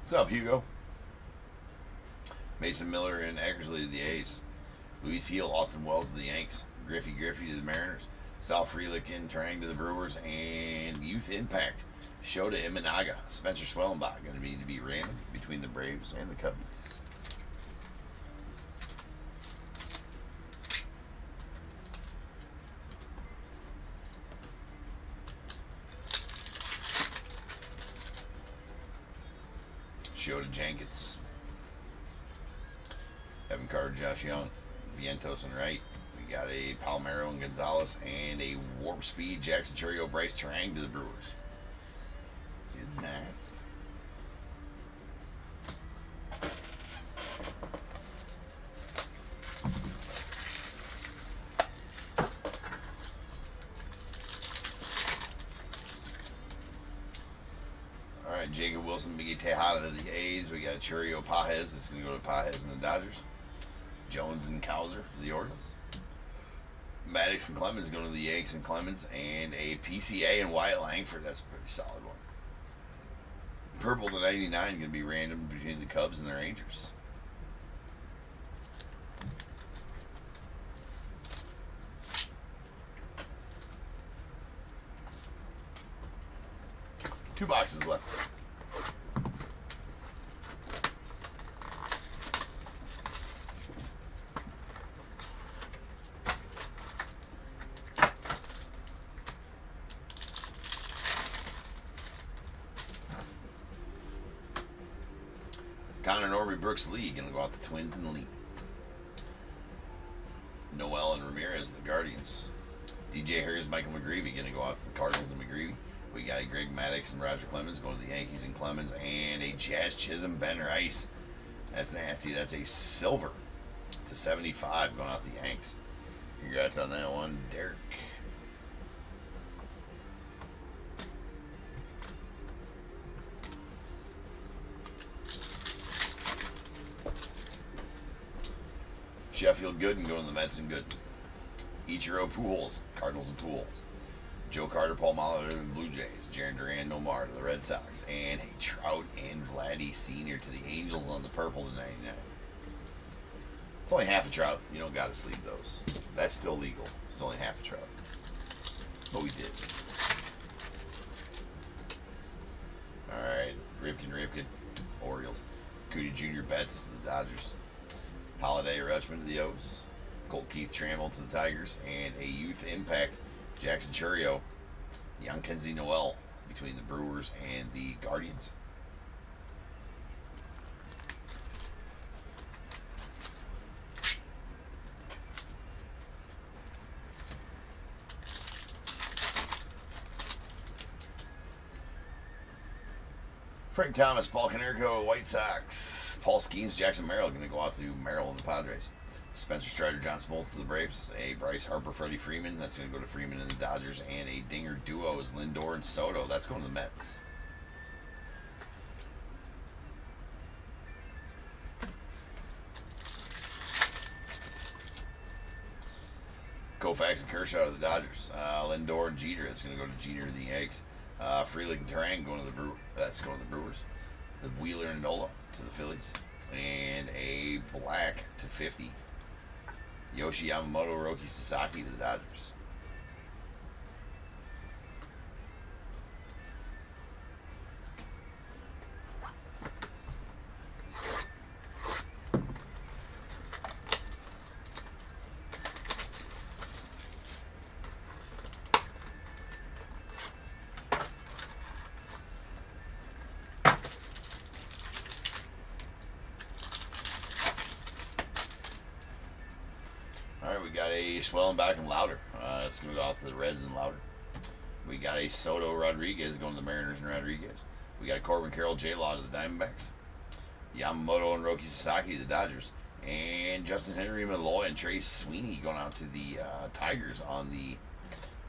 What's up, Hugo? Mason Miller and Eckersley to the A's. Luis Heel, Austin Wells to the Yanks. Griffey to the Mariners. Sal Frelick and Trang to the Brewers. And Youth Impact, Shota Imanaga. Spencer Schwellenbach going to need to be random between the Braves and the Cubbies. Shota Jenkins. Evan Carter, Josh Young. Vientos and Wright. We got a Palmero and Gonzalez. And a Warp Speed Jackson Churio Bryce Terang to the Brewers. Isn't that? Alright, Jacob Wilson, Miggy Tejada to the A's. We got Churio Pajes. It's going to go to Pajes and the Dodgers. Jones and Cowser to the Orioles. Maddox and Clemens going to the Yanks and Clemens. And a PCA and Wyatt Langford. That's a pretty solid one. Purple to 99 going to be random between the Cubs and the Rangers. Two boxes left. Connor Norby, Brooks Lee going to go out the Twins and Lee. Noel and Ramirez, the Guardians. DJ Harris, Michael McGreevy going to go out to the Cardinals and McGreevy. We got a Greg Maddox and Roger Clemens going to the Yankees and Clemens. And a Jazz Chisholm, Ben Rice. That's nasty. That's a silver to 75 going out the Yanks. Congrats on that one, Derek. Sheffield Gooden going to the Mets and Gooden. Ichiro Pujols, Cardinals and Pujols. Joe Carter, Paul Molitor to the Blue Jays. Jaron Duran, Nomar to the Red Sox. And a Trout and Vladdy Sr. to the Angels on the purple to 99. It's only half a Trout. You don't got to sleeve those. That's still legal. It's only half a Trout. But we did. Alright. Ripken. Orioles. Cootie Jr. Betts to the Dodgers. Holiday Rutschman to the O's. Colt Keith Trammell to the Tigers. And a Youth Impact Jackson Churio, Young Kenzie Noel between the Brewers and the Guardians. Frank Thomas, Paul Konerko, White Sox. Paul Skeens, Jackson Merrill going to go out to Merrill and the Padres. Spencer Strider, John Smoltz to the Braves. A Bryce Harper, Freddie Freeman. That's going to go to Freeman and the Dodgers. And a Dinger duo is Lindor and Soto. That's going to the Mets. Koufax and Kershaw to the Dodgers. Lindor and Jeter. That's going to go to Jeter to the Yanks. Frelick and Terang going to the That's going to the Brewers. The Wheeler and Nola to the Phillies. And a black to 50. Yoshi Yamamoto, Roki Sasaki to the Dodgers. Alright, we got a Swellenbach and Louder. It's going to go out to the Reds and Louder. We got a Soto Rodriguez going to the Mariners and Rodriguez. We got a Corbin Carroll J-Law to the Diamondbacks. Yamamoto and Roki Sasaki to the Dodgers. And Justin Henry, Malloy, and Trace Sweeney going out to the Tigers on the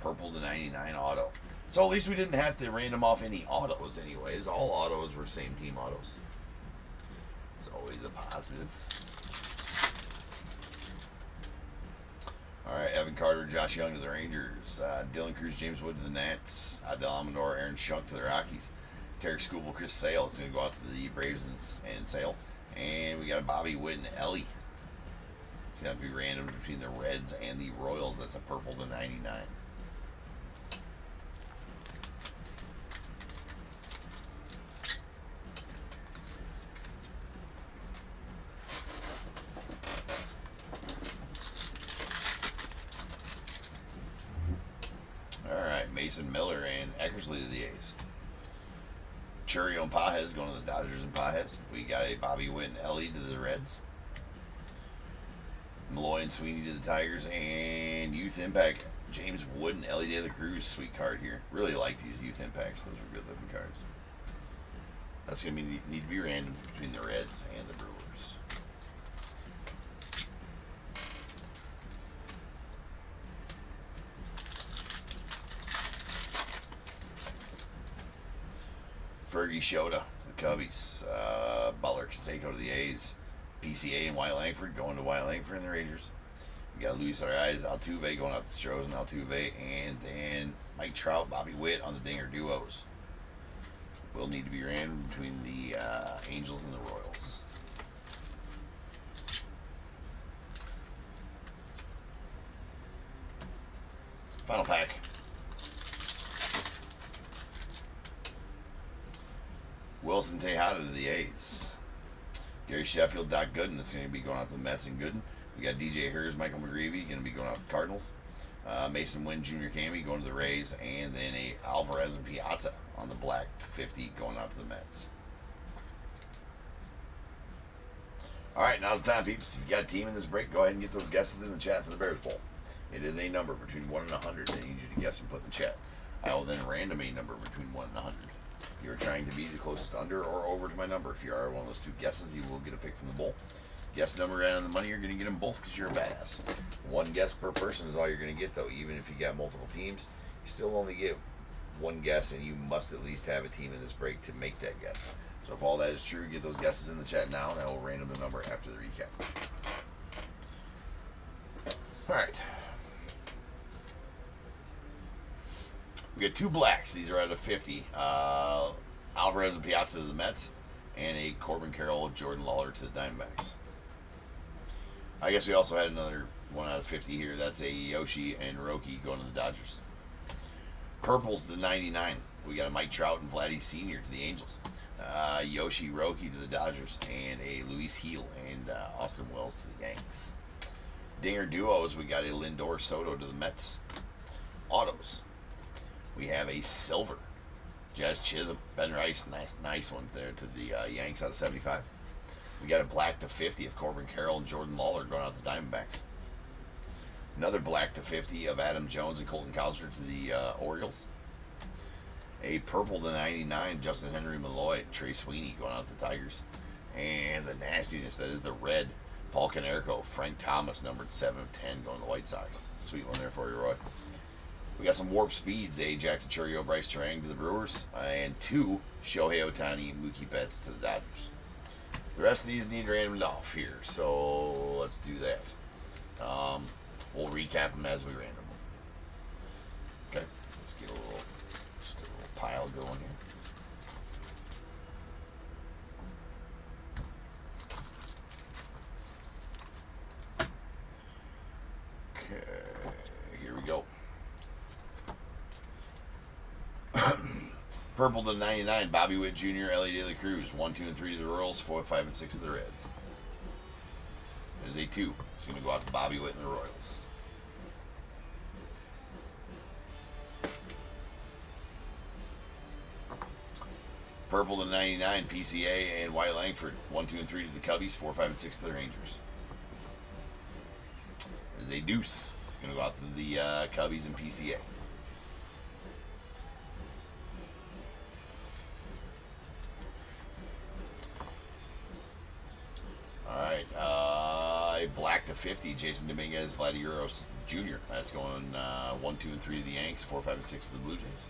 purple to 99 auto. So at least we didn't have to random off any autos anyways. All autos were same team autos. It's always a positive. All right, Evan Carter, Josh Young to the Rangers. Dylan Cruz, James Wood to the Nats. Adel Amador, Aaron Schunk to the Rockies. Tarek Skubal, Chris Sale. It's going to go out to the Braves and Sale. And we got Bobby Witt and Ellie. It's going to be random between the Reds and the Royals. That's a purple to 99. Mason Miller and Eckersley to the A's. Churio and Pajes going to the Dodgers and Pajes. We got a Bobby Witt and Ellie to the Reds. Malloy and Sweeney to the Tigers. And Youth Impact, James Wood and Ellie De La Cruz. Sweet card here. Really like these Youth Impacts. Those are good looking cards. That's going to need to be random between the Reds and the Brewers. Fergie Shota to the Cubbies. Butler Canseco to the A's. PCA and Wyatt Langford going to Wyatt Langford and the Rangers. We got Luis Arias, Altuve going out to Stros and Altuve. And then Mike Trout, Bobby Witt on the Dinger duos. Will need to be ran between the Angels and the Royals. Final pack. Wilson Tejada to the A's. Gary Sheffield, Doc Gooden is going to be going out to the Mets and Gooden. We got DJ Hers, Michael McGreevy going to be going out to the Cardinals. Mason Wynn Jr. Cammy going to the Rays. And then a Alvarez and Piazza on the black 50 going out to the Mets. All right, now's the time, peeps. If you got a team in this break, go ahead and get those guesses in the chat for the Bears Bowl. It is a number between 1 and 100 that I need you to guess and put in the chat. I will then random a number between 1 and 100. You're trying to be the closest under or over to my number. If you are one of those two guesses, you will get a pick from the bowl. Guess number and the money, you're going to get them both because you're a badass. One guess per person is all you're going to get, though. Even if you got multiple teams, you still only get one guess, and you must at least have a team in this break to make that guess. So if all that is true, get those guesses in the chat now, and I will random the number after the recap. All right. We got two blacks. These are out of 50. Alvarez and Piazza to the Mets, and a Corbin Carroll, Jordan Lawler to the Diamondbacks. I guess we also had another one out of 50 here. That's a Yoshi and Roki going to the Dodgers. Purple's the 99. We got a Mike Trout and Vladdy Sr. to the Angels. Yoshi Roki to the Dodgers, and a Luis Heel and Austin Wells to the Yanks. Dinger duos, we got a Lindor Soto to the Mets. Autos, we have a silver Jazz Chisholm, Ben Rice, nice one there to the Yanks out of 75. We got a black to 50 of Corbin Carroll and Jordan Lawler going out to the Diamondbacks. Another black to 50 of Adam Jones and Colton Cowser to the Orioles. A purple to 99, Justin Henry Malloy, Trey Sweeney going out to the Tigers. And the nastiness, that is the red, Paul Konerko, Frank Thomas, numbered 7 of 10 going to the White Sox. Sweet one there for you, Roy. We got some warp speeds, a Jackson Churio, Bryce Terang to the Brewers, and 2 Shohei Ohtani, Mookie Betts to the Dodgers. The rest of these need randomed off here, so let's do that. We'll recap them as we random them. Okay, let's get just a little pile going here. Okay, here we go. Purple to 99, Bobby Witt Jr., Ellie De La Cruz, 1, 2, and 3 to the Royals, 4, 5, and 6 to the Reds. There's a 2. It's going to go out to Bobby Witt and the Royals. Purple to 99, PCA and Wyatt Langford, 1, 2, and 3 to the Cubbies, 4, 5, and 6 to the Rangers. There's a deuce. Going to go out to the Cubbies and PCA. Alright, a black to 50, Jason Dominguez, Vladdy Jr. That's going 1, 2, and 3 to the Yanks, 4, 5, and 6 to the Blue Jays.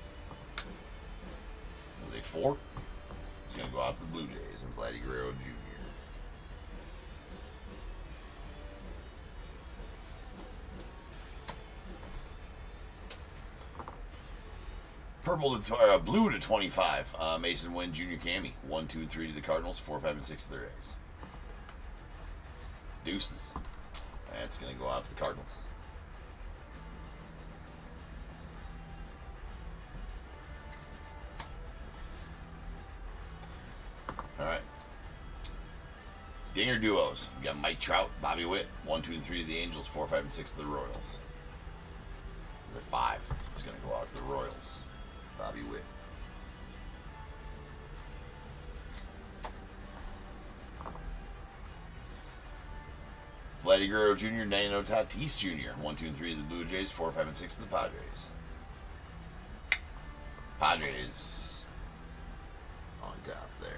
There's a 4. It's going to go out to the Blue Jays and Vladdy Jr. Purple to blue to 25, Mason Wynn Jr. Cammy, 1, 2, and 3 to the Cardinals, 4, 5, and 6 to the Rays. Deuces. That's going to go out to the Cardinals. All right. Dinger duos. We got Mike Trout, Bobby Witt, 1, 2, and 3 to the Angels, 4, 5, and 6 to the Royals. Number 5. It's going to go out to the Royals. Bobby Witt. Vladdy Guerrero Jr., Nano Tatis Jr., 1, 2, and 3 of the Blue Jays, 4, 5, and 6 of the Padres. Padres on top there.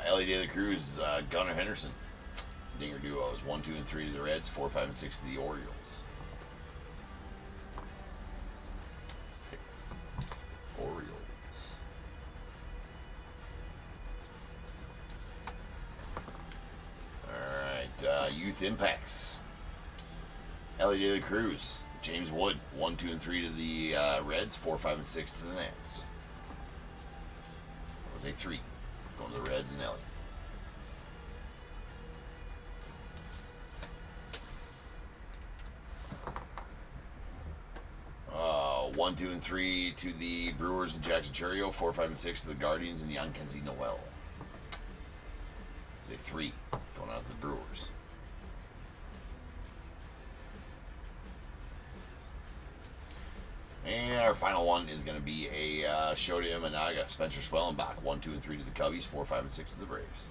Ellie De La Cruz, Gunnar Henderson. Dinger duos, 1, 2, and 3 to the Reds, 4, 5, and 6 to the Orioles. 6. Orioles. Alright, Youth Impacts. Ellie De La Cruz, James Wood, 1, 2, and 3 to the Reds, 4, 5, and 6 to the Nats. That was a 3. Going to the Reds and Ellie. 1, 2, and 3 to the Brewers and Jackson Churio. 4, 5, and 6 to the Guardians and Young Kenzie Noel. It's a 3 going out to the Brewers. And our final one is going to be a Shota Imanaga, Spencer Schwellenbach. 1, 2, and 3 to the Cubbies. 4, 5, and 6 to the Braves.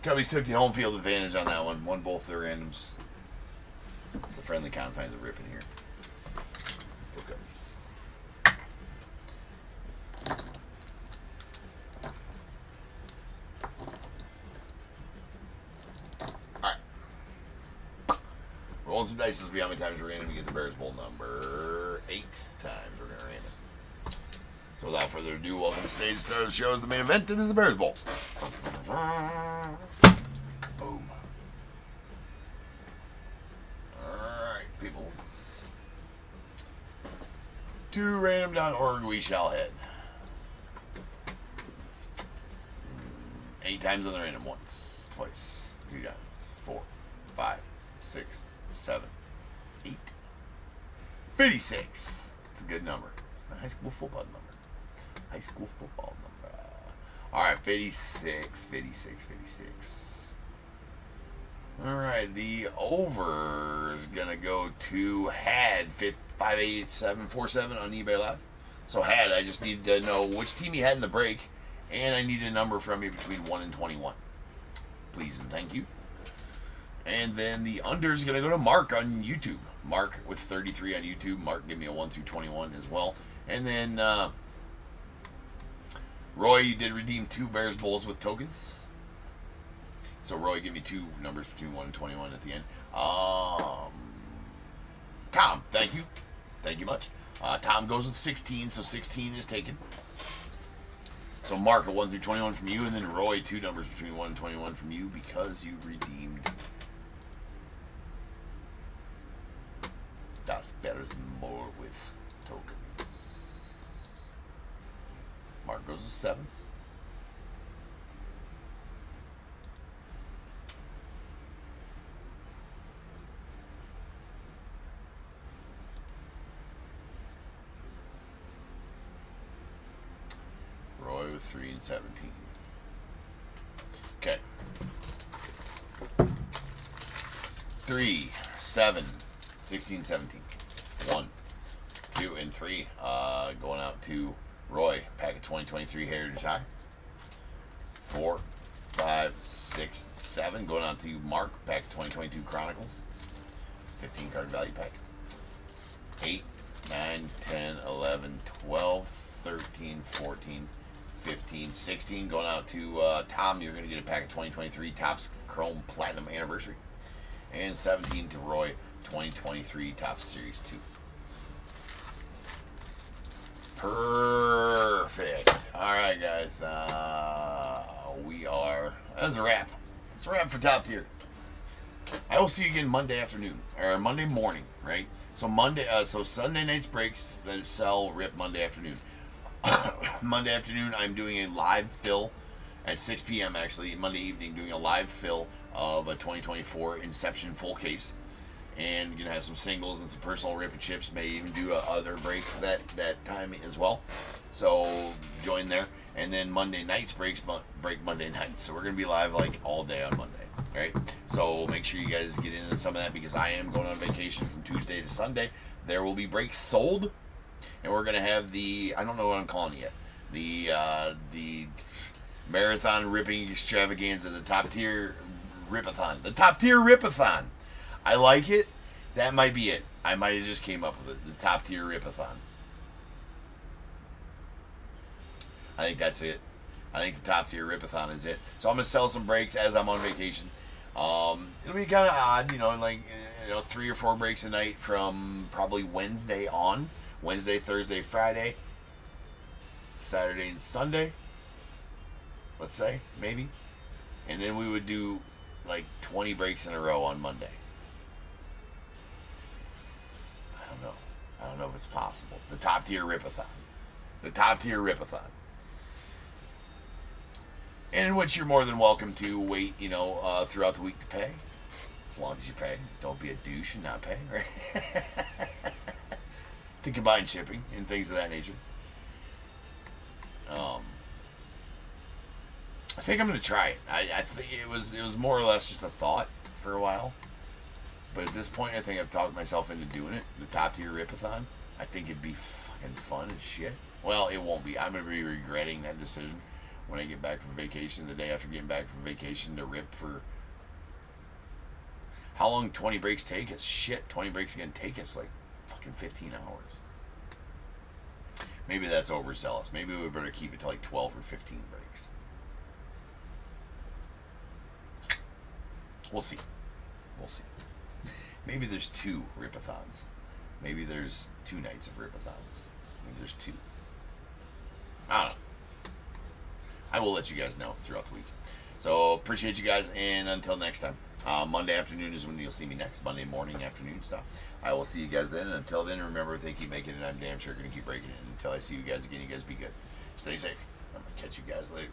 Cubbies took the home field advantage on that one. Won both their randoms. It's the friendly confines of ripping here. Go Cubbies. Alright. Rolling some dice. This will be how many times we're random to get the Bears Bowl number. 8 times we're going to random. So without further ado, welcome to stage start of the show as the main event. It is the Bears Bowl. Boom. Alright, people. 2 random.org we shall head. 8 times on the random. Once, twice, 3 times, 4, 5, 6, 7, 8. 56. It's a good number. It's a high school football number. High school football number. Alright, 56. Alright, the over is going to go to Had 58747 on eBay Live. So Had, I just need to know which team you had in the break, and I need a number from you between 1 and 21. Please and thank you. And then the under is going to go to Mark on YouTube. Mark with 33 on YouTube. Mark, give me a 1 through 21 as well. And then Roy, you did redeem 2 Bears Bowls with tokens. So Roy, give me 2 numbers between 1 and 21 at the end. Tom, thank you. Thank you much. Tom goes with 16, so 16 is taken. So Mark, a 1 through 21 from you, and then Roy, 2 numbers between 1 and 21 from you because you redeemed Das Bears more with tokens. Mark goes to 7. Roy with 3 and 17. Okay. 3, 7, 16, 17. 1, 2, and 3. Going out to Roy, pack of 2023 Heritage High. 4, 5, 6, 7. Going on to Mark, pack of 2022 Chronicles. 15 card value pack. 8, 9, 10, 11, 12, 13, 14, 15, 16. Going out to Tom, you're going to get a pack of 2023 Topps Chrome Platinum Anniversary. And 17 to Roy, 2023 Topps Series 2. Perfect. Alright, guys. That's a wrap. It's a wrap for Top Tier. I will see you again Monday afternoon. Or Monday morning, right? So Sunday night's breaks that sell rip Monday afternoon. Monday afternoon, I'm doing a live fill at 6 p.m. actually. Monday evening, doing a live fill of a 2024 Inception full case. And you're going to have some singles and some personal rip and chips. May even do other breaks that time as well. So join there. And then Monday nights break Monday nights. So we're going to be live like all day on Monday. Right? So make sure you guys get into some of that because I am going on vacation from Tuesday to Sunday. There will be breaks sold. And we're going to have the, I don't know what I'm calling it yet, the marathon ripping extravaganza, the top tier ripathon. The top tier ripathon. I like it. That might be it. I might have just came up with it. The top tier ripathon. I think that's it. I think the top tier ripathon is it. So I'm gonna sell some breaks as I'm on vacation. It'll be kind of odd, like 3 or 4 breaks a night from probably Wednesday on. Wednesday, Thursday, Friday, Saturday, and Sunday. Let's say maybe, and then we would do like 20 breaks in a row on Monday. I don't know if it's possible. The top tier ripathon. The top tier ripathon. In which you're more than welcome to wait, throughout the week to pay. As long as you pay. Don't be a douche and not pay, right? To combine shipping and things of that nature. I think I'm going to try it. I think it was more or less just a thought for a while. But at this point, I think I've talked myself into doing it. The top tier ripathon. I think it'd be fucking fun as shit. Well, it won't be. I'm going to be regretting that decision when I get back from vacation, the day after getting back from vacation, to rip for... How long 20 breaks take us? Shit, 20 breaks are going to take us like fucking 15 hours. Maybe that's overzealous. Maybe we better keep it to like 12 or 15 breaks. We'll see. We'll see. Maybe there's 2 ripathons. Maybe there's 2 nights of ripathons. Maybe there's 2. I don't know. I will let you guys know throughout the week. So appreciate you guys, and until next time. Monday afternoon is when you'll see me next. Monday morning, afternoon stuff. I will see you guys then. And until then, remember, if they keep making it, I'm damn sure going to keep breaking it. Until I see you guys again, you guys be good. Stay safe. I'm going to catch you guys later.